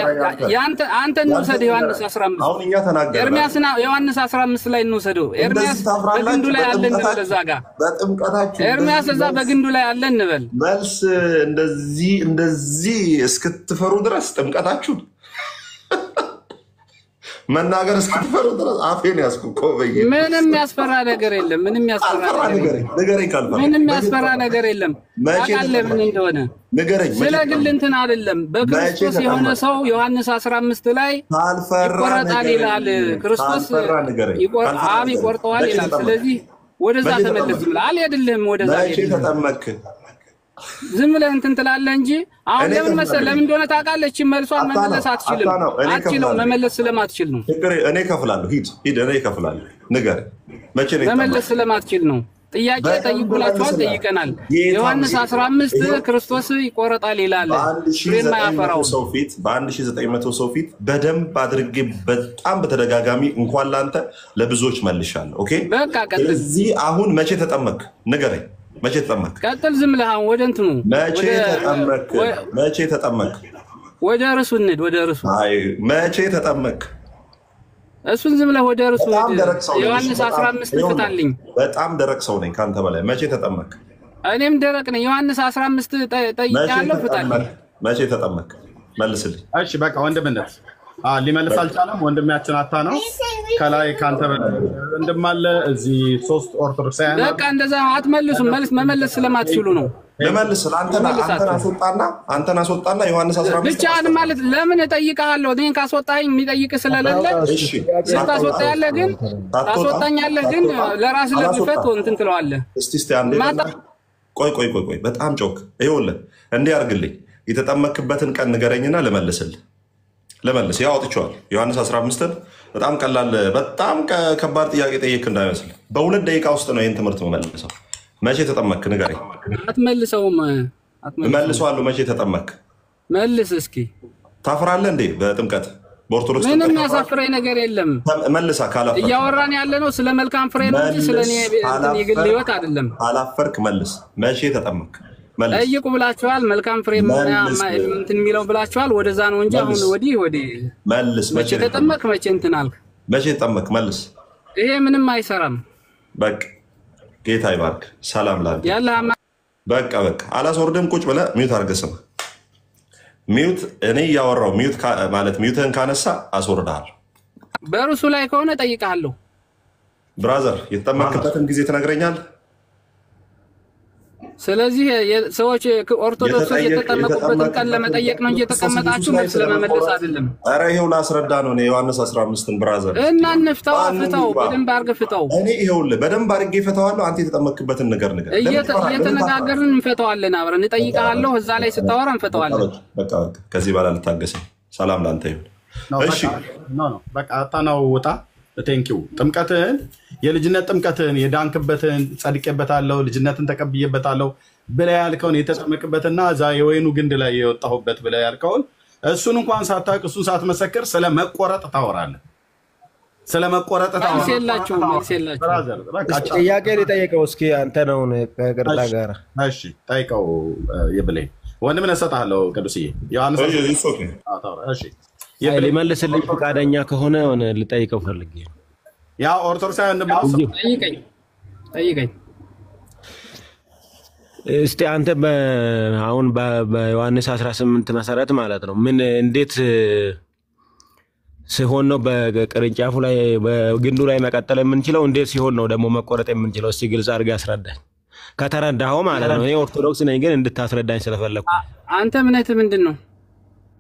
አንተ እንውሰድ። ዮሐንስ 15 አሁን እኛ ተናገርን። ኤርሚያስና ዮሐንስ 15 ላይ እንውሰደው። ኤርሚያስ በግንዱ ላይ አለ እንበል። እዛ ጋር በጥምቀታችሁ ኤርሚያስ እዛ በግንዱ ላይ አለ እንበል። መልስ እንደዚህ እስክትፈሩ ድረስ ጥምቀታችሁ መናገር እስክትፈሩ ድረስ አፌን ያዝኩ እኮ በየ ምንም ያስፈራ ነገር የለም። ምንም ያስፈራ ነገር የለም። ታውቃለህ ምን እንደሆነ ንገረኝ። ስለ ግል እንትን አይደለም። በክርስቶስ የሆነ ሰው ዮሐንስ 15 ላይ ይቆረጣል ይላል። ክርስቶስ አብ ይቆርጠዋል ይላል። ስለዚህ ወደዛ ተመለስ ብለህ አልሄድልህም። ወደዛ ተጠመክ ዝም ብለህ እንትን ትላለህ እንጂ አሁን ለምን መሰለህ? ለምን እንደሆነ ታውቃለህ? እቺ መልሷን መመለስ አትችልም። መመለስ ስለማትችል ነው። እኔ እከፍላለሁ። ሂድ እኔ እከፍላለሁ። ንገረኝ መቼ ነው? መመለስ ስለማትችል ነው። ጥያቄ ጠይቁላችኋል፣ ጠይቀናል። ዮሐንስ 15 ክርስቶስ ይቆረጣል ይላል። ፍሬማ ያፈራው በ1900 ሰው ፊት በደንብ አድርጌ በጣም በተደጋጋሚ እንኳን ላንተ ለብዙዎች መልሻለሁ። ኦኬ በቃ ቀጥል። ስለዚህ አሁን መቼ ተጠመቅ? ንገረኝ። መቼ ተጠመቅ? ቀጥል። ዝም ብለህ አሁን ወደ እንትኑ መቼ ተጠመቅ? ወደ ርሱ እንሂድ። ወደ ርሱ መቼ ተጠመቅ? እሱን ዝም ብለህ ወደ ርሱ ዮሐንስ 15 ፍታልኝ። በጣም ደረቅ ሰው ነኝ ካንተ በላይ። መቼ ተጠመቅ? እኔም ደረቅ ነኝ። ዮሐንስ 15 ጠይቄያለሁ፣ ፍታልኝ። መቼ ተጠመቅ? መልስልኝ። እሺ በቃ ወንድምነት ሊመልስ አልቻለም። ወንድማችን አታ ነው ከላይ ካንተ ወንድም አለ እዚህ 3 ኦርቶዶክሳውያን በቃ እንደዛ አትመልሱም። መመለስ ስለማትችሉ ነው። ለመልስ አንተን አስወጣና ዮሐንስ 15 ብቻህን ማለት ለምን እጠይቅሃለሁ? እኔን ካስወጣኸኝ የሚጠይቅ ስለሌለ ታስወጣኛለህ። ግን ታስወጣኛለህ ግን ለራስህ ለግፈት እንትን ትለዋለህ። እስቲ አንዴ ቆይ በጣም ጮክ። ይኸውልህ እንዲህ አድርግልኝ። የተጠመክበትን ቀን ንገረኝና ለመልስ ያው አውጥቼዋለሁ። ዮሐንስ 15ን በጣም ቀላል በጣም ከባድ ጥያቄ ጠየቅ እንዳይመስል። በ2 ደቂቃ ውስጥ ነው ይህን ትምህርት መመልሰው። መቼ ተጠመክ ንገረኝ። አትመልሰውም። እመልሰዋለሁ። መቼ ተጠመክ መልስ እስኪ። ታፍራለህ እንዴ? በጥምቀት በኦርቶዶክስ ምንም ያሳፍረኝ ነገር የለም። መልሳ ካላፈርክ እያወራን ያለ ነው ስለ መልካም ፍሬ ነው እንጂ ስለ እኔ የግል ህይወት አይደለም። ካላፈርክ መልስ። መቼ ተጠመክ? ጠይቁ ብላችኋል። መልካም ፍሬ እንትን የሚለው ብላችኋል። ወደዛ ነው እንጂ አሁን ወዲህ መልስ። መቼ ተጠመክ? መቼ እንትን አልክ? መቼ ተጠመክ? መልስ። ይሄ ምንም አይሰራም። በቃ ጌታ ይባርክ። ሰላም ላንተ ያለ በቃ አላስወርድም። ቁጭ ብለህ ሚውት አድርገህ ስማ። ሚውት እኔ እያወራሁ ሚውት ማለት ሚውትህን ካነሳ አስወርድሃለሁ። በርሱ ላይ ከሆነ ጠይቃለሁ። ብራዘር የተጠመክበትን ጊዜ ትነግረኛለህ። ስለዚህ ሰዎች ኦርቶዶክሶች የተጠመቁበትን ቀን ለመጠየቅ ነው እንጂ የተቀመጣችሁ መልስ ለመመለስ አይደለም። ኧረ ይኸው ላስረዳ ነው። እኔ ዮሐንስ 15ን ብራዘር እና እንፍታው። በደንብ አድርገህ ፍታው። እኔ ይኸውልህ በደንብ አድርጌ እፈታዋለሁ። አንተ የተጠመክበትን ነገር እየተነጋገርን እንፈታዋለን። አብረን እጠይቅሃለሁ። እዛ ላይ ስታወራ እንፈታዋለን። በቃ ከዚህ በኋላ ልታገሰኝ። ሰላም ላንተ ይሁን። እሺ በቃ አታናው ውጣ። ቴንኪው ጥምቀትህን የልጅነት ጥምቀትህን የዳንክበትን ጸድቄበታለሁ ልጅነትን ተቀብዬበታለሁ ብለህ ያልከውን የተጠመቅበትና እዛ የወይኑ ግንድ ላይ የወጣሁበት ብለህ ያልከውን እሱን እንኳን ሳታውቅ እሱን ሳትመሰክር ስለመቆረጥ ታወራለህ። ስለመቆረጥ ጥያቄ ሊጠየቀው እስኪ አንተ ነው ከቅርታ ጋር እሺ ጠይቀው። የብሌን ወንድም እሰጥሃለሁ ቅዱስዬ ዮሐንስ እሺ ሊመልስልኝ ፈቃደኛ ከሆነ ልጠይቀው ፈልጌ ነው። ያ ኦርቶዶክሳውያን እንደማውስ ጠይቀኝ እስቲ አንተ አሁን በዮሐንስ 18 መሰረት ማለት ነው ምን እንዴት ሲሆን ነው በቅርንጫፉ ላይ በግንዱ ላይ መቀጠል የምንችለው? እንዴት ሲሆን ነው ደግሞ መቆረጥ የምንችለው? እስቲ ግልጽ አድርገህ አስረዳኝ ከተረዳኸው ማለት ነው። እኔ ኦርቶዶክስ ነኝ ግን እንድታስረዳኝ ስለፈለኩ። አንተ እምነትህ ምንድን ነው?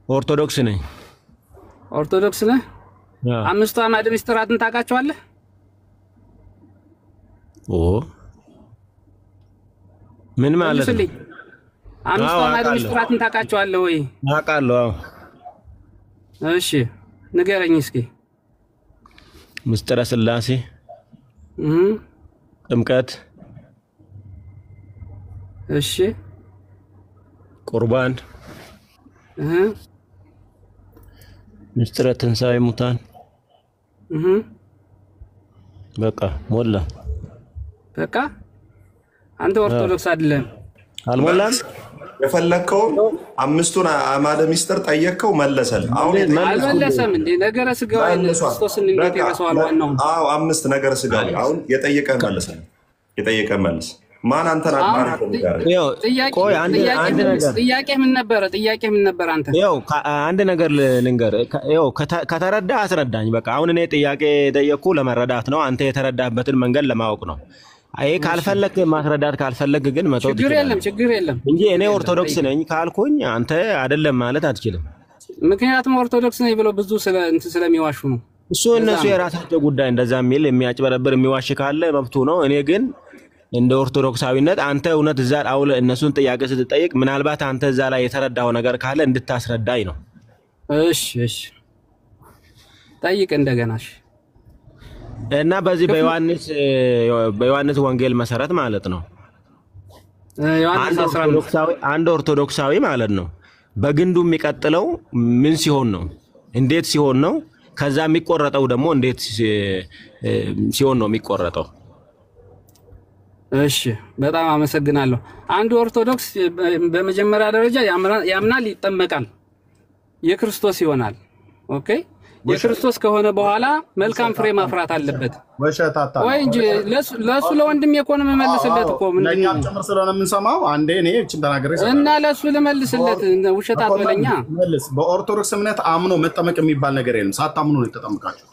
ኦርቶዶክስ ነኝ። ኦርቶዶክስ ነህ? አምስቱ አዕማደ ምስጢራትን ታውቃቸዋለህ? ምን ማለት ነው? አምስቱ አዕማደ ምስጢራትን ታውቃቸዋለህ ወይ? አውቃለሁ። እሺ ንገረኝ እስኪ። ምስጢረ ሥላሴ፣ ጥምቀት፣ እሺ ቁርባን፣ ምስጢረ ትንሣኤ ሙታን። በቃ ሞላ። በቃ አንተ ኦርቶዶክስ አይደለም። አልሞላም። የፈለከውን አምስቱን አዕማደ ምስጢር ጠየቅከው መለሰልህ። አሁን አልመለሰም እንዴ? ነገረ ሥጋዊ ክርስቶስን እንዴት ይረሳዋል? ዋናው አዎ 5 ነገረ ሥጋዊ። አሁን የጠየቀህ መለሰልህ። የጠየቀህ መልስ ማን አንተን አጥማን ጥያቄ ምን ነበር? አንተ ያው አንድ ነገር ልንገር። ያው ከተረዳ አስረዳኝ። በቃ አሁን እኔ ጥያቄ ጠየቅኩ ለመረዳት ነው። አንተ የተረዳህበትን መንገድ ለማወቅ ነው። አይ ካልፈለክ ማስረዳት ካልፈለክ ግን መተው ትችላለህ። ችግር የለም እንጂ እኔ ኦርቶዶክስ ነኝ ካልኩኝ አንተ አይደለም ማለት አትችልም። ምክንያቱም ኦርቶዶክስ ነኝ ብለው ብዙ ስለሚዋሹ ነው። እሱ እነሱ የራሳቸው ጉዳይ። እንደዛ የሚል የሚያጭበረብር የሚዋሽ ካለ መብቱ ነው። እኔ ግን እንደ ኦርቶዶክሳዊነት አንተ እውነት እዛ አውለ እነሱን ጥያቄ ስትጠይቅ ምናልባት አንተ እዛ ላይ የተረዳው ነገር ካለ እንድታስረዳኝ ነው። እሺ ጠይቅ እንደገና። እሺ እና በዚህ በዮሐንስ ወንጌል መሰረት ማለት ነው አንድ ኦርቶዶክሳዊ ማለት ነው በግንዱ የሚቀጥለው ምን ሲሆን ነው? እንዴት ሲሆን ነው? ከዛ የሚቆረጠው ደግሞ እንዴት ሲሆን ነው የሚቆረጠው? እሺ በጣም አመሰግናለሁ። አንድ ኦርቶዶክስ በመጀመሪያ ደረጃ ያምናል፣ ይጠመቃል፣ የክርስቶስ ይሆናል። ኦኬ የክርስቶስ ከሆነ በኋላ መልካም ፍሬ ማፍራት አለበት ወሸታታ ወይ እንጂ ለሱ ለወንድም የኮነ መመለስለት እኮ ለኛ ጭምር ስለሆነ የምንሰማው አንዴ እኔ እቺን ተናገረ እና ለሱ ለመልስለት ውሸት አትበለኛ። በኦርቶዶክስ እምነት አምኖ መጠመቅ የሚባል ነገር የለም። ሳታምኑ ነው የተጠመቃችሁ።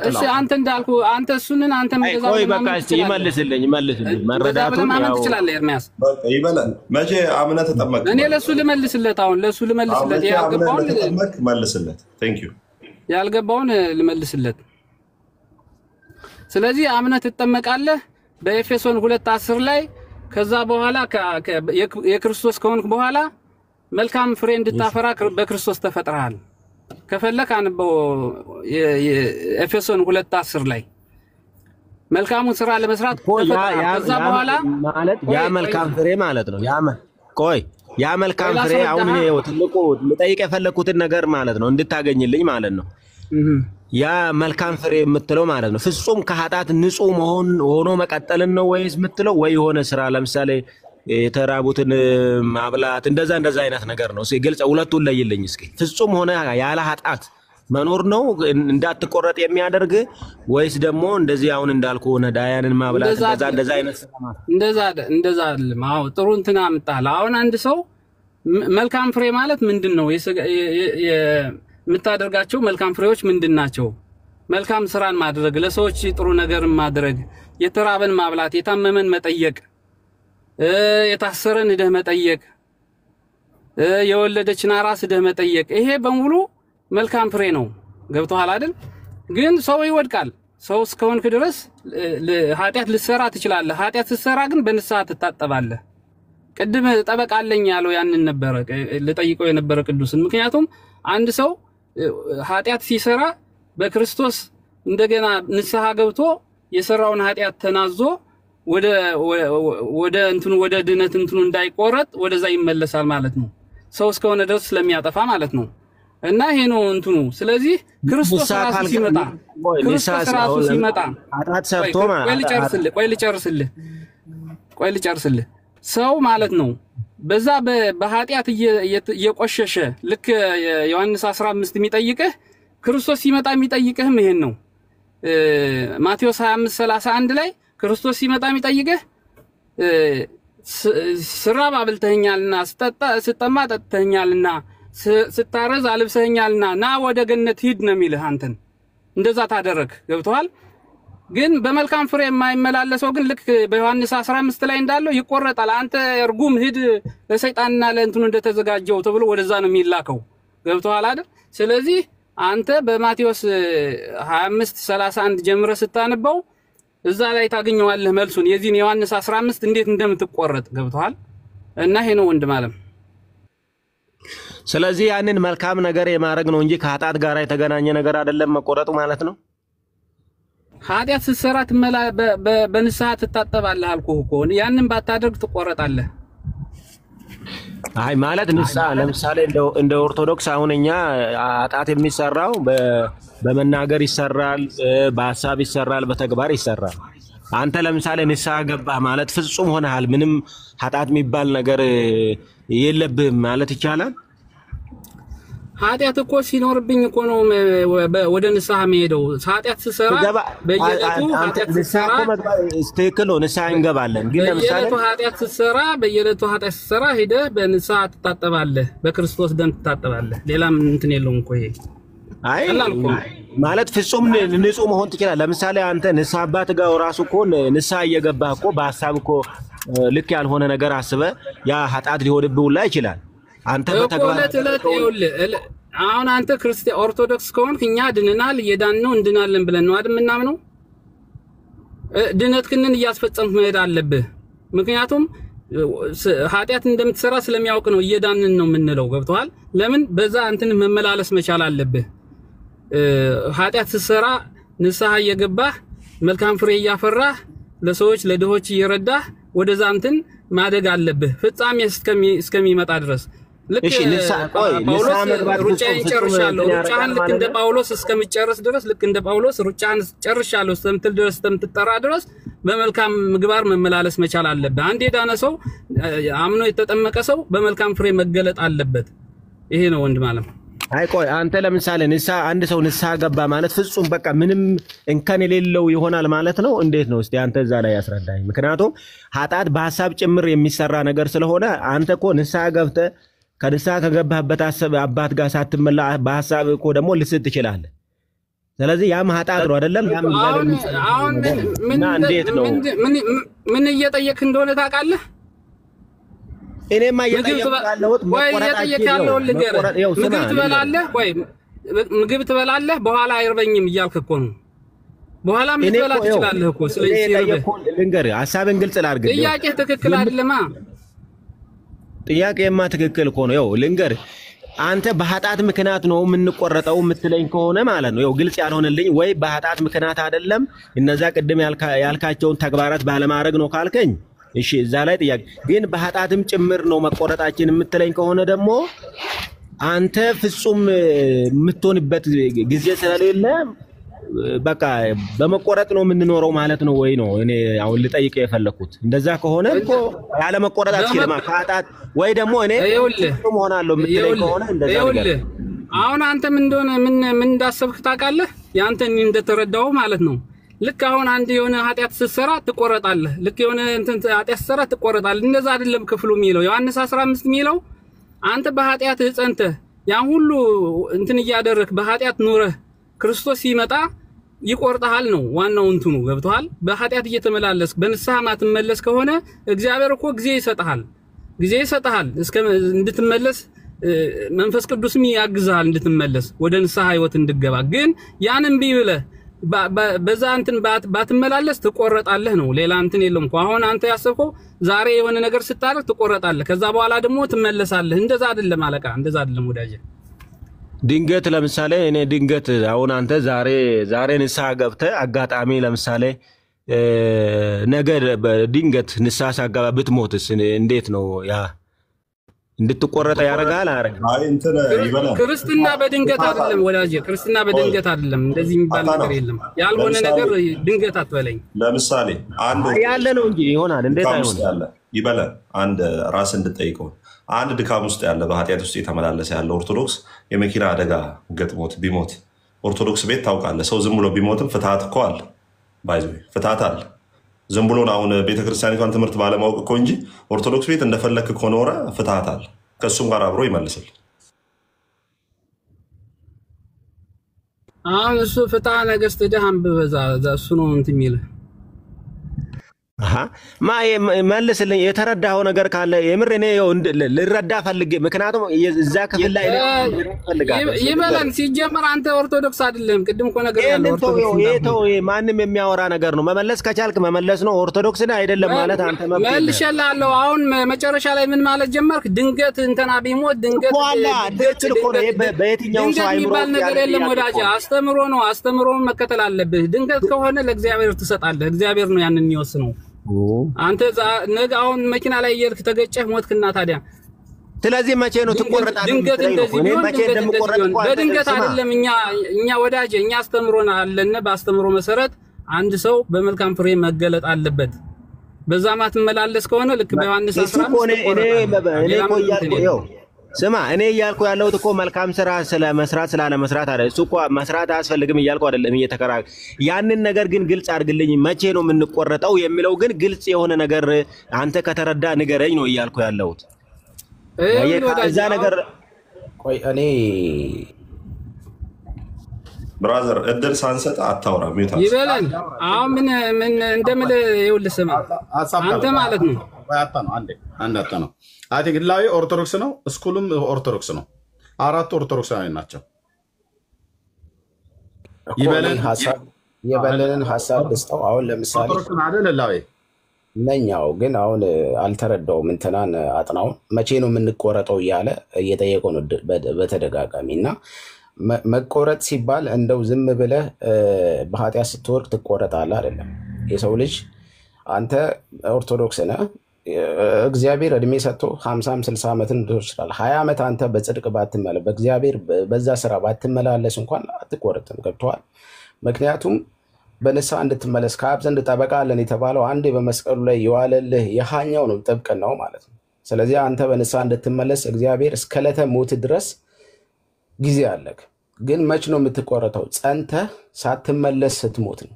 እሺ አንተ እንዳልኩ አንተ እሱንን አንተ እንደዛው ቆይ በቃ እስቲ ይመልስልኝ መረዳቱን ያው ትችላለህ ኤርሚያስ። በቃ ይበላል። መቼ አምነህ ተጠመቅ? እኔ ለሱ ልመልስለት አሁን ለሱ ልመልስለት ያልገባውን መልስለት። ቴንክ ዩ ያልገባውን ልመልስለት። ስለዚህ አምነህ ትጠመቃለህ በኤፌሶን 2:10 ላይ ከዛ በኋላ የክርስቶስ ከሆንክ በኋላ መልካም ፍሬ እንድታፈራ በክርስቶስ ተፈጥረሃል። ከፈለክ አንበው የኤፌሶን 2:10 ላይ መልካሙን ስራ ለመስራት ከዛ በኋላ ማለት ያ መልካም ፍሬ ማለት ነው። ያ መልካም ፍሬ አሁን ነው ትልቁ ልጠይቅ የፈለኩትን ነገር ማለት ነው እንድታገኝልኝ ማለት ነው። ያ መልካም ፍሬ የምትለው ማለት ነው ፍጹም ከኃጢአት ንጹህ መሆን ሆኖ መቀጠልን ነው ወይስ የምትለው ወይ ሆነ ስራ ለምሳሌ የተራቡትን ማብላት እንደዛ አይነት ነገር ነው? እስኪ ግልጽ ሁለቱን ለይልኝ እስኪ። ፍጹም ሆነ ያለ ኃጢአት መኖር ነው እንዳትቆረጥ የሚያደርግ ወይስ ደግሞ እንደዚህ አሁን እንዳልኩ ሆነ ዳያንን ማብላት እንደዛ አይነት ስራ ማለት እንደዛ አይደለም። አዎ ጥሩ እንትና አምጣለህ። አሁን አንድ ሰው መልካም ፍሬ ማለት ምንድነው? የምታደርጋቸው መልካም ፍሬዎች ምንድናቸው? መልካም ስራን ማድረግ፣ ለሰዎች ጥሩ ነገርን ማድረግ፣ የተራበን ማብላት፣ የታመመን መጠየቅ፣ የታሰረን ሄደህ መጠየቅ፣ የወለደችን አራስ ሄደህ መጠየቅ፣ ይሄ በሙሉ መልካም ፍሬ ነው። ገብቶሃል አይደል? ግን ሰው ይወድቃል። ሰው እስከሆንክ ድረስ ኃጢአት ልትሰራ ትችላለህ። ኃጢአት ስትሰራ ግን በንስሐ ትታጠባለህ። ቅድም ጠበቃለኝ ያለው ያንን ነበር ለጠይቀው የነበረ ቅዱስን። ምክንያቱም አንድ ሰው ኃጢአት ሲሰራ በክርስቶስ እንደገና ንስሐ ገብቶ የሰራውን ኃጢአት ተናዞ ወደ ድነት እንትኑ እንዳይቆረጥ ወደዛ ይመለሳል ማለት ነው። ሰው እስከሆነ ድረስ ስለሚያጠፋ ማለት ነው። እና ይሄ ነው እንትኑ። ስለዚህ ክርስቶስ ራሱ ሲመጣ ኃጢአት ሰርቶ ቆይ ልጨርስልህ ሰው ማለት ነው በዛ በኃጢአት እየቆሸሸ ልክ ዮሐንስ 15 የሚጠይቅህ ክርስቶስ ሲመጣ የሚጠይቅህም ይሄን ነው። ማቴዎስ 25:31 ላይ ክርስቶስ ሲመጣ የሚጠይቅህ ስራብ አብልተኸኛልና ስጠማ ጠጥተኸኛልና ስታረዝ አልብሰኸኛልና ና ወደ ገነት ሂድ ነው የሚልህ። አንተን እንደዛ ታደረክ። ገብቶሃል? ግን በመልካም ፍሬ የማይመላለሰው ግን ልክ በዮሐንስ 15 ላይ እንዳለው ይቆረጣል። አንተ እርጉም ሂድ ለሰይጣንና ለእንትኑ እንደተዘጋጀው ተብሎ ወደዛ ነው የሚላከው። ገብቶሃል አይደል? ስለዚህ አንተ በማቴዎስ 25:31 ጀምረ ስታነበው እዛ ላይ ታገኘዋለህ መልሱን የዚህን ዮሐንስ 15 እንዴት እንደምትቆረጥ። ገብቶሃል? እና ይሄ ነው ወንድም ዓለም። ስለዚህ ያንን መልካም ነገር የማድረግ ነው እንጂ ከኃጢአት ጋር የተገናኘ ነገር አይደለም መቆረጡ ማለት ነው። ኃጢአት ስትሰራ በንስሐ ትታጠባለህ አልኩህ እኮ። ያንን ባታደርግ ትቆረጣለህ። አይ ማለት ንስሐ ለምሳሌ እንደ ኦርቶዶክስ አሁን እኛ ኃጢአት የሚሰራው በመናገር ይሰራል፣ በሐሳብ ይሰራል፣ በተግባር ይሰራል። አንተ ለምሳሌ ንስሐ ገባህ ማለት ፍጹም ሆነሃል፣ ምንም ኃጢአት የሚባል ነገር የለብህም ማለት ይቻላል። ኃጢአት እኮ ሲኖርብኝ እኮ ነው ወደ ንስሐ መሄደው። ኃጢአት ሲሰራ በየለቱ ኃጢአት ሲሰራ ትክክል ነው፣ ንስሐ እንገባለን። ግን ለምሳሌ በየለቱ ኃጢአት ሲሰራ ሄደህ በንስሐ ትታጠባለህ፣ በክርስቶስ ደም ትታጠባለህ። ሌላም እንትን የለውም እኮ ይሄ። አይ ማለት ፍጹም ንጹህ መሆን ትችላለህ። ለምሳሌ አንተ ንስሐ አባት ጋር ራሱ እኮ ንስሐ እየገባህ እኮ በሐሳብ እኮ ልክ ያልሆነ ነገር አስበህ ያ ኃጢአት ሊሆንብህ ሁላ ይችላል። አንተ በተግባር አሁን አንተ ክርስቲያን ኦርቶዶክስ ከሆንክ እኛ ድነናል እየዳንነው እንድናለን ብለን ነው አይደል የምናምነው? ድነትክንን እያስፈጸምክ መሄድ አለብህ። ምክንያቱም ኃጢአት እንደምትሰራ ስለሚያውቅ ነው እየዳንን ነው የምንለው። ገብቶሃል? ለምን በዛ እንትን መመላለስ መቻል አለብህ። ኃጢአት ስትሰራ ንስሐ እየገባህ መልካም ፍሬ እያፈራህ ለሰዎች ለድሆች እየረዳህ ወደዛ እንትን ማደግ አለብህ ፍጻሜ እስከሚመጣ ድረስ። ልክ ሩጫን ጨርሻለሁ፣ ሩጫን ልክ እንደ ጳውሎስ እስከምጨርስ ድረስ ልክ እንደ ጳውሎስ ሩጫን ጨርሻለሁ እስከምትል ድረስ እስከምትጠራ ድረስ በመልካም ምግባር መመላለስ መቻል አለበት። አንድ የዳነ ሰው አምኖ የተጠመቀ ሰው በመልካም ፍሬ መገለጥ አለበት። ይሄ ነው ወንድም ዓለም። አይ ቆይ አንተ ለምሳሌ አንድ ሰው ንስሐ ገባ ማለት ፍጹም በቃ ምንም እንከን የሌለው ይሆናል ማለት ነው? እንዴት ነው? እስቲ አንተ እዛ ላይ ያስረዳኝ። ምክንያቱም ኃጢአት በሐሳብ ጭምር የሚሰራ ነገር ስለሆነ አንተ እኮ ንስሐ ገብተህ ከንስሐ ከገባህበት አባት ጋር ሳትመላ በሐሳብ እኮ ደግሞ ልስት ትችላለህ። ስለዚህ ያም ኃጢአት ነው አይደለም? ያም አሁን እንዴት ነው? ምን እየጠየቅህ እንደሆነ ታውቃለህ? እኔማ እየጠየቅኩት ምግብ ትበላለህ በኋላ አይርበኝም እያልክ እኮ ነው። በኋላ ምን ትበላ ትችላለህ እኮ። ስለዚህ ልንገርህ፣ ሐሳብን ግልጽ ላድርግልህ። ጥያቄህ ትክክል አይደለማ። ጥያቄማ ትክክል እኮ ነው። ያው ልንገርህ፣ አንተ በኃጢአት ምክንያት ነው የምንቆረጠው የምትለኝ ከሆነ ማለት ነው ያው ግልጽ ያልሆነልኝ ወይ በኃጢአት ምክንያት አይደለም እነዛ ቅድም ያልካቸውን ተግባራት ባለማድረግ ነው ካልከኝ እሺ እዛ ላይ ጥያቄ ግን በኃጢአትም ጭምር ነው መቆረጣችን የምትለኝ ከሆነ ደግሞ አንተ ፍጹም የምትሆንበት ጊዜ ስለሌለ በቃ በመቆረጥ ነው የምንኖረው ማለት ነው ወይ ነው እኔ አሁን ልጠይቅ የፈለኩት። እንደዛ ከሆነ እኮ ያለ መቆረጥ አትችልም ከኃጢአት ወይ ደግሞ እኔ ፍጹም ሆናለሁ የምትለኝ ከሆነ እንደዛ ነገር አሁን አንተ ምን እንደሆነ ምን እንዳሰብክ ታውቃለህ? ያንተን እንደተረዳው ማለት ነው። ልክ አሁን አንድ የሆነ ኃጢአት ስትሰራ ትቆረጣለህ። ልክ የሆነ እንትን ኃጢአት ስትሰራ ትቆረጣለህ። እንደዛ አይደለም ክፍሉ የሚለው ዮሐንስ 15 የሚለው አንተ በኃጢአት ጸንተህ ያን ሁሉ እንትን እያደረክ በኃጢአት ኑረህ ክርስቶስ ሲመጣ ይቆርጣል ነው ዋናው እንትኑ ገብቷል። በኃጢአት እየተመላለስክ በንስሐ ማትመለስ ከሆነ እግዚአብሔር እኮ ጊዜ ይሰጣል እስከ እንድትመለስ መንፈስ ቅዱስም ያግዛል እንድትመለስ ወደ ንስሐ ህይወት እንድገባ። ግን ያንን ቢብለህ በዛ እንትን ባትመላለስ ትቆረጣለህ ነው። ሌላ እንትን የለም እኮ። አሁን አንተ ያሰብከው ዛሬ የሆነ ነገር ስታደርግ ትቆረጣለህ፣ ከዛ በኋላ ደግሞ ትመለሳለህ። እንደዛ አይደለም አለቃ፣ እንደዛ አይደለም ወዳጄ። ድንገት ለምሳሌ እኔ ድንገት አሁን አንተ ዛሬ ንስሐ ገብተህ አጋጣሚ ለምሳሌ ነገ ድንገት ንስሐ ሳገባ ብትሞትስ እንዴት ነው ያ እንድትቆረጠ ያረጋል አረጋ? አይ እንትን ይበላል። ክርስትና በድንገት አይደለም ወዳጄ፣ ክርስትና በድንገት አይደለም። እንደዚህ የሚባል ነገር የለም። ያልሆነ ነገር ድንገት አትበለኝ። ለምሳሌ አንድ ያለ ነው እንጂ ይሆናል። እንዴት አይሆንም? ይበላል። አንድ ራስ እንድጠይቀው አንድ ድካም ውስጥ ያለ በኃጢአት ውስጥ የተመላለሰ ያለ ኦርቶዶክስ የመኪና አደጋ ገጥሞት ቢሞት ኦርቶዶክስ ቤት ታውቃለህ፣ ሰው ዝም ብሎ ቢሞትም ፍትሃት እኮ አለ። ባይዘ ፍትሃት አለ። ዝም ብሎ አሁን ቤተክርስቲያኒቷን ትምህርት ባለማወቅ እኮ እንጂ ኦርቶዶክስ ቤት እንደፈለክ ከኖረ ፍትሃት አለ። ከሱም ጋር አብሮ ይመልሳል። አሁን እሱ ፍትሐ ነገሥት ደሃም በዛ እሱ ነው እንትን የሚልህ መልስልኝ። የተረዳኸው ነገር ካለ የምር እኔ ልረዳ ፈልጌ፣ ምክንያቱም እዛ ክፍል ላይ ይበለን። ሲጀመር አንተ ኦርቶዶክስ አይደለም። ቅድም እኮ ነገር ያለው ኦርቶዶክስ ማንም የሚያወራ ነገር ነው። መመለስ ከቻልክ መመለስ ነው። ኦርቶዶክስ አይደለም ማለት አንተ መልሼልሃለሁ። አሁን መጨረሻ ላይ ምን ማለት ጀመርክ? ድንገት እንትና ቢሞት ድንገት በየትኛው ሰው አይምሮ ነገር የለም ወዳጄ። አስተምሮ ነው። አስተምሮን መከተል አለብህ። ድንገት ከሆነ ለእግዚአብሔር ትሰጣለህ። እግዚአብሔር ነው ያንን የሚወስነው። አንተ ነገ አሁን መኪና ላይ እየሄድክ ተገጨህ ሞትክና ታዲያ ስለዚህ መቼ ነው ትቆረጣለህ? ድንገት እንደዚህ ቢሆን በድንገት አይደለም። እኛ ወዳጄ እኛ አስተምሮን አለነ። በአስተምሮ መሰረት አንድ ሰው በመልካም ፍሬ መገለጥ አለበት። በዛ ማትመላለስ ከሆነ ልክ በዮሐንስ 15 ስማ እኔ እያልኩ ያለሁት እኮ መልካም ስራ ስለመስራት ስላለመስራት አይደል። እሱ እኮ መስራት አያስፈልግም እያልኩ አይደለም እየተከራከረ ያንን ነገር ግን ግልጽ አድርግልኝ። መቼ ነው የምንቆረጠው የሚለው ግን ግልጽ የሆነ ነገር አንተ ከተረዳ ንገረኝ ነው እያልኩ ያለሁት። እዛ ነገር ቆይ እኔ ብራዘር እድል ሳንሰጥ አታውራ። ሚውታ ይበላል። አሁን ምን እንደምል ይኸውልህ ስማ አንተ ማለት ነው አንዳታ ነው አይ ቲንክ ግላዊ ኦርቶዶክስ ነው፣ ስኩልም ኦርቶዶክስ ነው። አራቱ ኦርቶዶክሳውያን ናቸው። የበለንን ሀሳብ ልስጠው። አሁን ለምሳሌ ኦርቶዶክስ አይደል ላዊ ነኛው ግን አሁን አልተረዳውም። እንትናን አጥናውን መቼ ነው የምንቆረጠው እያለ እየጠየቀው ነው በተደጋጋሚ። እና መቆረጥ ሲባል እንደው ዝም ብለህ በኃጢአት ስትወርቅ ትቆረጣለህ አይደለም። የሰው ልጅ አንተ ኦርቶዶክስ ነህ፣ እግዚአብሔር እድሜ ሰጥቶ 50 60 ዓመትን ይችላል። 20 ዓመት አንተ በጽድቅ ባትመላለስ በእግዚአብሔር በዛ ስራ ባትመላለስ እንኳን አትቆረጥም። ገብቶሃል? ምክንያቱም በንስሐ እንድትመለስ ከአብ ዘንድ ጠበቃ አለን የተባለው አንዴ በመስቀሉ ላይ የዋለልህ የሃኛው ነው፣ ጥብቅናው ማለት ነው። ስለዚህ አንተ በንስሐ እንድትመለስ እግዚአብሔር እስከ ዕለተ ሞት ድረስ ጊዜ አለክ። ግን መች ነው የምትቆረጠው? ጸንተህ ሳትመለስ ስትሞት ነው።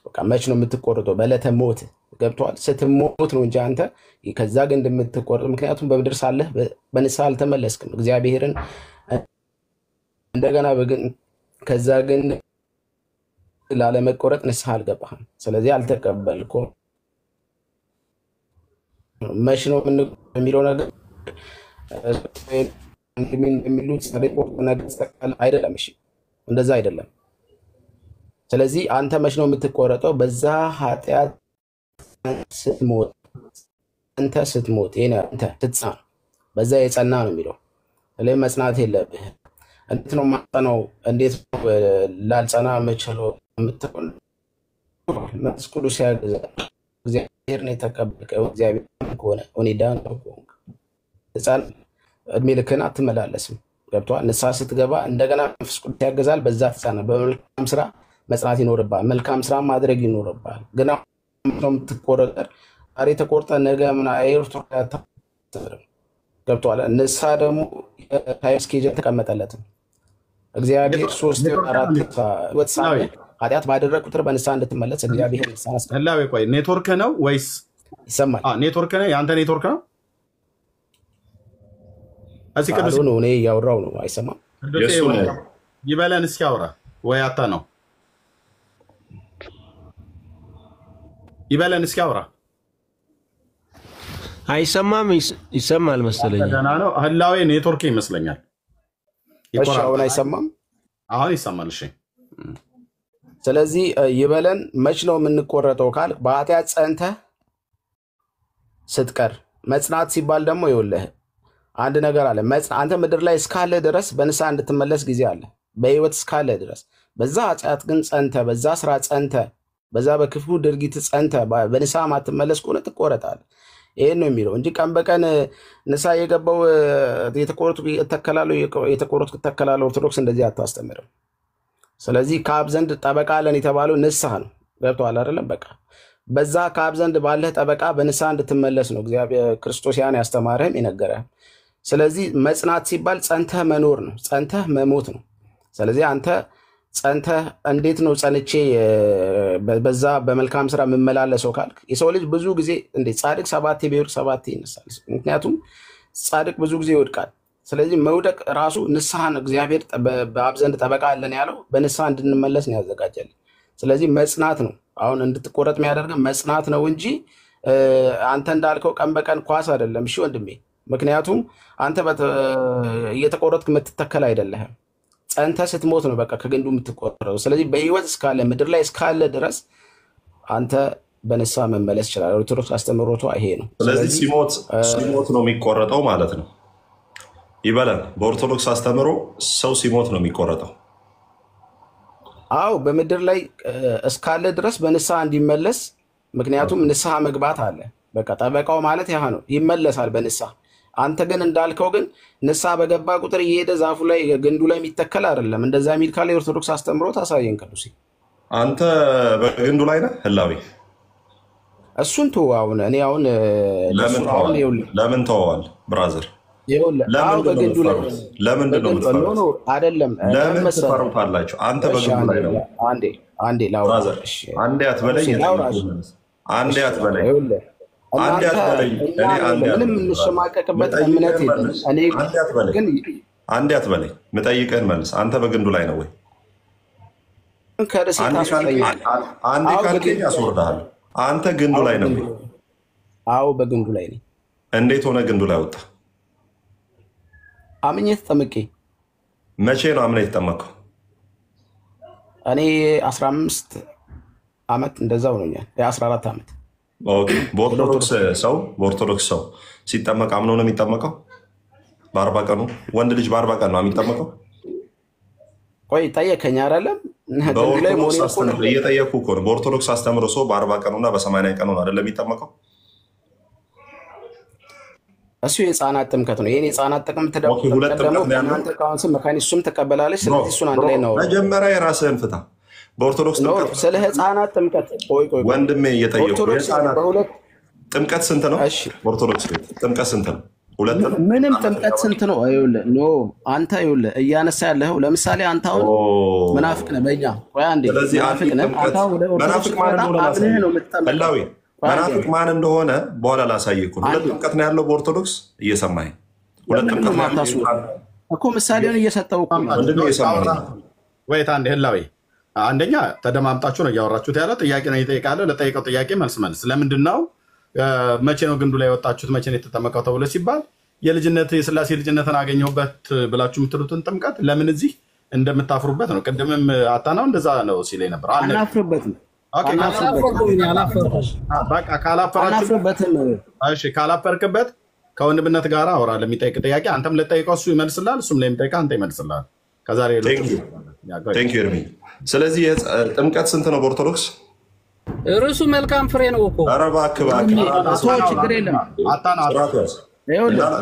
በቃ መች ነው የምትቆረጠው? በዕለተ ሞት ገብቶሃል? ስትሞት ነው እንጂ አንተ ከዛ ግን እንደምትቆረጥ። ምክንያቱም በምድር ሳለህ በንስሐ አልተመለስክም እግዚአብሔርን እንደገና ከዛ ግን ላለመቆረጥ ንስሐ አልገባህም። ስለዚህ አልተቀበልኩም። መች ነው የሚለው ነገር የሚሉት አይደለም። እሺ እንደዛ አይደለም። ስለዚህ አንተ መች ነው የምትቆረጠው? በዛ ኃጢአት ስትሞት፣ አንተ ስትሞት አንተ ስትጸና፣ በዛ የጸና ነው የሚለው። ስለዚህ መጽናት የለብህ። እንዴት ነው ማጸናው? እንዴት ነው ላልጸና የምችለው የምትሆን? መንፈስ ቅዱስ ያግዛል። እግዚአብሔር ነው የተቀበልከው። እግዚአብሔር ከሆነ ኦኒዳን ህፃን እድሜ ልክህን አትመላለስም። ገብቶሃል? ንስሐ ስትገባ እንደገና መንፈስ ቅዱስ ያግዛል። በዛ ትጸና። በመልካም ስራ መጽናት ይኖርብሃል። መልካም ስራ ማድረግ ይኖርብሃል። ግን ነው የምትቆረጠር። ዛሬ ተቆርጠ ነገ ምን አይርቶታ ገብቶሃል? ንስሐ ደግሞ ታይም ስኬጁል ተቀመጠለትም። እግዚአብሔር 3-4 ኃጢአት ባደረግ ቁጥር በንስሐ እንድትመለስ እግዚአብሔር ንስሐ ህላዌ ቆይ ኔትወርክ ነው ወይስ ይሰማል? ኔትወርክ ነው። የአንተ ኔትወርክ ነው። እዚህ ቅዱስ ነው እኔ እያወራሁ ነው። አይሰማም? ይበለን እስኪ አውራ ወይ አታ ነው ይበለን እስኪ አውራ። አይሰማም? ይሰማል መሰለኝ። ደህና ነው። ህላዌ ኔትወርክ ይመስለኛል። እሺ አሁን አይሰማም? አሁን ይሰማል። እሺ ስለዚህ ይበለን መች ነው የምንቆረጠው ካል በኃጢአት ጸንተህ ስትቀር። መጽናት ሲባል ደግሞ ይኸውልህ አንድ ነገር አለ። አንተ ምድር ላይ እስካለ ድረስ በንስሐ እንድትመለስ ጊዜ አለ። በህይወት እስካለ ድረስ በዛ ኃጢአት ግን ጸንተህ፣ በዛ ስራ ጸንተህ፣ በዛ በክፉ ድርጊት ጸንተህ በንስሐ ማትመለስ ከሆነ ትቆረጣለህ። ይሄን ነው የሚለው እንጂ ቀን በቀን ንስሐ የገባው የተቆረጥኩ እተከላለሁ። ኦርቶዶክስ እንደዚህ አታስተምርም። ስለዚህ ከአብ ዘንድ ጠበቃ አለን የተባለው ንስሐ ነው። ገብቶሃል አይደለም? በቃ በዛ ከአብ ዘንድ ባለህ ጠበቃ በንስሐ እንድትመለስ ነው እግዚአብሔር ክርስቶስ ያን ያስተማረህም የነገረህም። ስለዚህ መጽናት ሲባል ጸንተህ መኖር ነው፣ ጸንተህ መሞት ነው። ስለዚህ አንተ ጸንተህ እንዴት ነው ጸንቼ በዛ በመልካም ስራ የምመላለሰው ካልክ፣ የሰው ልጅ ብዙ ጊዜ እንዴት ጻድቅ 7 ቢወድቅ 7 ይነሳል። ምክንያቱም ጻድቅ ብዙ ጊዜ ይወድቃል። ስለዚህ መውደቅ ራሱ ንስሐን እግዚአብሔር በአብ ዘንድ ጠበቃ አለን ያለው በንስሐ እንድንመለስ ነው ያዘጋጀልን። ስለዚህ መጽናት ነው አሁን እንድትቆረጥ የሚያደርገን መጽናት ነው እንጂ አንተ እንዳልከው ቀን በቀን ኳስ አይደለም። እሺ ወንድሜ፣ ምክንያቱም አንተ እየተቆረጥክ የምትተከል አይደለህም። ጸንተህ ስትሞት ነው በቃ ከግንዱ የምትቆረጠው። ስለዚህ በህይወት እስካለ ምድር ላይ እስካለ ድረስ አንተ በንስሐ መመለስ ይችላል። ኦርቶዶክስ አስተምህሮቷ ይሄ ነው። ስለዚህ ሲሞት ነው የሚቆረጠው ማለት ነው። ይበላል። በኦርቶዶክስ አስተምህሮ ሰው ሲሞት ነው የሚቆረጠው። አዎ በምድር ላይ እስካለ ድረስ በንስሐ እንዲመለስ። ምክንያቱም ንስሐ መግባት አለ። በቃ ጠበቃው ማለት ያ ነው፣ ይመለሳል በንስሐ። አንተ ግን እንዳልከው ግን ንስሐ በገባ ቁጥር እየሄደ ዛፉ ላይ ግንዱ ላይ የሚተከል አይደለም። እንደዛ የሚል ካለ የኦርቶዶክስ አስተምህሮ ታሳየን ቅዱሴ። አንተ በግንዱ ላይ ነህ ህላዌ። እሱን ተው። አሁን እኔ አሁን ለምን ተወዋል ብራዘር? በግንዱ ላይ ለምንድን ነው የምትፈሩት? አይደለም ለምን ትፈሩታላችሁ? አንተ በግንዱ ላይ ነው። አንዴ ላውራ። አንዴ አትበለኝ። አንዴ አትበለኝ። ምንም እንሸማቀቅበት እምነት የለም። አንዴ አትበለኝ። ምጠይቅህን መልስ። አንተ በግንዱ ላይ ነው ወይ? አንዴ ካልከኝ አስወርድሃለሁ። አንተ ግንዱ ላይ ነው ወይ? አዎ በግንዱ ላይ ነኝ። እንዴት ሆነ ግንዱ ላይ ወጣ? አምኜ ተጠምቄ። መቼ ነው አምነህ የተጠመቅከው? እኔ 15 ዓመት እንደዛ ሆኖኛል። 14 ዓመት። በኦርቶዶክስ ሰው ሲጠመቅ አምኖ ነው የሚጠመቀው? በ40 ቀኑ ወንድ ልጅ በ40 ቀን ነው የሚጠመቀው? ቆይ ጠየከኝ አይደለም? እየጠየኩህ እኮ ነው። በኦርቶዶክስ አስተምሮ ሰው በ40 ቀኑና በ80 ቀኑ አይደለም የሚጠመቀው? እሱ የህፃናት ጥምቀት ነው። ይህን የህፃናት ጥምቀት ደግሞ እናንተ ካውንስል መካኒሱም ተቀበላለች። ስለዚህ እሱን አንድ ላይ ነው። መጀመሪያ የራስህን ፍታ። በኦርቶዶክስ ስለ ህፃናት ጥምቀት ወንድሜ እየጠየቁ ጥምቀት ስንት ነው? ኦርቶዶክስ ቤት ጥምቀት ስንት ነው? ምንም ጥምቀት ስንት ነው? ይኸውልህ ኖ አንተ ይኸውልህ እያነሳ ያለኸው ለምሳሌ አንተ አሁን መናፍቅ ነህ በእኛ ቆይ አንዴ መናፍቅ ነህ አንተ ወደ ኦርቶዶክስ አብነህ ነው የምትጠመቀው መናፍቅ ማን እንደሆነ በኋላ ላሳይህ እኮ ሁለት ጥምቀት ነው ያለው በኦርቶዶክስ እየሰማኸኝ ሁለት ጥምቀት ነው እኮ ምሳሌውን እየሰጠው እኮ ምንድነው እየሰማኸኝ ወይታ አንዴ ህላዊ አንደኛ ተደማምጣችሁ ነው እያወራችሁት ያለው ጥያቄ ነው ይጠይቃለሁ ለጠይቀው ጥያቄ መልስ ለምንድን ነው መቼ ነው ግንዱ ላይ ወጣችሁት መቼ ነው የተጠመቀው ተብሎ ሲባል የልጅነት የሥላሴ ልጅነትን አገኘሁበት ብላችሁ የምትሉትን ጥምቀት ለምን እዚህ እንደምታፍሩበት ነው ቅድምም አታናው እንደዛ ነው ሲለኝ ነበር አናፍርበትም ካላፈርክበት ከወንድምነት ጋር አወራ ለሚጠይቅ ጥያቄ አንተም ለጠይቀው እሱ ይመልስላል እሱም ለሚጠይቀው አንተ ይመልስላል ከዛሬ ስለዚህ ጥምቀት ስንት ነው በኦርቶዶክስ እርሱ መልካም ፍሬ ነው እኮ ኧረ እባክህ ችግር የለም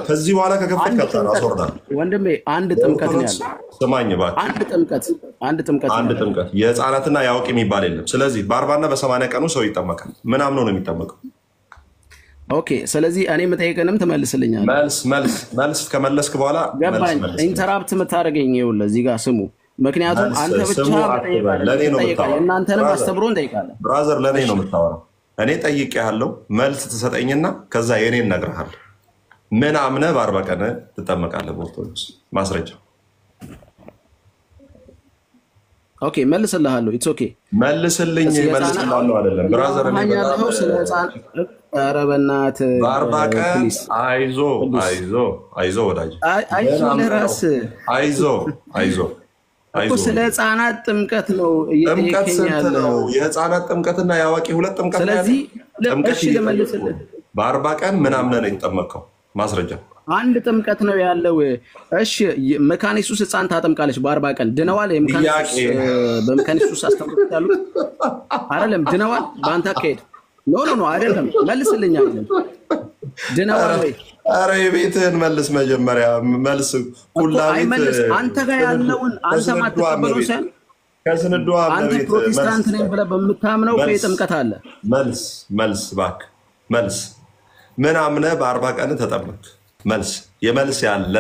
ከዚህ በኋላ ከከፈት አስወርዳል ወንድሜ አንድ ጥምቀት ነው ያለው ስማኝ እባክህ አንድ ጥምቀት የህፃናትና የአዋቂ የሚባል የለም ስለዚህ በ40 እና በ80 ቀኑ ሰው ይጠመቃል ምናምን ነው የሚጠመቀው ኦኬ ስለዚህ እኔ መጠየቅንም ትመልስልኛለህ መልስ ከመለስክ በኋላ ገባኝ ኢንተራፕት የምታደርገኝ ይኸውልህ እዚህ ጋር ስሙ ምክንያቱም አንተ ብቻ እናንተንም አስተብሮ እንጠይቃለን ብራዘር ለኔ ነው የምታወራው እኔ ጠይቄሃለሁ መልስ ትሰጠኝና ከዛ የኔን እነግርሃለሁ ምን አምነህ በ40 ቀን ትጠመቃለህ በኦርቶዶክስ ማስረጃ ኦኬ መልስልሃለሁ ኢትስ ኦኬ መልስልኝ መልስልሃለሁ አይደለም ብራዘር እኔ ያለው ስለ ህፃን ኧረ በእናትህ በ40 ቀን አይዞ ወዳጅ አይዞ እኮ ስለ ህፃናት ጥምቀት ነው እየጠየቀኝ ያለው የህፃናት ጥምቀትና የአዋቂ ሁለት ጥምቀት ነው ስለዚህ እሺ ልመልስልህ በ40 ቀን ምን አምነህ ነው የተጠመቀው ማስረጃ አንድ ጥምቀት ነው ያለው እሺ መካነ ኢየሱስ ህፃን ታጠምቃለች በ40 ቀን ድነዋል በመካነ ኢየሱስ አስተምሮት ያሉት አይደለም ድነዋል በአንተ አካሄድ ኖ አይደለም መልስልኝ አይደለም ድነዋል ወይ ኧረ የቤትህን መልስ መጀመሪያ መልስ ሁላቤት አንተ ጋር ያለውን አንተ ማትቀበለው ሳይሆን ከስንዱ አንተ ፕሮቴስታንት ነኝ ብለህ በምታምነው ጥምቀት አለ መልስ እባክህ መልስ ምን አምነህ በ40 ቀን ተጠመቅ መልስ ያለ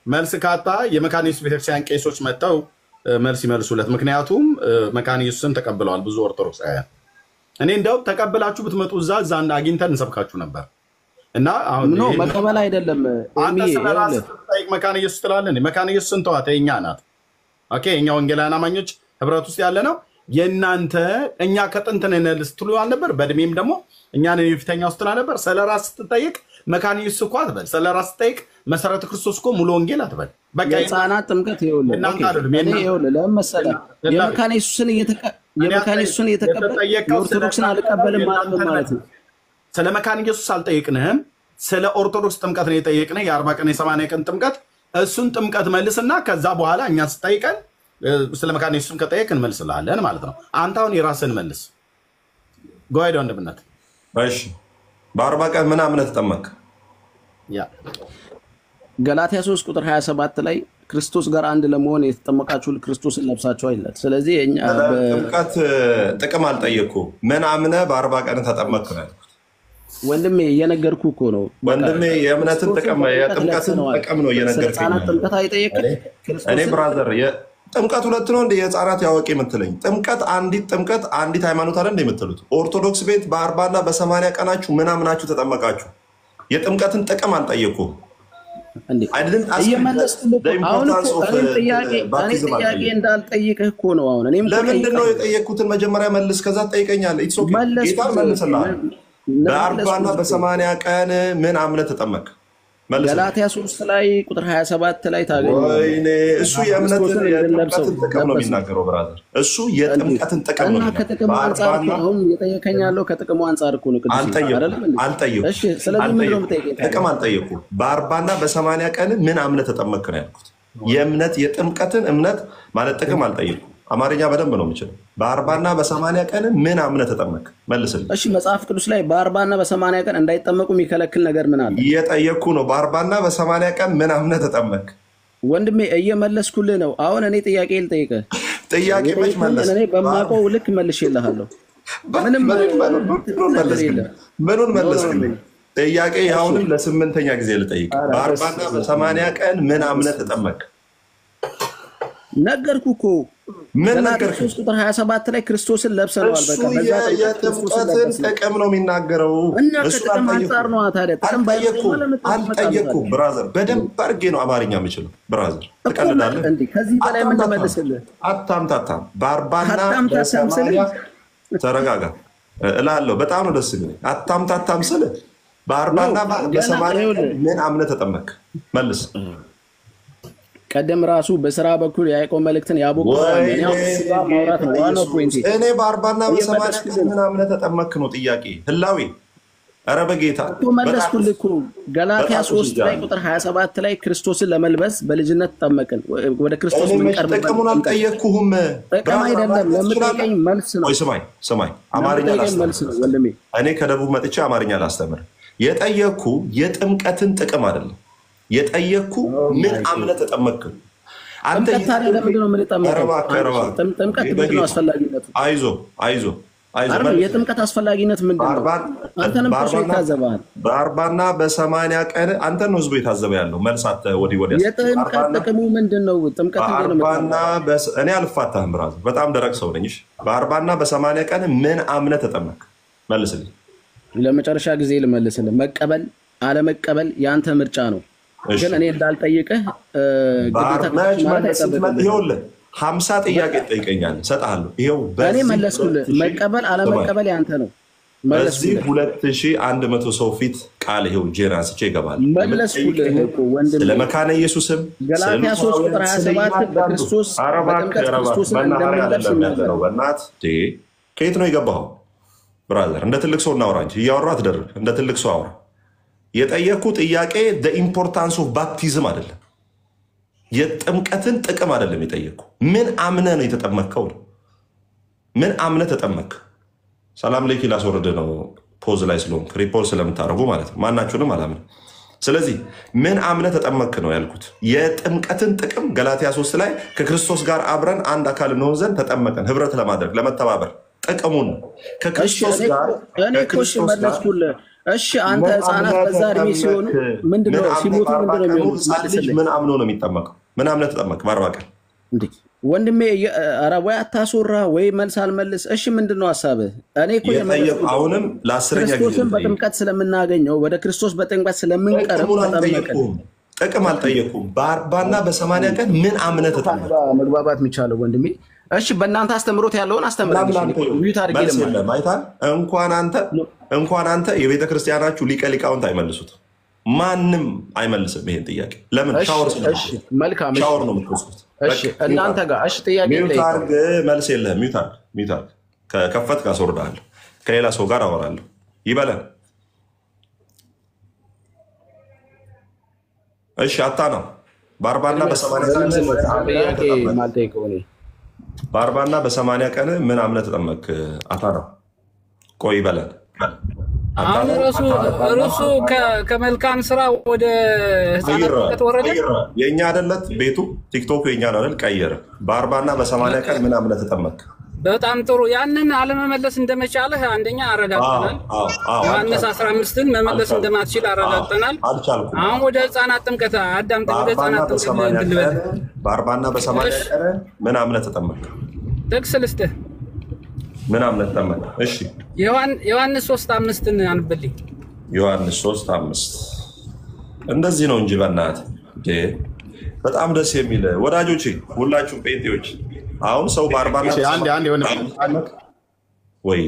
መልስ ካጣ የመካነ ኢየሱስ ቤተክርስቲያን ቄሶች መጥተው መልስ ይመልሱለት ምክንያቱም መካነ ኢየሱስን ተቀብለዋል ብዙ ኦርቶዶክሳውያን እኔ እንደው ተቀበላችሁ ብትመጡ እዛ አግኝተን እንሰብካችሁ ነበር እና አሁን ኖ መቀበል አይደለም አንተ ስለራስህ ጠይቅ መካነ ኢየሱስ ትላለህ መካነ ኢየሱስን ተዋት የእኛ ናት ኦኬ እኛ ወንጌላውያን አማኞች ህብረት ውስጥ ያለ ነው የእናንተ እኛ ከጥንት ነን ስትሉ አልነበር በእድሜም ደግሞ እኛን የፊተኛ ውስጥ ነበር ስለራስ ስትጠይቅ መካነ ኢየሱስ እኮ አትበል ስለራስ ስትጠይቅ መሰረተ ክርስቶስ እኮ ሙሉ ወንጌል አትበል በቃ የህፃናት ጥምቀት ይኸውልህ ለምን መሰለህ የመካነ ኢየሱስን እየተቀበል የኦርቶዶክስን አልቀበልም ማለት ነው ስለ መካነ ኢየሱስ አልጠይቅንህም ስለ ኦርቶዶክስ ጥምቀት ነው የጠየቅንህ የ40 ቀን የ80 ቀን ጥምቀት እሱን ጥምቀት መልስና ከዛ በኋላ እኛ ስጠይቀን ስለ መካነ ኢየሱስን ከጠየቅ እንመልስልሃለን ማለት ነው አንተ አሁን የራስህን መልስ ጎይዶ ወንድምነት እሺ በ40 ቀን ምን አምነህ ተጠመቅ ገላትያ 3 ቁጥር 27 ላይ ክርስቶስ ጋር አንድ ለመሆን የተጠመቃችሁ ክርስቶስን ለብሳችኋል ይላል ስለዚህ እኛ ጥምቀት ጥቅም አልጠየቁ ምን አምነህ በ40 ቀን ተጠመቅ ነው ወንድሜ እየነገርኩ እኮ ነው ወንድሜ የእምነትን ጥቅም የጥምቀትን ጥቅም ነው እየነገርኩኝ ጥምቀት አይጠየቅም እኔ ብራዘር ጥምቀት ሁለት ነው እንደ የህፃናት ያወቂ የምትለኝ ጥምቀት አንዲት ሃይማኖት አይደል የምትሉት ኦርቶዶክስ ቤት በ40 እና በ80 ቀናችሁ ምን አምናችሁ ተጠመቃችሁ የጥምቀትን ጥቅም አልጠየቁ አይደለም ጥያቄ እንዳልጠይቅህ እኮ ነው አሁን እኔም ለምንድን ነው የጠየቅኩትን መጀመሪያ መልስ ከዛ ትጠይቀኛለህ ኢትስ ኦኬ ጌታ መልስልሃል በ40 እና በ80 ቀን ምን አምነህ ተጠመቅ ገላትያ 3 ላይ ቁጥር 27 ላይ ታገኛለህ ወይኔ እሱ የጥምቀትን ጥቅም ነው የሚናገረው ብራዘር እሱ የጥምቀትን ጥቅም ነው እና ከጥቅሙ አንፃር አሁን እየጠየቀኝ ያለው ከጥቅሙ አንፃር እኮ ነው አልጠየኩም እሺ ስለዚህ ምንድን ነው የምጠይቀኝ ጥቅም አልጠየኩም በ40 እና በ80 ቀን ምን አምነህ ተጠመቅ ነው ያልኩት የጥምቀትን እምነት ማለት ጥቅም አልጠየኩም አማርኛ በደንብ ነው የምችለው በ40 እና በ80 ቀን ምን አምነህ ተጠመቅ መልስልኝ እሺ መጽሐፍ ቅዱስ ላይ በ40 እና በ80 ቀን እንዳይጠመቁ የሚከለክል ነገር ምን አለ እየጠየቅኩ ነው በ40 እና በ80 ቀን ምን አምነህ ተጠመቅ ወንድሜ እየመለስኩልህ ነው አሁን እኔ ጥያቄ ልጠይቅህ ጥያቄ መች መለስ እኔ በማውቀው ልክ መልሼልሃለሁ ምንም ምኑን መለስክልኝ? ጥያቄ አሁንም ለስምንተኛ ጊዜ ልጠይቅ። በ40 እና በ80 ቀን ምን አምነህ ተጠመቅ? ነገርኩ እኮ ምን ነገርኩ? 3 ቁጥር 27 ላይ ክርስቶስን ለብሰነዋል። በቃ በዛ የጥምቀትን ጥቅም ነው የሚናገረው። እሱ አንጻር ነው ታዲያ ጥቅም አልጠየኩም። ብራዘር በደንብ አድርጌ ነው አማርኛ የምችለው። ብራዘር ትቀልዳለህ እንዴ? ከዚህ በላይ ምን ልመልስልህ? አታምታታም። በ40 እና በ80 ተረጋጋ እላለሁ። በጣም ነው ደስ የሚለኝ። አታምታታም ስል በ40 እና በ80 ምን አምነህ ተጠመቅ? መልስ። ቀደም ራሱ በስራ በኩል ያዕቆብ መልእክትን ያቦቀው ማውራት ነው ዋናው ፖይንት። እኔ በ40 እና በ80 ምን አምነህ ተጠመቅ ነው ጥያቄ። ህላዌ ኧረ በጌታ እኮ መለስኩልህ እኮ። ገላትያ 3 ላይ ቁጥር 27 ላይ ክርስቶስን ለመልበስ በልጅነት ተጠመቅን። ወደ ክርስቶስ መንቀርብ ጥቅሙን አልጠየቅኩህም። ጥቅም አይደለም ለምትጠይቀኝ መልስ ነው። ስማኝ አማርኛ ላስተምር። እኔ ከደቡብ መጥቼ አማርኛ ላስተምር። የጠየቅኩ የጥምቀትን ጥቅም አይደለም። የጠየቅኩ ምን አምነህ ተጠመቅ? አንተ ታዲያ ለምንድን ነው የምንጠመቀው? ጥምቀት ምንድን ነው አስፈላጊነቱ? አይዞህ የጥምቀት አስፈላጊነት ምንድን ነው? አንተንም እኮ ይታዘባል። በ40 እና በ80 ቀን አንተን ነው ህዝቡ የታዘበ ያለው። መልሳት ወዲህ የጥምቀት ጥቅሙ ምንድን ነው? ጥምቀት እኔ አልፋታህም ብራዘር፣ በጣም ደረቅ ሰው ነኝ። በ40 እና በ80 ቀን ምን አምነህ ተጠመቅ? መልስልኝ። ለመጨረሻ ጊዜ ልመልስልህ። መቀበል አለመቀበል የአንተ ምርጫ ነው። ግን እኔ እንዳልጠይቅህ ይኸውልህ 50 ጥያቄ ትጠይቀኛለህ፣ እሰጥሃለሁ። ይኸው እኔ መለስኩልህ። መቀበል አለመቀበል ያንተ ነው። በዚህ 2100 ሰው ፊት ቃል ይኸው እጄን አንስቼ ይገባል። መለስኩልህ እኮ ወንድም። ስለ መካነ ኢየሱስም ገላትያ 3 ቁጥር 27 በክርስቶስ ክርስቶስን እንደምንለብስ ነው። በእናትህ ከየት ነው የገባኸው? ብራዘር እንደ ትልቅ ሰው እናውራ እንጂ እያወራህ አትደርግ። እንደ ትልቅ ሰው አውራ። የጠየቅኩ ጥያቄ ኢምፖርታንስ ኦፍ ባፕቲዝም አይደለም፣ የጥምቀትን ጥቅም አይደለም የጠየቅኩ። ምን አምነህ ነው የተጠመቅከው? ምን አምነህ ተጠመቅ? ሰላም ለኪ ላስወርድ ነው ፖዝ ላይ ስለሆንክ ሪፖርት ስለምታደርጉ ማለት ነው። ማናችሁንም አላምንም። ስለዚህ ምን አምነህ ተጠመቅ ነው ያልኩት። የጥምቀትን ጥቅም ገላትያ 3 ላይ ከክርስቶስ ጋር አብረን አንድ አካል እንሆን ዘንድ ተጠመቀን፣ ህብረት ለማድረግ ለመተባበር ጥቅሙን ከክርስቶስ ጋር መለስኩልህ። እሺ አንተ ህፃናት በዛ እድሜ ሲሆኑ ምንድነው ሲሞቱ ምንድነው የሚሆኑት? ምን አምኖ ነው የሚጠመቀው? ምን አምነህ ተጠመቅ? በ40 ቀን እንዴ ወንድሜ፣ ኧረ ወይ አታስወራ ወይ መልስ አልመልስ። እሺ ምንድነው ሀሳብህ? እኔ እኮ አሁንም ለ10ኛ ጊዜ ክርስቶስን በጥምቀት ስለምናገኘው ወደ ክርስቶስ በጥምቀት ስለምንቀርብ ተጠመቅን። ጥቅም አልጠየኩም። በ40 እና በ80 ቀን ምን አምነህ ተጠመቅ? መግባባት የሚቻለው ወንድሜ። እሺ በእናንተ አስተምሮት ያለውን አስተምረኝ። ሚዩት አድርጌ አይታል። እንኳን አንተ የቤተ ክርስቲያናችሁ ሊቀ ሊቃውንት አይመልሱትም። ማንም አይመልስም ይሄን ጥያቄ። ለምን? ሻወር ነው የምትወስዱት። እናንተ ጋር እሺ ጥያቄ ሚዩት አድርግ። መልስ የለህም። ሚዩት አድርግ። ከከፈትክ አስወርድሃለሁ። ከሌላ ሰው ጋር አወራለሁ። ይበለን። እሺ አታ ነው በ40 እና በ80 ቀን ምን አምነህ ተጠመቅ? አታ ነው ቆይ በለን። አሁን ርሱ ከመልካም ስራ ወደ ህፃናት ከተወረደ የኛ አይደለት ቤቱ ቲክቶክ የኛ ነው አይደል? ቀየረ። በ40 እና በ80 ቀን ምን አምነህ ተጠመቅ? በጣም ጥሩ። ያንን አለመመለስ እንደመቻለህ አንደኛ አረጋግጠናል። ዮሐንስ 15ን መመለስ እንደማትችል አረጋግጠናል። አሁን ወደ ህፃናት ጥምቀት አዳምጠን ወደ ህፃናት ጥምቀት በ40 እና በ80 ቀን ምን አምነህ ተጠመቅ? ጥቅስ ልስጥህ። ምን አምነህ ተጠመቅ? እሺ ዮሐንስ 3:5ን አንብልኝ። ዮሐንስ 3:5 እንደዚህ ነው እንጂ በእናትህ በጣም ደስ የሚል ወዳጆቼ፣ ሁላችሁም ጴንጤዎች አሁን ሰው በ40 ወይ